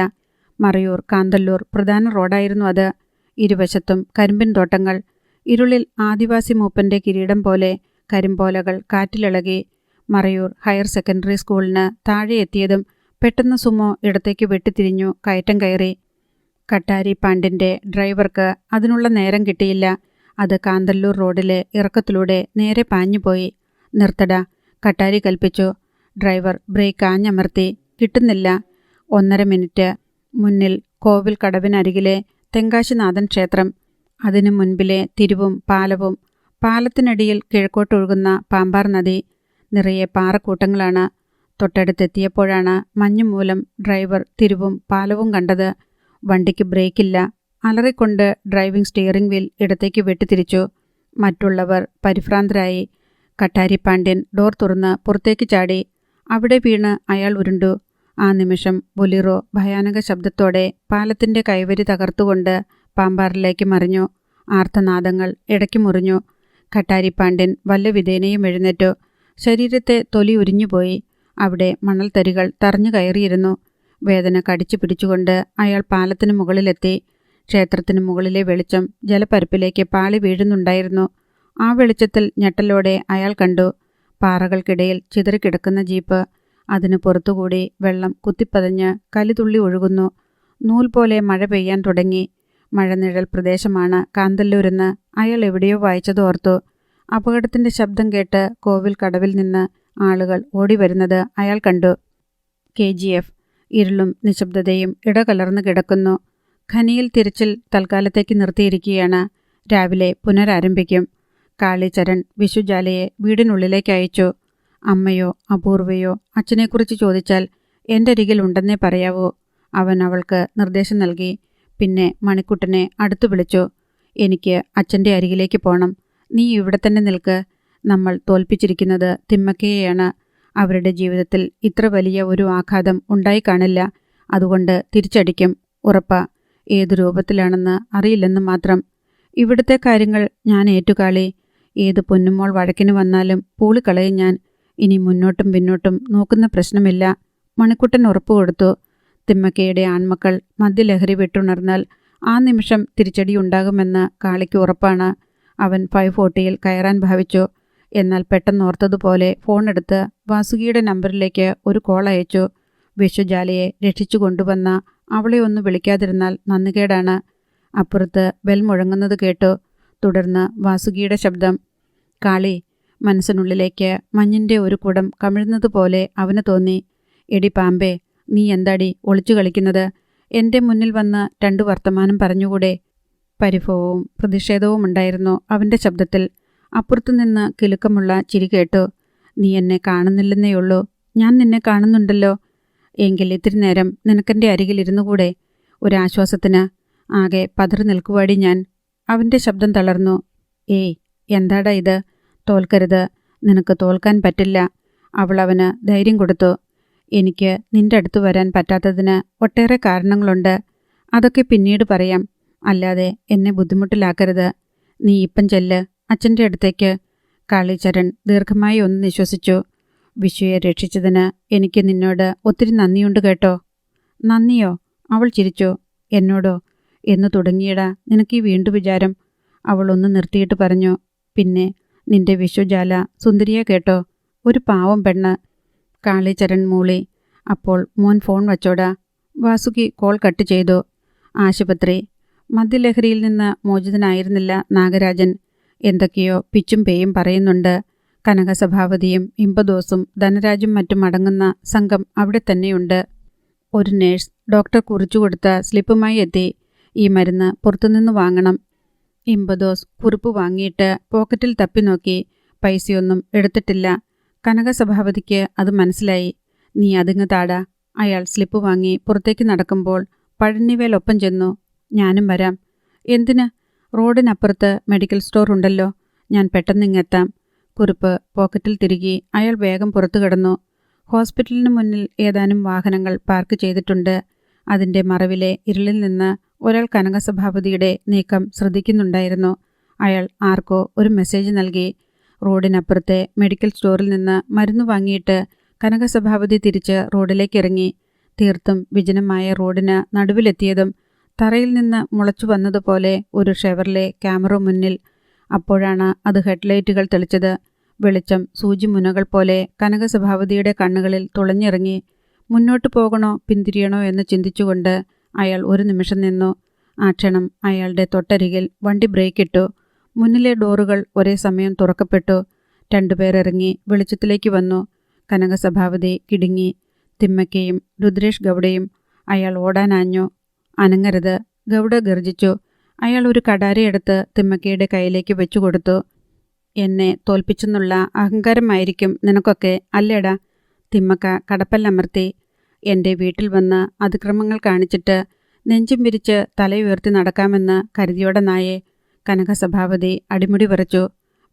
മറയൂർ കാന്തല്ലൂർ പ്രധാന റോഡായിരുന്നു അത്. ഇരുവശത്തും കരിമ്പിൻ തോട്ടങ്ങൾ. ഇരുളിൽ ആദിവാസി മൂപ്പൻ്റെ കിരീടം പോലെ കരിമ്പോലകൾ കാറ്റിലിളകി. മറയൂർ ഹയർ സെക്കൻഡറി സ്കൂളിന് താഴെ എത്തിയതും പെട്ടെന്ന് സുമോ ഇടത്തേക്ക് വെട്ടിത്തിരിഞ്ഞു കയറ്റം കയറി. കട്ടാരിപ്പാണ്ഡ്യൻ്റെ ഡ്രൈവർക്ക് അതിനുള്ള നേരം കിട്ടിയില്ല. അത് കാന്തല്ലൂർ റോഡിലെ ഇറക്കത്തിലൂടെ നേരെ പാഞ്ഞുപോയി. നിർത്തടാ, കട്ടാരി കൽപ്പിച്ചു. ഡ്രൈവർ ബ്രേക്ക് ആഞ്ഞമർത്തി. കിട്ടുന്നില്ല. 1.5 മിനിറ്റ്. മുന്നിൽ കോവിൽ കടവിനരികിലെ തെങ്കാശിനാഥൻ ക്ഷേത്രം. അതിനു മുൻപിലെ തിരുവും പാലവും, പാലത്തിനടിയിൽ കിഴക്കോട്ടൊഴുകുന്ന പാമ്പാർ നദി, നിറയെ പാറക്കൂട്ടങ്ങളാണ്. തൊട്ടടുത്തെത്തിയപ്പോഴാണ് മഞ്ഞുമൂലം ഡ്രൈവർ തിരുവും പാലവും കണ്ടത്. വണ്ടിക്ക് ബ്രേക്കില്ല. അലറിക്കൊണ്ട് ഡ്രൈവിംഗ് സ്റ്റിയറിംഗ് വീൽ ഇടത്തേക്ക് വെട്ടിത്തിരിച്ചു. മറ്റുള്ളവർ പരിഭ്രാന്തരായി. കട്ടാരിപ്പാണ്ഡ്യൻ ഡോർ തുറന്ന് പുറത്തേക്ക് ചാടി. അവിടെ വീണ് അയാൾ ഉരുണ്ടു. ആ നിമിഷം ബൊലിറോ ഭയാനക ശബ്ദത്തോടെ പാലത്തിൻ്റെ കൈവരി തകർത്തുകൊണ്ട് പാമ്പാറിലേക്ക് മറിഞ്ഞു. ആർത്തനാദങ്ങൾ ഇടയ്ക്ക് മുറിഞ്ഞു. കട്ടാരിപ്പാണ്ഡ്യൻ വല്ല വിധേനയും എഴുന്നേറ്റു. ശരീരത്തെ തൊലി ഉരിഞ്ഞുപോയി. അവിടെ മണൽത്തരികൾ തറഞ്ഞു കയറിയിരുന്നു. വേദന കടിച്ചു പിടിച്ചുകൊണ്ട് അയാൾ പാലത്തിന് മുകളിലെത്തി. ക്ഷേത്രത്തിന് മുകളിലെ വെളിച്ചം ജലപ്പരപ്പിലേക്ക് പാളി വീഴുന്നുണ്ടായിരുന്നു. ആ വെളിച്ചത്തിൽ ഞെട്ടലോടെ അയാൾ കണ്ടു പാറകൾക്കിടയിൽ ചിതറിക്കിടക്കുന്ന ജീപ്പ്. അതിന് പുറത്തുകൂടി വെള്ളം കുത്തിപ്പതഞ്ഞ് കലിതുള്ളി ഒഴുകുന്നു. നൂൽ പോലെ മഴ പെയ്യാൻ തുടങ്ങി. മഴനിഴൽ പ്രദേശമാണ് കാന്തല്ലൂരെന്ന് അയാൾ എവിടെയോ വായിച്ചതോർത്തു. അപകടത്തിൻ്റെ ശബ്ദം കേട്ട് കോവിൽ കടവിൽ നിന്ന് ആളുകൾ ഓടിവരുന്നത് അയാൾ കണ്ടു. KGF. ഇരുളും നിശബ്ദതയും ഇടകലർന്നു കിടക്കുന്നു. ഖനിയിൽ തിരച്ചിൽ തൽക്കാലത്തേക്ക് നിർത്തിയിരിക്കുകയാണ്. രാവിലെ പുനരാരംഭിക്കും. കാളിചരൺ വിശുജാലയെ വീടിനുള്ളിലേക്ക് അയച്ചു. അമ്മയോ അപൂർവയോ അച്ഛനെക്കുറിച്ച് ചോദിച്ചാൽ എൻ്റെ അരികിൽ ഉണ്ടെന്നേ പറയാവൂ. അവൻ അവൾക്ക് നിർദ്ദേശം നൽകി. പിന്നെ മണിക്കുട്ടനെ അടുത്തു വിളിച്ചു. എനിക്ക് അച്ഛൻ്റെ അരികിലേക്ക് പോകണം. നീ ഇവിടെ തന്നെ നിൽക്ക്. നമ്മൾ തോൽപ്പിച്ചിരിക്കുന്നത് തിമ്മക്കയെയാണ്. അവരുടെ ജീവിതത്തിൽ ഇത്ര വലിയ ഒരു ആഘാതം ഉണ്ടായി കാണില്ല. അതുകൊണ്ട് തിരിച്ചടിക്കും, ഉറപ്പാ. ഏതു രൂപത്തിലാണെന്ന് അറിയില്ലെന്ന് മാത്രം. ഇവിടുത്തെ കാര്യങ്ങൾ ഞാൻ ഏറ്റുകാളി. ഏത് പൊന്നുമോൾ വഴക്കിന് വന്നാലും പൂളിക്കളയും ഞാൻ. ഇനി മുന്നോട്ടും പിന്നോട്ടും നോക്കുന്ന പ്രശ്നമില്ല. മണിക്കുട്ടൻ ഉറപ്പു കൊടുത്തു. തിമ്മക്കയുടെ ആൺമക്കൾ മദ്യലഹരി വിട്ടുണർന്നാൽ ആ നിമിഷം തിരിച്ചടിയുണ്ടാകുമെന്ന് കാളിക്ക് ഉറപ്പാണ്. അവൻ 540-യിൽ കയറാൻ ഭാവിച്ചു. എന്നാൽ പെട്ടെന്നോർത്തതുപോലെ ഫോണെടുത്ത് വാസുകിയുടെ നമ്പറിലേക്ക് ഒരു കോൾ അയച്ചു. വിശ്വജാലയെ രക്ഷിച്ചു കൊണ്ടുവന്ന അവളെ ഒന്ന് വിളിക്കാതിരുന്നാൽ നന്ദികേടാണ്. അപ്പുറത്ത് ബെൽ മുഴങ്ങുന്നത് കേട്ടു. തുടർന്ന് വാസുകിയുടെ ശബ്ദം. കാളി. മനസ്സിനുള്ളിലേക്ക് മഞ്ഞിൻ്റെ ഒരു കുടം കമിഴ്ന്നതുപോലെ അവന് തോന്നി. എടി പാമ്പേ, നീ എന്താടി ഒളിച്ചു കളിക്കുന്നത്? എൻ്റെ മുന്നിൽ വന്ന് 2 വർത്തമാനം പറഞ്ഞുകൂടെ? പരിഭവവും പ്രതിഷേധവും ഉണ്ടായിരുന്നു അവൻ്റെ ശബ്ദത്തിൽ. അപ്പുറത്തുനിന്ന് കിലുക്കമുള്ള ചിരി കേട്ടു. നീ എന്നെ കാണുന്നില്ലെന്നേയുള്ളൂ. ഞാൻ നിന്നെ കാണുന്നുണ്ടല്ലോ. എങ്കിൽ ഇത്തിരി നേരം നിനക്കെൻ്റെ അരികിലിരുന്നുകൂടെ? ഒരാശ്വാസത്തിന്. ആകെ പതറി നിൽക്കുവാടി ഞാൻ. അവൻ്റെ ശബ്ദം തളർന്നു. ഏയ്, എന്താടാ ഇത്? തോൽക്കരുത്. നിനക്ക് തോൽക്കാൻ പറ്റില്ല. അവൾ അവന് ധൈര്യം കൊടുത്തു. എനിക്ക് നിന്റെ അടുത്ത് വരാൻ പറ്റാത്തതിന് ഒട്ടേറെ കാരണങ്ങളുണ്ട്. അതൊക്കെ പിന്നീട് പറയാം. അല്ലാതെ എന്നെ ബുദ്ധിമുട്ടിലാക്കരുത്. നീ ഇപ്പം ചെല്ല് അച്ഛൻ്റെ അടുത്തേക്ക്. കാളിചരൺ ദീർഘമായി ഒന്ന് നിശ്വസിച്ചു. വിശ്വയെ രക്ഷിച്ചതിന് എനിക്ക് നിന്നോട് ഒത്തിരി നന്ദിയുണ്ട് കേട്ടോ. നന്ദിയോ? അവൾ ചിരിച്ചു. എന്നോടോ? എന്ന് തുടങ്ങിയടാ നിനക്ക് ഈ വീണ്ടു വിചാരം? അവൾ ഒന്ന് നിർത്തിയിട്ട് പറഞ്ഞു. പിന്നെ നിന്റെ വിശ്വജാല സുന്ദരിയെ കേട്ടോ? ഒരു പാവം പെണ്ണ്. കാളിചരൺ മൂളി. അപ്പോൾ മോൻ ഫോൺ വച്ചോടാ. വാസുകി കോൾ കട്ട് ചെയ്തു. ആശുപത്രി. മദ്യലഹരിയിൽ നിന്ന് മോചിതനായിരുന്നില്ല നാഗരാജൻ. എന്തൊക്കെയോ പിച്ചും പേയും പറയുന്നുണ്ട്. കനകസഭാവതിയും ഇമ്പദോസും ധനരാജും മറ്റും അടങ്ങുന്ന സംഘം അവിടെ തന്നെയുണ്ട്. ഒരു നേഴ്സ് ഡോക്ടർ കുറിച്ചുകൊടുത്ത സ്ലിപ്പുമായി എത്തി. ഈ മരുന്ന് പുറത്തുനിന്ന് വാങ്ങണം. ഇമ്പദോസ് കുറിപ്പ് വാങ്ങിയിട്ട് പോക്കറ്റിൽ തപ്പി നോക്കി. പൈസയൊന്നും എടുത്തിട്ടില്ല. കനകസഭാവതിക്ക് അത് മനസ്സിലായി. നീ അതിങ്ങ് താടാ. അയാൾ സ്ലിപ്പ് വാങ്ങി പുറത്തേക്ക് നടക്കുമ്പോൾ പഴനിവേലൊപ്പം ചെന്നു. ഞാനും വരാം. എന്തിന്? റോഡിനപ്പുറത്ത് മെഡിക്കൽ സ്റ്റോർ ഉണ്ടല്ലോ. ഞാൻ പെട്ടെന്നിങ്ങെത്താം. കുറിപ്പ് പോക്കറ്റിൽ തിരുകി അയാൾ വേഗം പുറത്തു കിടന്നു. ഹോസ്പിറ്റലിന് മുന്നിൽ ഏതാനും വാഹനങ്ങൾ പാർക്ക് ചെയ്തിട്ടുണ്ട്. അതിൻ്റെ മറവിലെ ഇരുളിൽ നിന്ന് ഒരാൾ കനകസഭാപതിയുടെ നീക്കം ശ്രദ്ധിക്കുന്നുണ്ടായിരുന്നു. അയാൾ ആർക്കോ ഒരു മെസ്സേജ് നൽകി. റോഡിനപ്പുറത്തെ മെഡിക്കൽ സ്റ്റോറിൽ നിന്ന് മരുന്ന് വാങ്ങിയിട്ട് കനകസഭാപതി തിരിച്ച് റോഡിലേക്കിറങ്ങി. തീർത്തും വിജനമായ റോഡിന് നടുവിലെത്തിയതും തറയിൽ നിന്ന് മുളച്ചു വന്നതുപോലെ ഒരു ഷെവർലെ ക്യാമറ മുന്നിൽ. അപ്പോഴാണ് അത് ഹെഡ്ലൈറ്റുകൾ തെളിച്ചത്. വെളിച്ചം സൂചിമുനകൾ പോലെ കനകസഭാപതിയുടെ കണ്ണുകളിൽ തുളഞ്ഞിറങ്ങി. മുന്നോട്ടു പോകണോ പിന്തിരിയണോ എന്ന് ചിന്തിച്ചുകൊണ്ട് അയാൾ ഒരു നിമിഷം നിന്നു. ആ ക്ഷണം അയാളുടെ തൊട്ടരികിൽ വണ്ടി ബ്രേക്കിട്ടു. മുന്നിലെ ഡോറുകൾ ഒരേ സമയം തുറക്കപ്പെട്ടു. 2 പേർ ഇറങ്ങി വെളിച്ചത്തിലേക്ക് വന്നു. കനകസഭാപതി കിടുങ്ങി. തിമ്മക്കയും രുദ്രേഷ് ഗൗഡയും. അയാൾ ഓടാനാഞ്ഞു. അനങ്ങരുത്, ഗൗഡ ഗർജിച്ചു. അയാൾ ഒരു കടാരയെടുത്ത് തിമ്മക്കയുടെ കയ്യിലേക്ക് വെച്ചു കൊടുത്തു. എന്നെ തോൽപ്പിച്ചെന്നുള്ള അഹങ്കാരമായിരിക്കും നിനക്കൊക്കെ, അല്ലേടാ? തിമ്മക്ക കടപ്പല്ലമർത്തി. എൻ്റെ വീട്ടിൽ വന്ന് അതിക്രമങ്ങൾ കാണിച്ചിട്ട് നെഞ്ചും വിരിച്ച് തലയുയർത്തി നടക്കാമെന്ന് കരുതിയോടെ നായേ. കനകസഭാപതി അടിമുടി വിറച്ചു.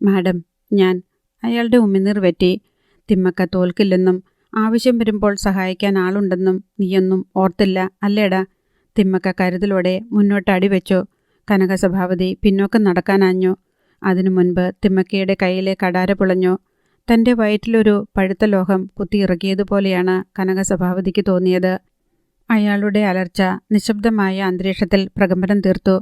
മാഡം, ഞാൻ. അയാളുടെ ഉമിനീർ വെറ്റി. തിമ്മക്ക തോൽക്കില്ലെന്നും ആവശ്യം വരുമ്പോൾ സഹായിക്കാൻ ആളുണ്ടെന്നും നീയൊന്നും ഓർത്തില്ല, അല്ലേടാ? തിമ്മക്ക കരുതലോടെ മുന്നോട്ട് അടിവെച്ചു. കനകസഭാപതി പിന്നോക്കം നടക്കാനാഞ്ഞു. അതിനു മുൻപ് തിമ്മക്കയുടെ കയ്യിലെ കടാര പുളഞ്ഞു. തൻ്റെ വയറ്റിലൊരു പഴുത്ത ലോഹം കുത്തിയിറക്കിയതുപോലെയാണ് കനകസഭാപതിക്ക് തോന്നിയത്. അയാളുടെ അലർച്ച നിശബ്ദമായ അന്തരീക്ഷത്തിൽ പ്രകമ്പനം തീർത്തു.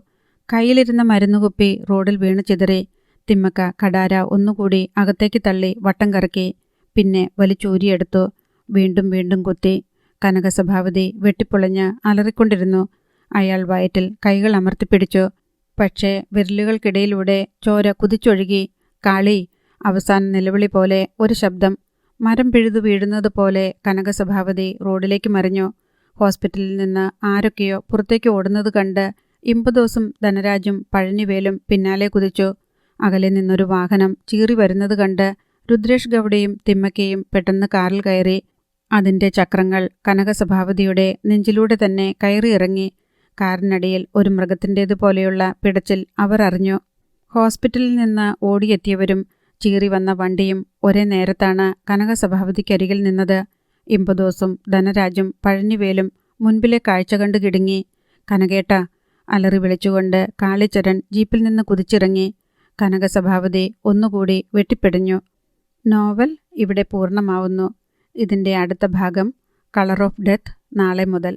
കയ്യിലിരുന്ന മരുന്നുകുപ്പി റോഡിൽ വീണ് ചിതറി. തിമ്മക്ക കടാര ഒന്നുകൂടി അകത്തേക്ക് തള്ളി വട്ടം കറക്കി. പിന്നെ വലിച്ചൂരിയെടുത്തു. വീണ്ടും വീണ്ടും കുത്തി. കനകസഭാപതി വെട്ടിപ്പൊളഞ്ഞ് അലറിക്കൊണ്ടിരുന്നു. അയാൾ വയറ്റിൽ കൈകൾ അമർത്തിപ്പിടിച്ചു. പക്ഷേ വിരലുകൾക്കിടയിലൂടെ ചോര കുതിച്ചൊഴുകി. കാളി! അവസാന നിലവിളി പോലെ ഒരു ശബ്ദം. മരം പിഴുതു വീഴുന്നത് പോലെ കനകസഭാപതി റോഡിലേക്ക് മറിഞ്ഞു. ഹോസ്പിറ്റലിൽ നിന്ന് ആരൊക്കെയോ പുറത്തേക്ക് ഓടുന്നത് കണ്ട് ഇമ്പദോസും ധനരാജും പഴനിവേലും പിന്നാലെ കുതിച്ചു. അകലെ നിന്നൊരു വാഹനം ചീറി വരുന്നത് കണ്ട് രുദ്രേഷ് ഗൗഡയും തിമ്മക്കയും പെട്ടെന്ന് കാറിൽ കയറി. അതിൻ്റെ ചക്രങ്ങൾ കനകസഭാപതിയുടെ നെഞ്ചിലൂടെ തന്നെ കയറിയിറങ്ങി. കാറിനടിയിൽ ഒരു മൃഗത്തിൻ്റേതുപോലെയുള്ള പിടച്ചിൽ അവർ അറിഞ്ഞു. ഹോസ്പിറ്റലിൽ നിന്ന് ഓടിയെത്തിയവരും ചീറി വന്ന വണ്ടിയും ഒരേ നേരത്താണ് കനകസഭാപതിക്കരികിൽ നിന്നത്. ഇമ്പദോസും ധനരാജും പഴനിവേലും മുൻപിലെ കാഴ്ച കണ്ടു കിടുങ്ങി. കനകേട്ട! അലറി വിളിച്ചുകൊണ്ട് കാളിച്ചരൺ ജീപ്പിൽ നിന്ന് കുതിച്ചിറങ്ങി. കനകസഭാപതി ഒന്നുകൂടി വെട്ടിപ്പിടഞ്ഞു. നോവൽ ഇവിടെ പൂർണ്ണമാവുന്നു. ഇതിൻ്റെ അടുത്ത ഭാഗം കളർ ഓഫ് ഡെത്ത് നാളെ മുതൽ.